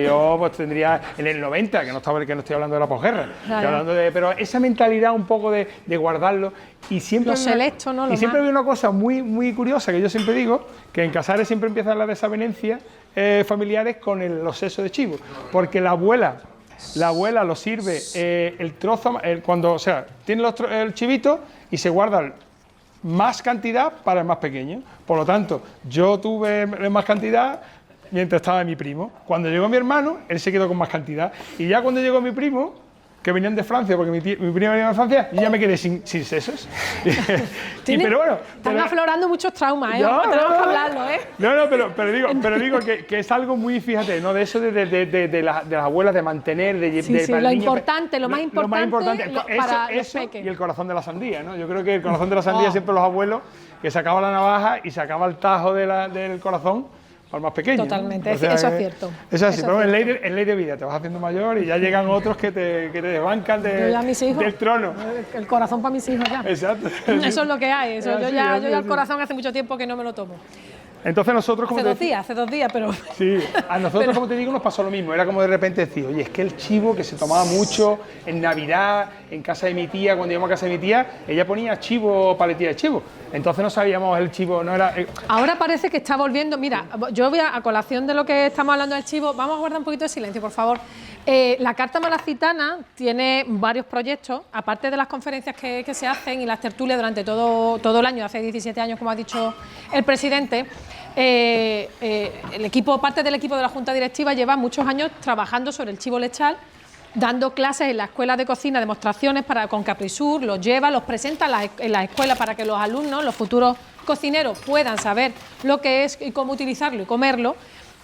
Speaker 3: yo pues tendría en el 90, que no estoy hablando de la posguerra, estoy hablando pero esa mentalidad un poco de guardarlo. Y siempre
Speaker 1: Lo selecto, ¿no?
Speaker 3: Y siempre había una cosa muy, muy curiosa que yo siempre digo, que en Casares siempre empiezan las desavenencias familiares con los sesos de chivo, porque la abuela lo sirve el trozo, cuando, o sea, tiene el chivito y se guarda más cantidad para el más pequeño. Por lo tanto, yo tuve más cantidad mientras estaba mi primo. Cuando llegó mi hermano, él se quedó con más cantidad. Y ya cuando llegó mi primo, que venían de Francia, porque mi primo venía de Francia, yo ya me quedé sin sesos. Pero bueno,
Speaker 1: están aflorando muchos traumas, ¿eh?
Speaker 3: No,
Speaker 1: Tenemos que hablarlo, ¿eh?
Speaker 3: pero digo que es algo muy, fíjate, ¿no? De eso de las abuelas, de mantener, para
Speaker 1: lo
Speaker 3: el niño,
Speaker 1: importante, lo más importante para los peques.
Speaker 3: Y el corazón de la sandía, ¿no? Yo creo que el corazón de la sandía siempre los abuelos, que sacaba la navaja y sacaba el tajo del corazón al más pequeño.
Speaker 1: Totalmente,
Speaker 3: ¿no? O sea,
Speaker 1: eso es cierto.
Speaker 3: Es así, pero es ley de vida, te vas haciendo mayor y ya llegan otros que te desbancan del trono.
Speaker 1: El corazón para mis hijos ya.
Speaker 3: Exacto.
Speaker 1: Eso es lo que hay. Yo ya el
Speaker 3: así.
Speaker 1: corazón hace mucho tiempo que no me lo tomo.
Speaker 3: Entonces nosotros, como
Speaker 1: Hace dos días, pero...
Speaker 3: Sí, a nosotros, como te digo, nos pasó lo mismo. Era como de repente decir, oye, es que el chivo que se tomaba mucho en Navidad, en casa de mi tía, cuando íbamos a casa de mi tía, ella ponía chivo, paletilla de chivo. Entonces no sabíamos el chivo, no era...
Speaker 1: Ahora parece que está volviendo... Mira, yo voy a colación de lo que estamos hablando del chivo, vamos a guardar un poquito de silencio, por favor. La Carta Malacitana tiene varios proyectos, aparte de las conferencias que se hacen y las tertulias durante todo el año, hace 17 años, como ha dicho el presidente. Parte del equipo de la Junta Directiva lleva muchos años trabajando sobre el chivo lechal, dando clases en la escuela de cocina, demostraciones con Caprisur, los lleva, los presenta en la escuela para que los alumnos, los futuros cocineros, puedan saber lo que es y cómo utilizarlo y comerlo.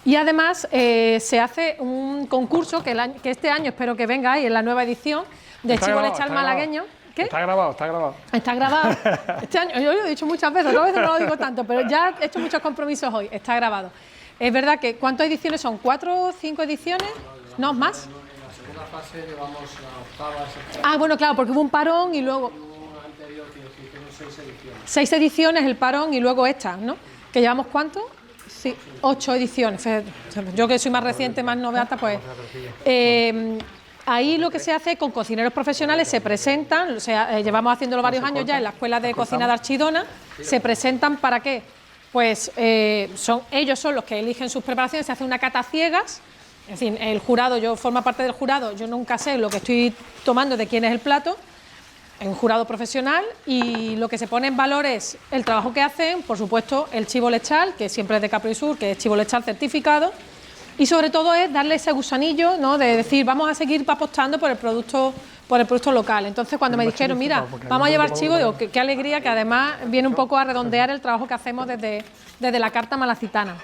Speaker 1: Y además se hace un concurso que este año espero que venga ahí en la nueva edición de chivo lechal malagueño. ¿Qué?
Speaker 3: Está grabado.
Speaker 1: Está grabado. Este año, yo lo he dicho muchas veces, otras veces no lo digo tanto, pero ya he hecho muchos compromisos hoy. Está grabado. Es verdad que, ¿cuántas ediciones son? ¿4 o 5 ediciones? ¿No, más?
Speaker 2: En la segunda fase llevamos la octava.
Speaker 1: Bueno, claro, porque hubo un parón y luego...
Speaker 2: Uno anterior que hicieron 6 ediciones.
Speaker 1: 6 ediciones, el parón y luego esta, ¿no? ¿Que llevamos cuánto? Sí, 8 ediciones. Yo que soy más reciente, más novata, pues... Ahí lo que se hace con cocineros profesionales, se presentan, o sea, llevamos haciéndolo varios años ya en la Escuela de Cocina de Archidona, se presentan ¿para qué? Pues ellos son los que eligen sus preparaciones, se hace una cata ciegas, en fin, el jurado, yo formo parte del jurado, yo nunca sé lo que estoy tomando de quién es el plato, es un jurado profesional y lo que se pone en valor es el trabajo que hacen, por supuesto, el chivo lechal, que siempre es de Caprisur, que es chivo lechal certificado, y sobre todo es darle ese gusanillo, ¿no? De decir, vamos a seguir apostando por el producto local. Entonces, cuando me dijeron, mira, vamos a llevar chivo, digo, qué alegría, que además viene un poco a redondear el trabajo que hacemos desde la Carta Malacitana.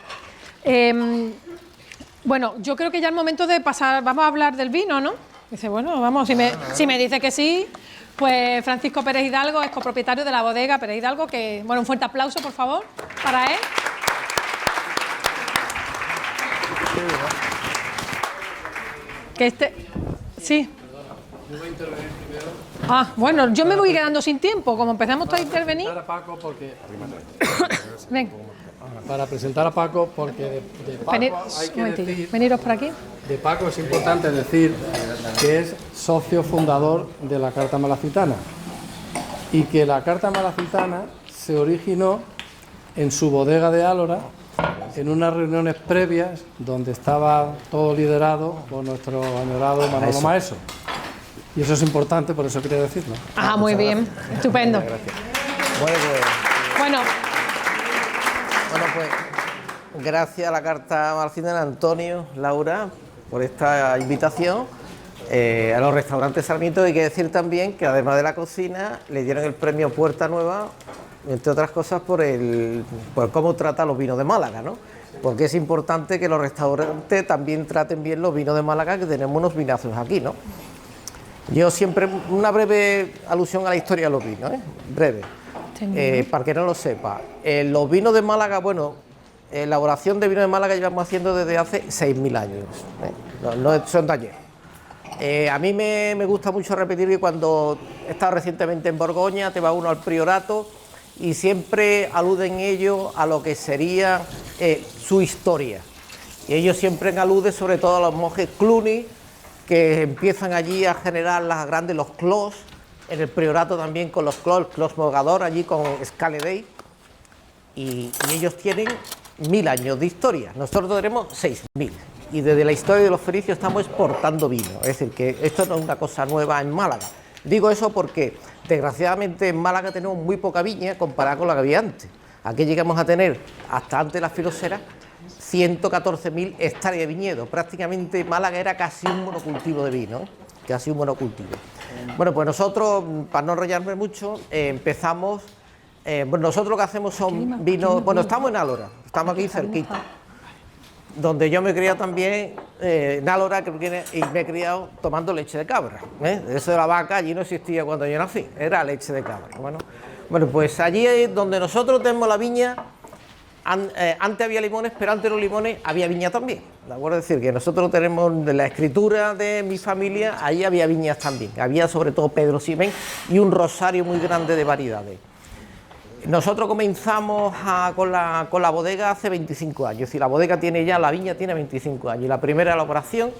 Speaker 1: Bueno, yo creo que ya es momento de pasar, vamos a hablar del vino, ¿no? Dice, bueno, vamos, si me dice que sí, pues Francisco Pérez Hidalgo es copropietario de la bodega Pérez Hidalgo, que, bueno, un fuerte aplauso, por favor, para él. Sí.
Speaker 2: Yo voy a intervenir primero.
Speaker 1: Bueno, yo me voy quedando sin tiempo, como empezamos a intervenir.
Speaker 2: Para Paco porque...
Speaker 1: Ven.
Speaker 2: Para presentar a Paco porque de Paco hay que decir...
Speaker 1: Veniros por aquí.
Speaker 2: De Paco es importante decir que es socio fundador de la Carta Malacitana y que la Carta Malacitana se originó en su bodega de Álora en unas reuniones previas donde estaba todo liderado por nuestro añorado Manolo Maeso. Y eso es importante, por eso quería decirlo.
Speaker 1: Muy bien, estupendo. Bueno,
Speaker 7: pues gracias a la Carta Malacitana, Antonio, Laura, por esta invitación. A los restaurantes Sarmiento hay que decir también que además de la cocina le dieron el premio Puerta Nueva, entre otras cosas por cómo trata los vinos de Málaga, ¿no? Porque es importante que los restaurantes también traten bien los vinos de Málaga, que tenemos unos vinazos aquí, ¿no? Yo siempre, una breve alusión a la historia de los vinos, breve, para que no lo sepa. Los vinos de Málaga, bueno, elaboración de vino de Málaga llevamos haciendo desde hace 6.000 años, no son de ayer. A mí me gusta mucho repetir que cuando he estado recientemente en Borgoña, te va uno al priorato y siempre aluden ellos a lo que sería su historia. Y ellos siempre aluden sobre todo a los monjes Cluny, que empiezan allí a generar los clos, en el priorato también con los clos Mogador, allí con Scaledei, y ellos tienen 1000 años de historia, nosotros tenemos 6000, y desde la historia de los fenicios estamos exportando vino, es decir, que esto no es una cosa nueva en Málaga. Digo eso porque, desgraciadamente, en Málaga tenemos muy poca viña comparada con la que había antes. Aquí llegamos a tener, hasta antes de las filoseras, 114.000 hectáreas de viñedo. Prácticamente Málaga era casi un monocultivo de vino, casi un monocultivo. Bueno, pues nosotros, para no enrollarme mucho, empezamos... nosotros lo que hacemos son vinos... Bueno, estamos en Álora, estamos aquí cerquita, donde yo me he criado también en Álora, y me he criado tomando leche de cabra. Eso de la vaca allí no existía cuando yo nací, era leche de cabra. Bueno, pues allí es donde nosotros tenemos la viña. Antes había limones, pero antes de los limones había viña también, ¿de acuerdo? Es decir, que nosotros tenemos de la escritura de mi familia, ahí había viñas también, había sobre todo Pedro Ximénez y un rosario muy grande de variedades. Nosotros comenzamos con la bodega hace 25 años, es decir, la viña tiene 25 años, y la primera elaboración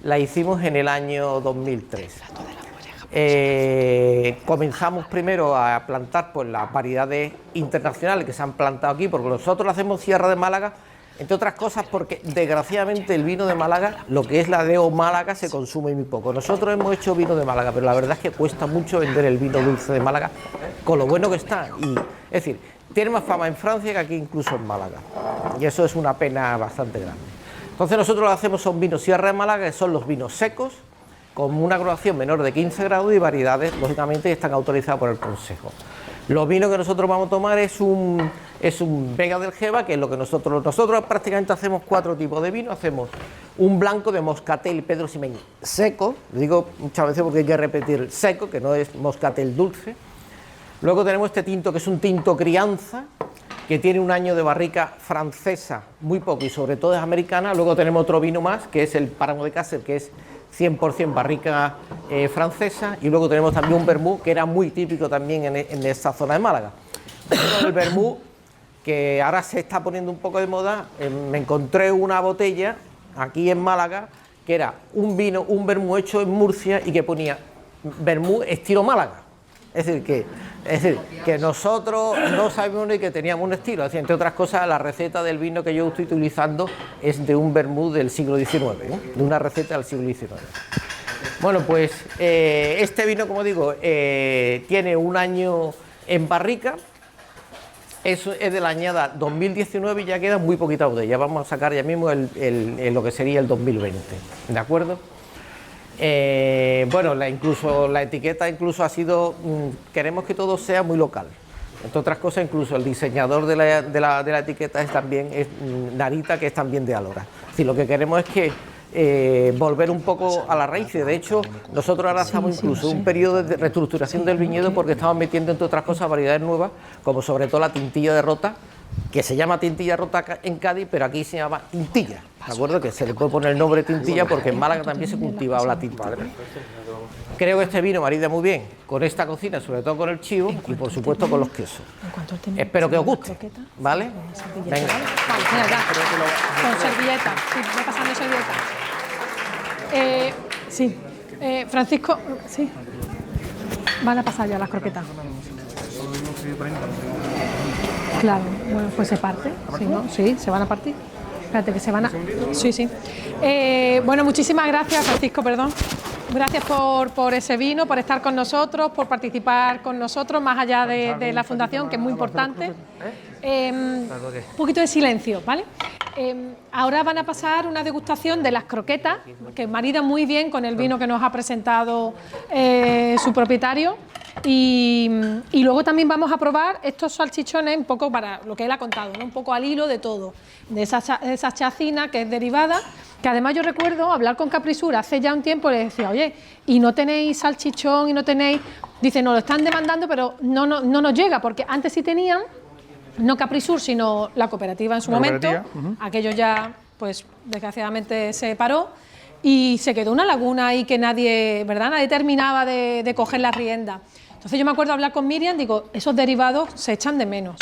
Speaker 7: la hicimos en el año 2003. Comenzamos primero a plantar pues, las variedades internacionales que se han plantado aquí, porque nosotros hacemos Sierra de Málaga, entre otras cosas porque desgraciadamente el vino de Málaga, lo que es la DO Málaga, se consume muy poco. Nosotros hemos hecho vino de Málaga, pero la verdad es que cuesta mucho vender el vino dulce de Málaga con lo bueno que está. Es decir, tiene más fama en Francia que aquí incluso en Málaga, y eso es una pena bastante grande. Entonces nosotros lo que hacemos son vinos Sierra de Málaga, que son los vinos secos, con una graduación menor de 15 grados y variedades, lógicamente, están autorizadas por el Consejo. Los vinos que nosotros vamos a tomar es un Vega del Geva, que es lo que nosotros prácticamente hacemos 4 tipos de vino. Hacemos un blanco de Moscatel Pedro Ximénez seco, digo muchas veces porque hay que repetir seco, que no es Moscatel dulce. Luego tenemos este tinto, que es un tinto crianza, que tiene un año de barrica francesa, muy poco, y sobre todo es americana. Luego tenemos otro vino más, que es el Páramo de Cáceres, que es 100% barrica francesa, y luego tenemos también un vermú que era muy típico también en esta zona de Málaga. El vermú, que ahora se está poniendo un poco de moda, me encontré una botella aquí en Málaga que era un vermú hecho en Murcia y que ponía vermú estilo Málaga. Es decir, que nosotros no sabíamos ni que teníamos un estilo. Es decir, entre otras cosas, la receta del vino que yo estoy utilizando es de un vermú del siglo XIX, de una receta del siglo XIX. Bueno, pues este vino, como digo, tiene un año en barrica, eso es de la añada 2019 y ya queda muy poquita botella. Vamos a sacar ya mismo lo que sería el 2020, ¿de acuerdo? Bueno, incluso la etiqueta ha sido, queremos que todo sea muy local. Entre otras cosas, incluso el diseñador de la etiqueta es Narita, que es también de Álora. Es decir, lo que queremos es que volver un poco a la raíz. De hecho, nosotros ahora estamos incluso en un periodo de reestructuración del viñedo, porque estamos metiendo, entre otras cosas, variedades nuevas, como sobre todo la tintilla de Rota, que se llama tintilla Rota en Cádiz, pero aquí se llama tintilla, ¿de acuerdo? Que se le puede poner el nombre tintilla porque en Málaga también se cultiva la tintilla. Creo que este vino marida muy bien con esta cocina, sobre todo con el chivo y por supuesto con los quesos. Espero que os guste, ¿vale? Venga.
Speaker 1: Con servilleta, sí, voy pasando servilleta. Sí, Francisco, sí. Van a pasar ya las croquetas. Claro, bueno, pues se parte, ¿sí, no? Sí, se van a partir. Espérate, que se van a... Sí, sí. Bueno, muchísimas gracias, Francisco, perdón. Gracias por ese vino, por estar con nosotros, por participar con nosotros, más allá de la fundación, que es muy importante. Un poquito de silencio, ¿vale? Ahora van a pasar una degustación de las croquetas, que maridan muy bien con el vino que nos ha presentado su propietario. Y luego también vamos a probar estos salchichones, un poco para lo que él ha contado, ¿no? Un poco al hilo de todo, de esa chacina que es derivada, que además yo recuerdo hablar con Caprisur hace ya un tiempo, le decía, oye, ¿y no tenéis salchichón y no tenéis...? Dice, no, lo están demandando, pero no nos llega, porque antes sí tenían, no Caprisur, sino la cooperativa en su momento, aquello ya, pues desgraciadamente se paró. y se quedó una laguna ahí que nadie, ¿verdad? Nadie terminaba de coger la rienda. Entonces yo me acuerdo hablar con Miriam, digo, esos derivados se echan de menos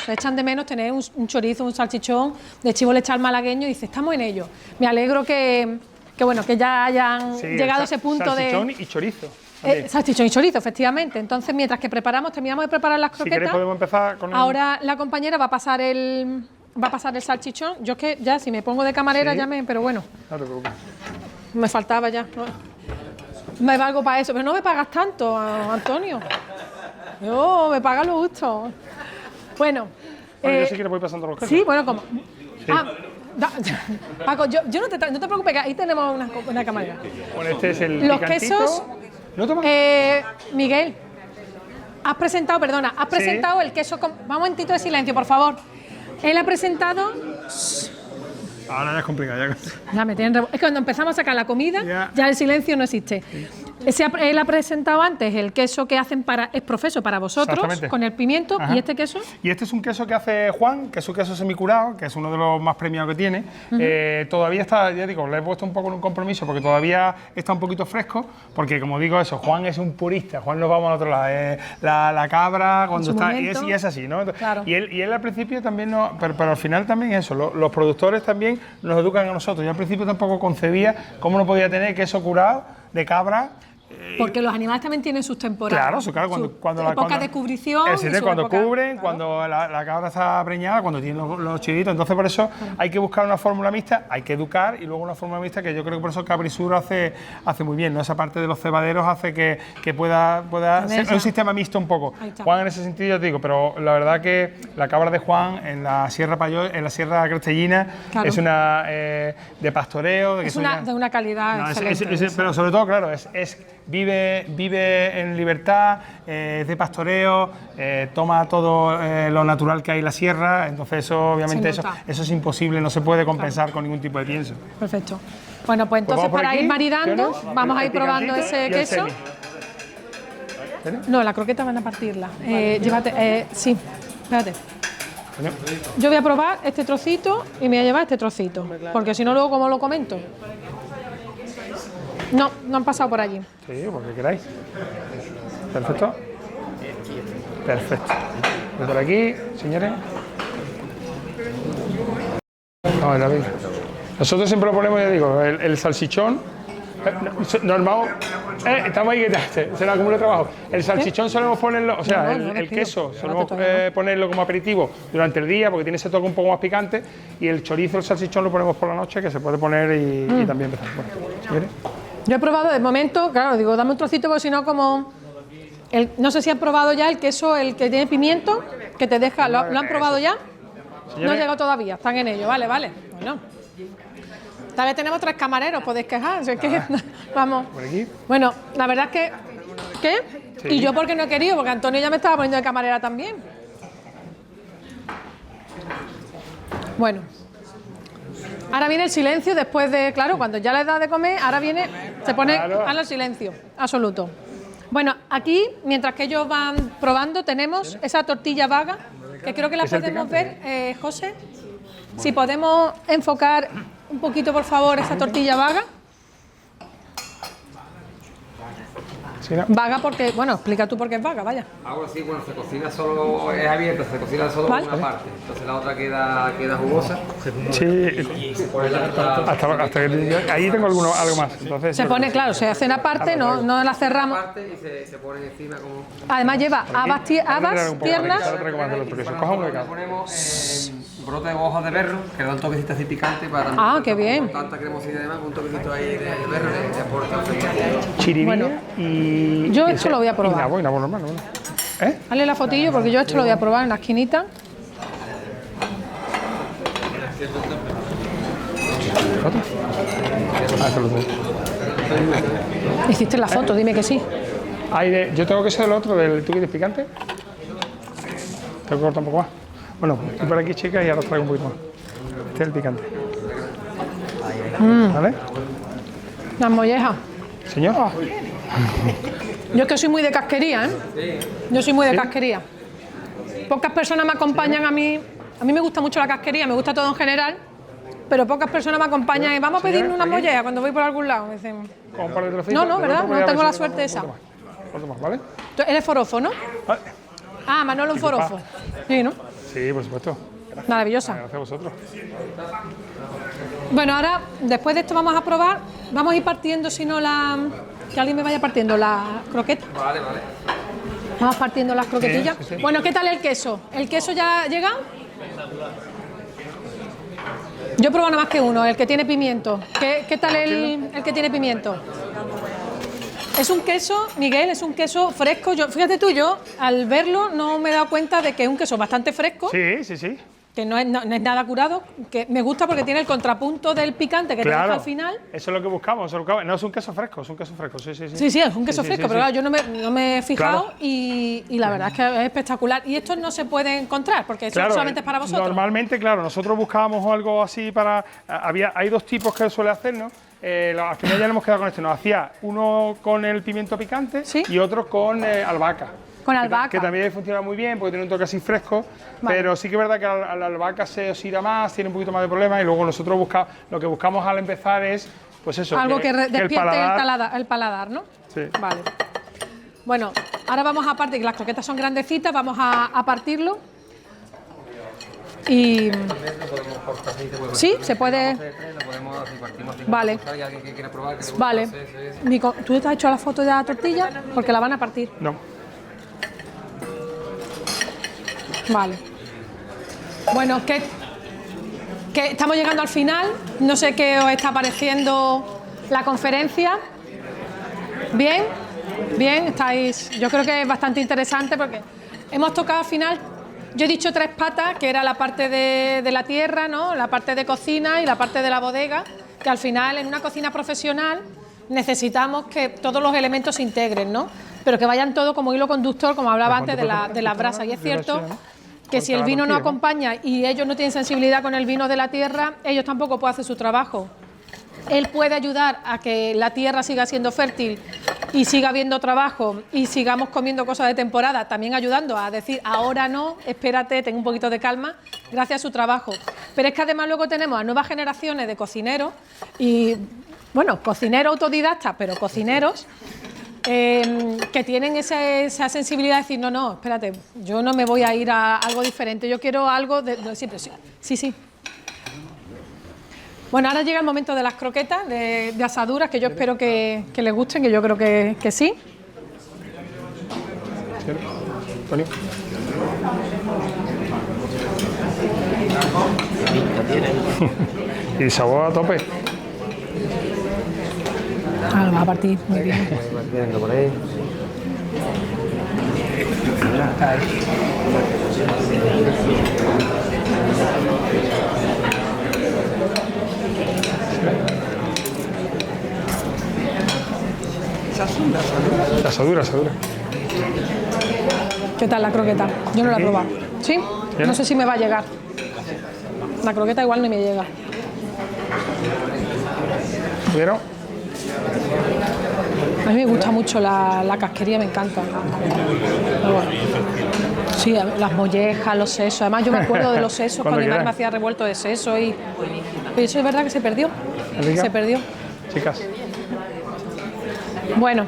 Speaker 1: tener un chorizo, un salchichón de chivo lechal malagueño, y dice, estamos en ello. Me alegro que bueno, que ya hayan llegado a ese punto de...
Speaker 3: Salchichón y chorizo.
Speaker 1: Salchichón y chorizo, efectivamente. Entonces, mientras que terminamos de preparar las croquetas,
Speaker 3: Si queréis podemos empezar con
Speaker 1: ahora la compañera va a pasar el salchichón. Yo es que ya, si me pongo de camarera, pero bueno,
Speaker 3: No te preocupes.
Speaker 1: me faltaba ya. Me valgo para eso, pero no me pagas tanto, Antonio. Yo me pagas lo justo. Bueno.
Speaker 3: Bueno, yo sí que le voy pasando los quesos.
Speaker 1: Sí, bueno, como... Paco, yo no te preocupes, que ahí tenemos una camarera.
Speaker 3: Bueno, este es el
Speaker 1: Los
Speaker 3: picantito.
Speaker 1: quesos...
Speaker 3: ¿No toma?
Speaker 1: Miguel, has presentado el queso con... Un momentito de silencio, por favor. Él ha presentado...
Speaker 3: Ahora ya es complicado.
Speaker 1: Ya me tienen es que cuando empezamos a sacar la comida, ya el silencio no existe.
Speaker 3: Sí.
Speaker 1: Él ha presentado antes el queso que hacen es profeso para vosotros, con el pimiento. ¿Y este queso?
Speaker 3: Y este es un queso que hace Juan, que es un queso semicurado, que es uno de los más premiados que tiene. Todavía está, ya digo, le he puesto un poco en un compromiso porque todavía está un poquito fresco, porque como digo eso, Juan es un purista, Juan nos vamos al otro lado, la cabra cuando está, y es así, ¿no?
Speaker 1: Claro.
Speaker 3: Y él al principio también, pero al final también eso, los productores también nos educan a nosotros. Yo al principio tampoco concebía cómo no podía tener queso curado de cabra.
Speaker 1: Porque los animales también tienen sus temporadas.
Speaker 3: Claro, cuando
Speaker 1: época de cubrición.
Speaker 3: Cuando cubren, cuando la cabra está preñada, cuando tienen los chivitos. Entonces, por eso hay que buscar una fórmula mixta, hay que educar y luego una fórmula mixta que yo creo que por eso Caprisur hace muy bien, ¿no? Esa parte de los cebaderos hace que pueda ser un sistema mixto un poco. Juan, en ese sentido, yo te digo, pero la verdad que la cabra de Juan en la Sierra Payol, en la Sierra Crestellina, es una de pastoreo.
Speaker 1: Es de una calidad excelente.
Speaker 3: Pero sobre todo, claro, vive en libertad, es de pastoreo, toma todo lo natural que hay en la sierra, entonces eso obviamente eso es imposible, no se puede compensar con ningún tipo de pienso.
Speaker 1: Perfecto. Bueno, pues entonces para ir maridando, vamos a ir probando ese queso. No, la croqueta van a partirla. Llévate, sí, espérate. Yo voy a probar este trocito y me voy a llevar este trocito, porque si no luego ¿cómo lo comento? No han pasado por allí.
Speaker 3: Sí, porque queráis. Perfecto. Perfecto. Voy por aquí, señores. Vamos a ver. Nosotros siempre lo ponemos, ya digo, el salchichón. Normal. Estamos ahí que se nos acumula trabajo. El salchichón solemos ponerlo, o sea, el queso solemos ponerlo como aperitivo durante el día porque tiene ese toque un poco más picante, y el chorizo, el salchichón lo ponemos por la noche, que se puede poner y también empezar. Bueno, señores.
Speaker 1: Yo he probado de momento, claro, digo, dame un trocito porque si no como... no sé si han probado ya el queso, el que tiene pimiento, que te deja... ¿Lo han probado ya? Señores. No ha llegado todavía, están en ello, vale. Bueno. Tal vez tenemos 3 camareros, podéis quejar, es que... Vamos.
Speaker 3: ¿Por aquí?
Speaker 1: Bueno, la verdad es que... ¿Qué?
Speaker 3: Sí.
Speaker 1: Y yo porque no he querido, porque Antonio ya me estaba poniendo de camarera también. Bueno. Ahora viene el silencio después de, claro, cuando ya les da de comer, ahora viene, se pone al silencio absoluto. Bueno, aquí, mientras que ellos van probando, tenemos esa tortilla vaga, que creo que la podemos ver, José. Si podemos enfocar un poquito, por favor, esa tortilla vaga.
Speaker 3: Sí, no.
Speaker 1: Vaga porque, bueno, explica tú por qué es vaga, vaya.
Speaker 4: Ahora sí, bueno, se cocina solo, es abierta, se cocina solo por una parte, entonces la otra queda jugosa.
Speaker 3: Sí, hasta que ahí tengo algo más. Entonces,
Speaker 1: se pone, claro, se hace una parte, no la cerramos.
Speaker 4: Y se pone encima como...
Speaker 1: Además lleva habas, piernas.
Speaker 4: Ponemos brote de hojas de berro, que le da un toquecito así picante para también.
Speaker 1: Ah, qué bien.
Speaker 4: Tanta cremosidad además, un toquecito ahí de berro de aporta.
Speaker 3: Chiribilla y...
Speaker 1: Yo esto lo voy a probar.
Speaker 3: Normal.
Speaker 1: Dale la fotillo porque yo esto lo voy a probar en la esquinita. Hiciste la foto, dime que sí.
Speaker 3: Yo tengo que ser el otro, del tuki de picante. Tengo que cortar un poco más. Bueno, y por aquí, chicas, y ahora os traigo un poquito más. Este es el picante. ¿Vale?
Speaker 1: Las mollejas.
Speaker 3: Señor.
Speaker 1: Yo es que soy muy de casquería, ¿eh? Yo soy muy de casquería. Pocas personas me acompañan a mí. A mí me gusta mucho la casquería, me gusta todo en general, pero pocas personas me acompañan y vamos a pedirme una mollea cuando voy por algún lado. Me dicen,
Speaker 3: Con un par de trocitos.
Speaker 1: no, no, ¿verdad?
Speaker 3: Otro,
Speaker 1: No
Speaker 3: a ver
Speaker 1: tengo
Speaker 3: si
Speaker 1: la
Speaker 3: tengo
Speaker 1: suerte esa.
Speaker 3: Otro más, ¿vale?
Speaker 1: Eres forofo, ¿no?
Speaker 3: Vale.
Speaker 1: Ah, Manolo un forofo. Sí, ¿no?
Speaker 3: Sí, por supuesto.
Speaker 1: Maravillosa.
Speaker 3: Gracias a vosotros.
Speaker 1: Bueno, ahora, después de esto vamos a probar, vamos a ir partiendo, si no que alguien me vaya partiendo la croqueta.
Speaker 4: Vale, vale.
Speaker 1: Vamos partiendo las croquetillas.
Speaker 3: Sí, sí.
Speaker 1: Bueno, ¿qué tal el queso? ¿El queso ya llega? Yo he probado nada más que uno, el que tiene pimiento. ¿Qué tal el que tiene pimiento? Es un queso, Miguel, es un queso fresco. Fíjate tú, yo al verlo no me he dado cuenta de que es un queso bastante fresco,
Speaker 3: Sí, sí, sí.
Speaker 1: que no es nada curado, que me gusta porque tiene el contrapunto del picante que te deja
Speaker 3: Claro.
Speaker 1: al final.
Speaker 3: Eso es lo que buscamos. No, es un queso fresco, es un queso fresco. Sí, sí, sí.
Speaker 1: Sí, sí, es un queso
Speaker 3: Sí, sí,
Speaker 1: fresco,
Speaker 3: sí,
Speaker 1: pero
Speaker 3: sí.
Speaker 1: claro, yo no me he fijado
Speaker 3: Claro.
Speaker 1: y la verdad es que es espectacular. Y esto no se puede encontrar porque eso solamente es para vosotros.
Speaker 3: Normalmente, claro, nosotros buscábamos algo así para... Hay dos tipos que suele hacer, ¿no? Al final ya no hemos quedado con este. Nos hacía uno con el pimiento picante
Speaker 1: Sí.
Speaker 3: y otro con albahaca.
Speaker 1: Con albahaca.
Speaker 3: Que también funciona muy bien porque tiene un toque así fresco,
Speaker 1: Vale.
Speaker 3: pero sí que es verdad que a la albahaca se oxida más, tiene un poquito más de problemas y luego nosotros lo que buscamos al empezar es, pues eso,
Speaker 1: Algo que
Speaker 3: el
Speaker 1: despierte
Speaker 3: paladar...
Speaker 1: el paladar, ¿no?
Speaker 3: Sí.
Speaker 1: Vale. Bueno, ahora vamos a partir, que las croquetas son grandecitas, vamos a partirlo. Y... Sí, se puede...
Speaker 4: Lo podemos así, partimos así.
Speaker 1: Vale.
Speaker 4: Hay alguien que quiera probar, que le guste
Speaker 1: Vale.
Speaker 4: el proceso y eso.
Speaker 1: ¿Tú te has hecho la foto de la tortilla? Porque la van a partir.
Speaker 3: No.
Speaker 1: Vale. Bueno, que estamos llegando al final. No sé qué os está pareciendo la conferencia. ¿Bien? Bien, estáis... Yo creo que es bastante interesante porque hemos tocado al final... Yo he dicho tres patas, que era la parte de la tierra, ¿no? La parte de cocina y la parte de la bodega, que al final en una cocina profesional necesitamos que todos los elementos se integren, ¿no? Pero que vayan todos como hilo conductor, como hablaba antes de las brasas. Y es cierto que si el vino no acompaña y ellos no tienen sensibilidad con el vino de la tierra, ellos tampoco pueden hacer su trabajo. Él puede ayudar a que la tierra siga siendo fértil y siga habiendo trabajo y sigamos comiendo cosas de temporada, también ayudando a decir, ahora no, espérate, ten un poquito de calma, gracias a su trabajo. Pero es que además luego tenemos a nuevas generaciones de cocineros y, bueno, cocineros autodidactas, pero cocineros que tienen esa sensibilidad de decir, no, espérate, yo no me voy a ir a algo diferente, yo quiero algo de siempre. Sí. Bueno, ahora llega el momento de las croquetas de asaduras, que yo espero que les gusten, que yo creo que sí.
Speaker 3: Antonio. Y sabor a tope.
Speaker 1: Ahora va a partir, muy bien.
Speaker 4: Viendo por ahí.
Speaker 3: Asadura.
Speaker 1: ¿Qué tal la croqueta? Yo no la he probado. ¿Sí? No sé si me va a llegar. La croqueta igual no me llega.
Speaker 3: ¿Vieron?
Speaker 1: A mí me gusta mucho la casquería, me encanta. Pero bueno. Sí, las mollejas, los sesos. Además, yo me acuerdo de los sesos cuando mi madre me hacía revuelto de seso y eso es verdad que se perdió.
Speaker 3: ¿Rica?
Speaker 1: Se perdió.
Speaker 3: Chicas.
Speaker 1: Bueno,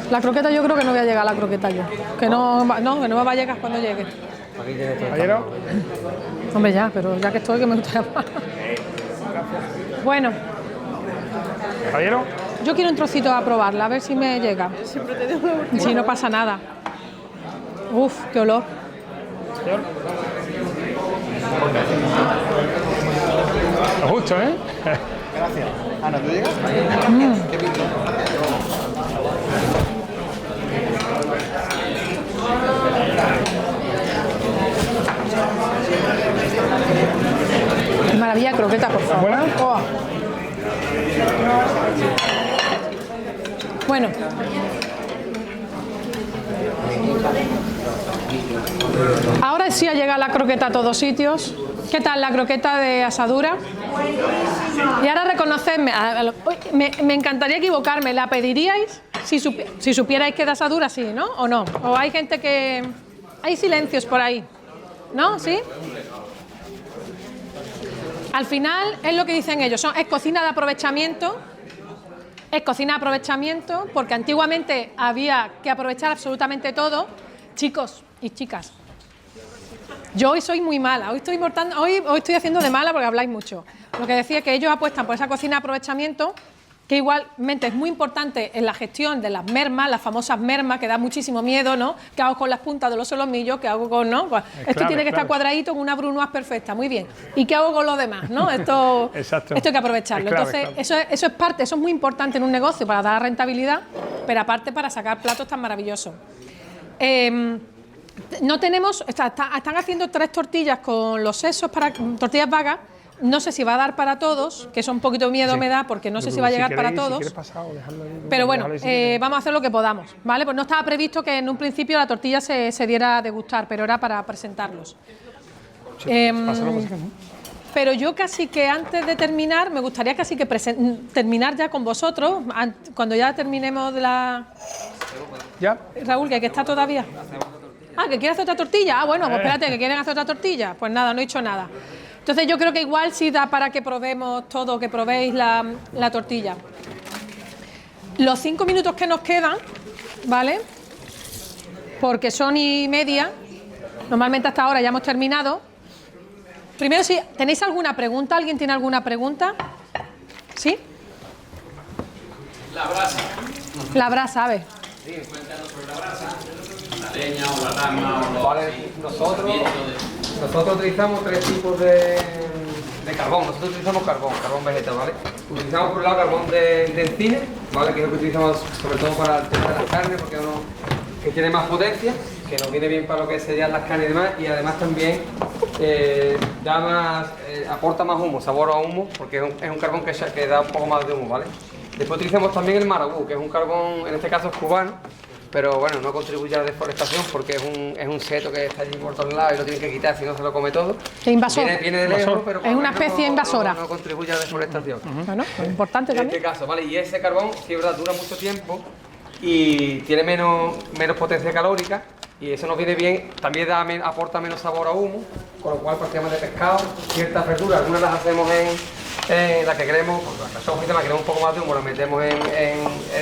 Speaker 1: la croqueta yo creo que no voy a llegar a la croqueta yo. Que no me va a llegar cuando llegue.
Speaker 3: ¿Vieron?
Speaker 1: Hombre, ya, pero ya que estoy, que me gustaría más. Bueno,
Speaker 3: ¿Vieron?
Speaker 1: yo quiero un trocito a probarla, a ver si me llega. Si no pasa nada. Uf, qué olor.
Speaker 3: Justo, ¿eh?
Speaker 8: Gracias. Ana, ¿tú llegas? ¿Qué pinta?
Speaker 1: Qué maravilla de croqueta, por favor.
Speaker 3: ¿Buena?
Speaker 1: Oh. Bueno. Ahora sí ha llegado la croqueta a todos sitios. ¿Qué tal la croqueta de asadura? Y ahora reconocedme, me encantaría equivocarme, ¿la pediríais si supierais que de asadura sí, ¿no? ¿O no? ¿O hay gente que... hay silencios por ahí? ¿No? ¿Sí? Al final es lo que dicen ellos, es cocina de aprovechamiento. Es cocina de aprovechamiento porque antiguamente había que aprovechar absolutamente todo. Chicos y chicas, yo hoy soy muy mala, hoy estoy haciendo de mala porque habláis mucho. Lo que decía es que ellos apuestan por esa cocina de aprovechamiento, que igualmente es muy importante en la gestión de las mermas, las famosas mermas, que da muchísimo miedo, ¿no? ¿Qué hago con las puntas de los solomillos? ¿Qué hago con, no? Pues esto tiene que estar cuadradito con una brunoise perfecta, muy bien. ¿Y qué hago con lo demás, no? Esto hay que aprovecharlo. Entonces, eso es parte, eso es muy importante en un negocio para dar rentabilidad, pero aparte para sacar platos tan maravillosos. No tenemos, están haciendo 3 tortillas con los sesos, tortillas vagas. No sé si va a dar para todos, que eso un poquito de miedo me da, porque no sé si va a llegar para todos. Pero bueno, vamos a hacer lo que podamos, ¿vale? Pues no estaba previsto que en un principio la tortilla se diera a degustar, pero era para presentarlos. Pero yo casi que antes de terminar, me gustaría casi que terminar ya con vosotros, cuando ya terminemos de la...
Speaker 3: ¿Ya?
Speaker 1: Raúl, que está todavía. Ah, ¿que quiere hacer otra tortilla? Ah, bueno, pues espérate, ¿que quieren hacer otra tortilla? Pues nada, no he hecho nada. Entonces yo creo que igual sí da para que probemos todo, que probéis la tortilla. Los 5 minutos que nos quedan, ¿vale? Porque son 1:30, normalmente hasta ahora ya hemos terminado. Primero, si tenéis alguna pregunta, ¿alguien tiene alguna pregunta? ¿Sí?
Speaker 9: La brasa.
Speaker 1: La brasa, a ver.
Speaker 9: Sí, cuéntanos sobre la brasa. La leña o la rama o
Speaker 4: vale, nosotros utilizamos 3 tipos de carbón. Nosotros utilizamos carbón vegetal, ¿vale? Utilizamos por un lado carbón de encina, ¿vale? Que es lo que utilizamos sobre todo para el tema de las carnes, porque es uno que tiene más potencia, que nos viene bien para lo que serían las carnes y demás, y además también aporta más humo, sabor a humo, porque es un carbón que da un poco más de humo, ¿vale? Después utilizamos también el marabú, que es un carbón, en este caso es cubano, pero bueno, no contribuye a la deforestación porque es un seto que está allí por todos lados y lo tienen que quitar, si no se lo come todo.
Speaker 1: ¿Qué invasor?
Speaker 4: Viene de lejos, pero
Speaker 1: es una especie invasora.
Speaker 4: No contribuye a la deforestación.
Speaker 1: Bueno, es importante también.
Speaker 4: En este caso, ¿vale? Y ese carbón, sí, verdad, dura mucho tiempo y tiene menos potencia calórica y eso nos viene bien, también aporta menos sabor a humo, con lo cual partimos de pescado, ciertas verduras, algunas las hacemos en las que queremos, las que queremos un poco más de humo, las metemos en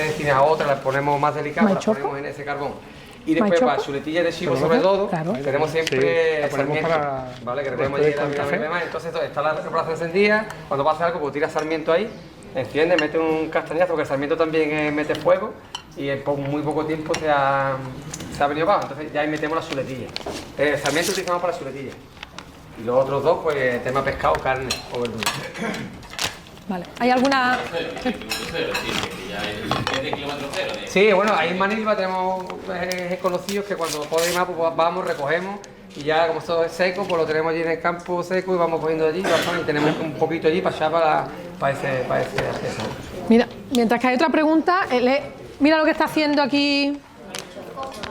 Speaker 4: encina, otras las ponemos más delicadas, las ponemos en ese carbón. Y después para chuletillas de chivo sobre todo, tenemos siempre sarmiento, ¿vale? Que le tenemos allí también demás. Entonces está la preparación encendida, cuando pasa algo pues tira sarmiento ahí, enciende, mete un castañazo, porque el sarmiento también mete fuego y en muy poco tiempo se ha venido abajo, entonces ya ahí metemos las chuletillas. El sarmiento utilizamos para las chuletillas. Y los otros dos, pues tema pescado, carne o verdura.
Speaker 1: Vale, ¿hay alguna...?
Speaker 4: Sí, bueno, ahí en Manilva tenemos conocidos que cuando podemos pues vamos, recogemos y ya como todo es seco, pues lo tenemos allí en el campo seco y vamos cogiendo allí y tenemos un poquito allí para allá para ese acceso.
Speaker 1: Mira, mientras que hay otra pregunta, mira lo que está haciendo aquí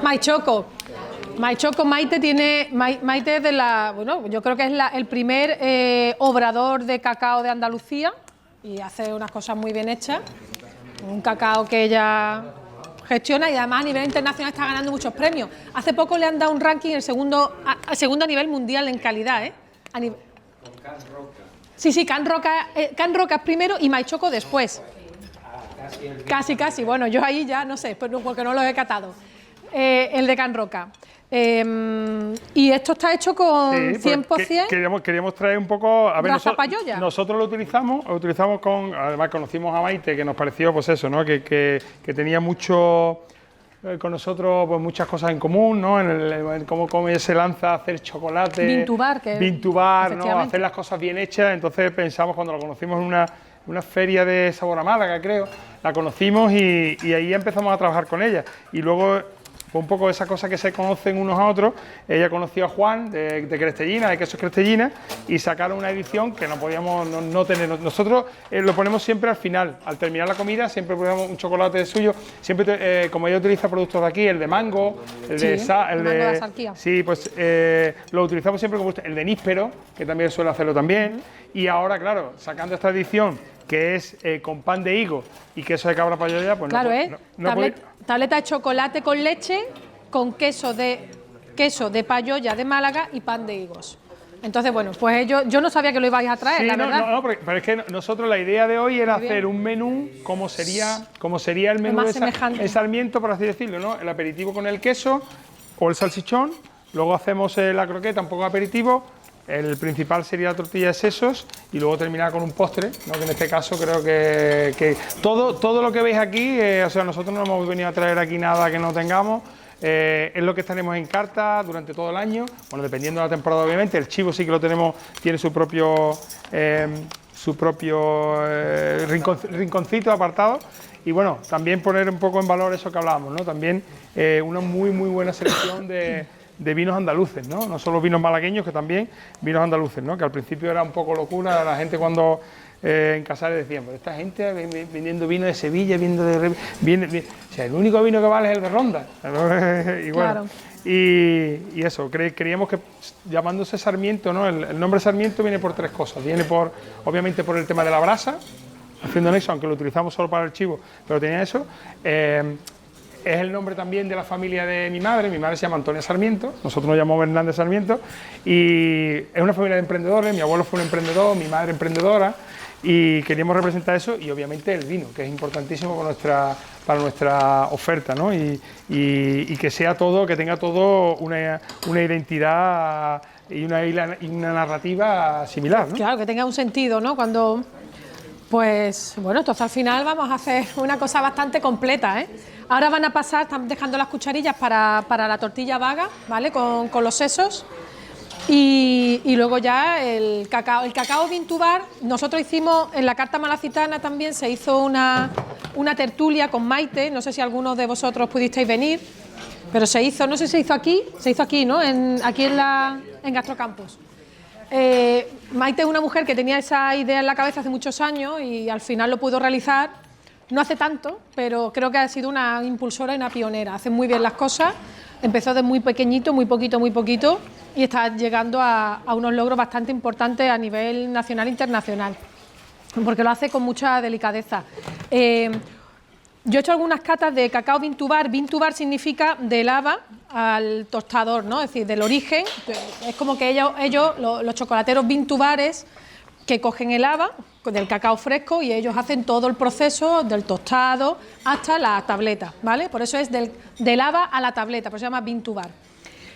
Speaker 1: Maichoco. Maite es de la, bueno, yo creo que es el primer obrador de cacao de Andalucía y hace unas cosas muy bien hechas. Un cacao que ella gestiona y además a nivel internacional está ganando muchos premios. Hace poco le han dado un ranking el segundo a nivel mundial en calidad, ¿eh? Con Can Roca. Sí, Can Roca es primero y Maichoco después. Casi. Bueno, yo ahí ya no sé, porque no lo he catado. El de Can Roca. Y esto está hecho con 100%.
Speaker 3: Queríamos traer un poco. A ver,
Speaker 1: payoya.
Speaker 3: Nosotros lo utilizamos con. Además, conocimos a Maite, que nos pareció, pues eso, ¿no? Que tenía mucho. Con nosotros, pues muchas cosas en común, ¿no? En cómo ella se lanza a hacer chocolate. Vintubar, ¿no? Hacer las cosas bien hechas. Entonces pensamos, cuando lo conocimos en una feria de Sabor a Málaga, creo, la conocimos y ahí empezamos a trabajar con ella. Y luego, fue un poco esa cosa que se conocen unos a otros. Ella conoció a Juan de Crestellina, de Quesos Crestellina, y sacaron una edición que no podíamos no tener. Nosotros lo ponemos siempre al final, al terminar la comida, siempre ponemos un chocolate suyo. Siempre, como ella utiliza productos de aquí, el de mango, el de
Speaker 1: Sarquía.
Speaker 3: Sí, pues lo utilizamos siempre como el de níspero, que también suele hacerlo también. Y ahora, claro, sacando esta edición, que es con pan de higo y queso de cabra payoya, pues
Speaker 1: claro, tableta de chocolate con leche, con queso de payoya de Málaga y pan de higos. Entonces, bueno, pues yo no sabía que lo ibais a traer,
Speaker 3: Sí,
Speaker 1: la verdad.
Speaker 3: pero es que nosotros la idea de hoy era hacer un menú como sería el menú
Speaker 1: más
Speaker 3: de
Speaker 1: semejante.
Speaker 3: Sarmiento, por así decirlo, ¿no? El aperitivo con el queso o el salchichón, luego hacemos la croqueta, un poco de aperitivo, el principal sería la tortilla de sesos y luego terminar con un postre, ¿no? Que en este caso creo que todo lo que veis aquí, o sea, nosotros no hemos venido a traer aquí nada que no tengamos. Es lo que estaremos en carta durante todo el año, bueno, dependiendo de la temporada obviamente. El chivo sí que lo tenemos, tiene su propio rinconcito apartado. Y bueno, también poner un poco en valor eso que hablábamos, ¿no? También una muy buena selección de vinos andaluces, ¿no? No solo vinos malagueños, que también vinos andaluces, ¿no? Que al principio era un poco locura, la gente cuando en Casares decían, pues esta gente vendiendo vino de Sevilla, o sea, el único vino que vale es el de Ronda. Y bueno,
Speaker 1: Claro.
Speaker 3: y eso, creíamos que llamándose Sarmiento, ¿no? El nombre Sarmiento viene por tres cosas. Viene obviamente por el tema de la brasa, haciendo nexo, aunque lo utilizamos solo para el chivo, pero tenía eso. Es el nombre también de la familia de mi madre se llama Antonia Sarmiento, nosotros nos llamamos Hernández Sarmiento, y es una familia de emprendedores, mi abuelo fue un emprendedor, mi madre emprendedora, y queríamos representar eso, y obviamente el vino, que es importantísimo para nuestra oferta, ¿no? Y que sea todo, que tenga todo una identidad y una narrativa similar, ¿no?
Speaker 1: Claro, que tenga un sentido, ¿no? Cuando, pues, bueno, entonces al final vamos a hacer una cosa bastante completa, ¿eh? Ahora van a pasar, están dejando las cucharillas para la tortilla vaga, ¿vale? Con los sesos. Y luego ya el cacao vintubar. Nosotros hicimos, en la carta malacitana también se hizo una tertulia con Maite, no sé si algunos de vosotros pudisteis venir, pero se hizo, no sé si se hizo aquí, ¿no? Aquí en Gastrocampus. Maite es una mujer que tenía esa idea en la cabeza hace muchos años y al final lo pudo realizar, no hace tanto, pero creo que ha sido una impulsora y una pionera, hace muy bien las cosas, empezó de muy pequeñito, muy poquito, y está llegando a unos logros bastante importantes a nivel nacional e internacional, porque lo hace con mucha delicadeza. Yo he hecho algunas catas de cacao vintubar. Vintubar significa del haba al tostador, ¿no? Es decir, del origen. Es como que ellos los chocolateros vintubares, que cogen el haba del cacao fresco y ellos hacen todo el proceso del tostado hasta la tableta, ¿vale? Por eso es del haba a la tableta, por eso se llama vintubar.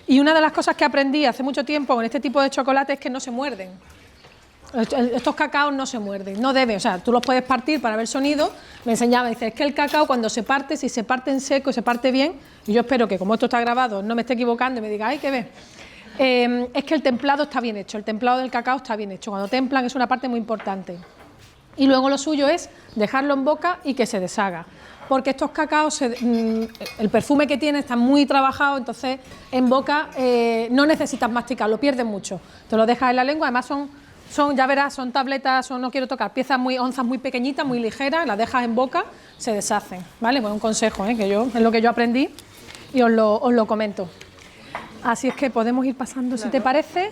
Speaker 1: Y una de las cosas que aprendí hace mucho tiempo con este tipo de chocolate es que no se muerden. Estos cacaos no se muerden, no debe, o sea, tú los puedes partir para ver sonido. Me enseñaba, dice, es que el cacao cuando se parte, si se parte en seco y se parte bien, y yo espero que como esto está grabado no me esté equivocando y me diga, ay, ¿qué ves? Es que el templado está bien hecho, el templado del cacao está bien hecho, cuando templan es una parte muy importante. Y luego lo suyo es dejarlo en boca y que se deshaga, porque estos cacaos, el perfume que tienen está muy trabajado, entonces en boca no necesitas masticar, lo pierdes mucho, te lo dejas en la lengua, además son, ya verás, son tabletas, no quiero tocar, onzas muy pequeñitas, muy ligeras, las dejas en boca, se deshacen, ¿vale? Pues un consejo, que es lo que yo aprendí y os lo comento. Así es que podemos ir pasando, si te parece.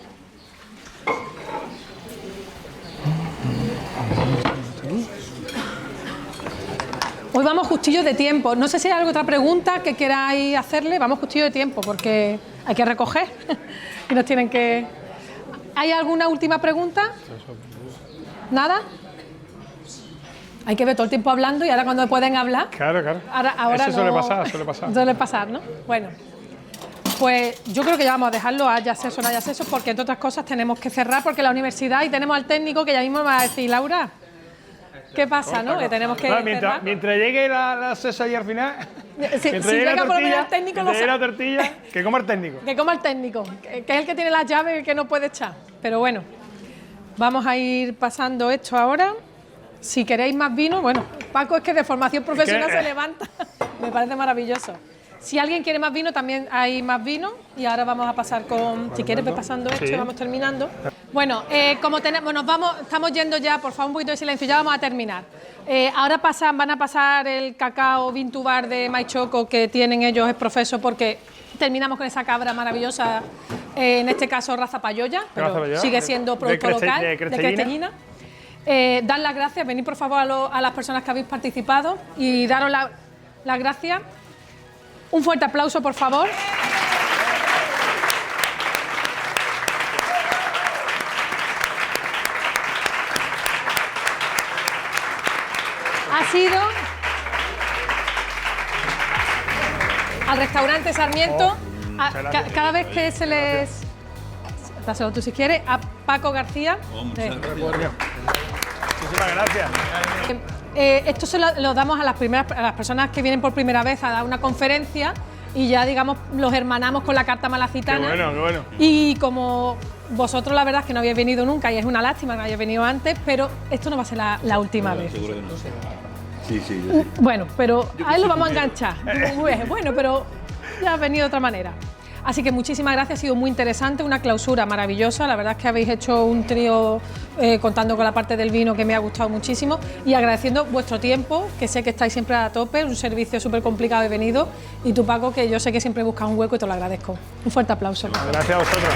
Speaker 1: Hoy vamos justillo de tiempo. No sé si hay alguna otra pregunta que queráis hacerle. Vamos justillo de tiempo porque hay que recoger y nos tienen que... ¿Hay alguna última pregunta? ¿Nada? Hay que ver todo el tiempo hablando y ahora cuando pueden hablar...
Speaker 3: Claro.
Speaker 1: Ahora
Speaker 3: eso suele
Speaker 1: no...
Speaker 3: pasar.
Speaker 1: Suele pasar, ¿no? Bueno, pues yo creo que ya vamos a dejarlo a Yaseso, no a Yaseso, porque entre otras cosas tenemos que cerrar porque la universidad y tenemos al técnico que ya mismo me va a decir, Laura, ¿qué pasa, no? Que tenemos que cerrar.
Speaker 3: Mientras llegue la Ceso allí al final,
Speaker 1: si llega por lo menos el técnico,
Speaker 3: la tortilla, que coma el técnico.
Speaker 1: Que coma el técnico, que es el que tiene las llaves y que no puede echar. Pero bueno, vamos a ir pasando esto ahora. Si queréis más vino, bueno, Paco es que de formación profesional se levanta. Me parece maravilloso. Si alguien quiere más vino, también hay más vino. Y ahora vamos a pasar con... Si quieres, ve pasando esto y vamos terminando. Bueno, como estamos yendo ya, por favor, un poquito de silencio, ya vamos a terminar. Ahora van a pasar el cacao vintubar de Maichoco que tienen ellos, es profeso, porque terminamos con esa cabra maravillosa, en este caso raza payoya, pero sigue siendo producto local, de Crestellina. Dar las gracias, venid por favor a las personas que habéis participado y daros las gracias. Un fuerte aplauso, por favor. sido al restaurante Sarmiento. Cada vez que se les... Dáselo tú si quieres, a Paco García.
Speaker 3: Muchísimas gracias.
Speaker 1: Esto se lo damos a las personas que vienen por primera vez a dar una conferencia y ya, digamos, los hermanamos con la carta malacitana.
Speaker 3: Qué bueno, qué bueno.
Speaker 1: Y como vosotros la verdad es que no habéis venido nunca y es una lástima que no hayáis venido antes, pero esto no va a ser la última vez.
Speaker 5: Seguro que no. Sí, sí, yo sí.
Speaker 1: Bueno, pero ahí lo vamos a enganchar. Bueno, pero ya ha venido de otra manera. Así que muchísimas gracias, ha sido muy interesante, una clausura maravillosa. La verdad es que habéis hecho un trío contando con la parte del vino que me ha gustado muchísimo y agradeciendo vuestro tiempo, que sé que estáis siempre a tope, un servicio súper complicado he venido. Y tú, Paco, que yo sé que siempre buscas un hueco y te lo agradezco. Un fuerte aplauso.
Speaker 3: Gracias a vosotros.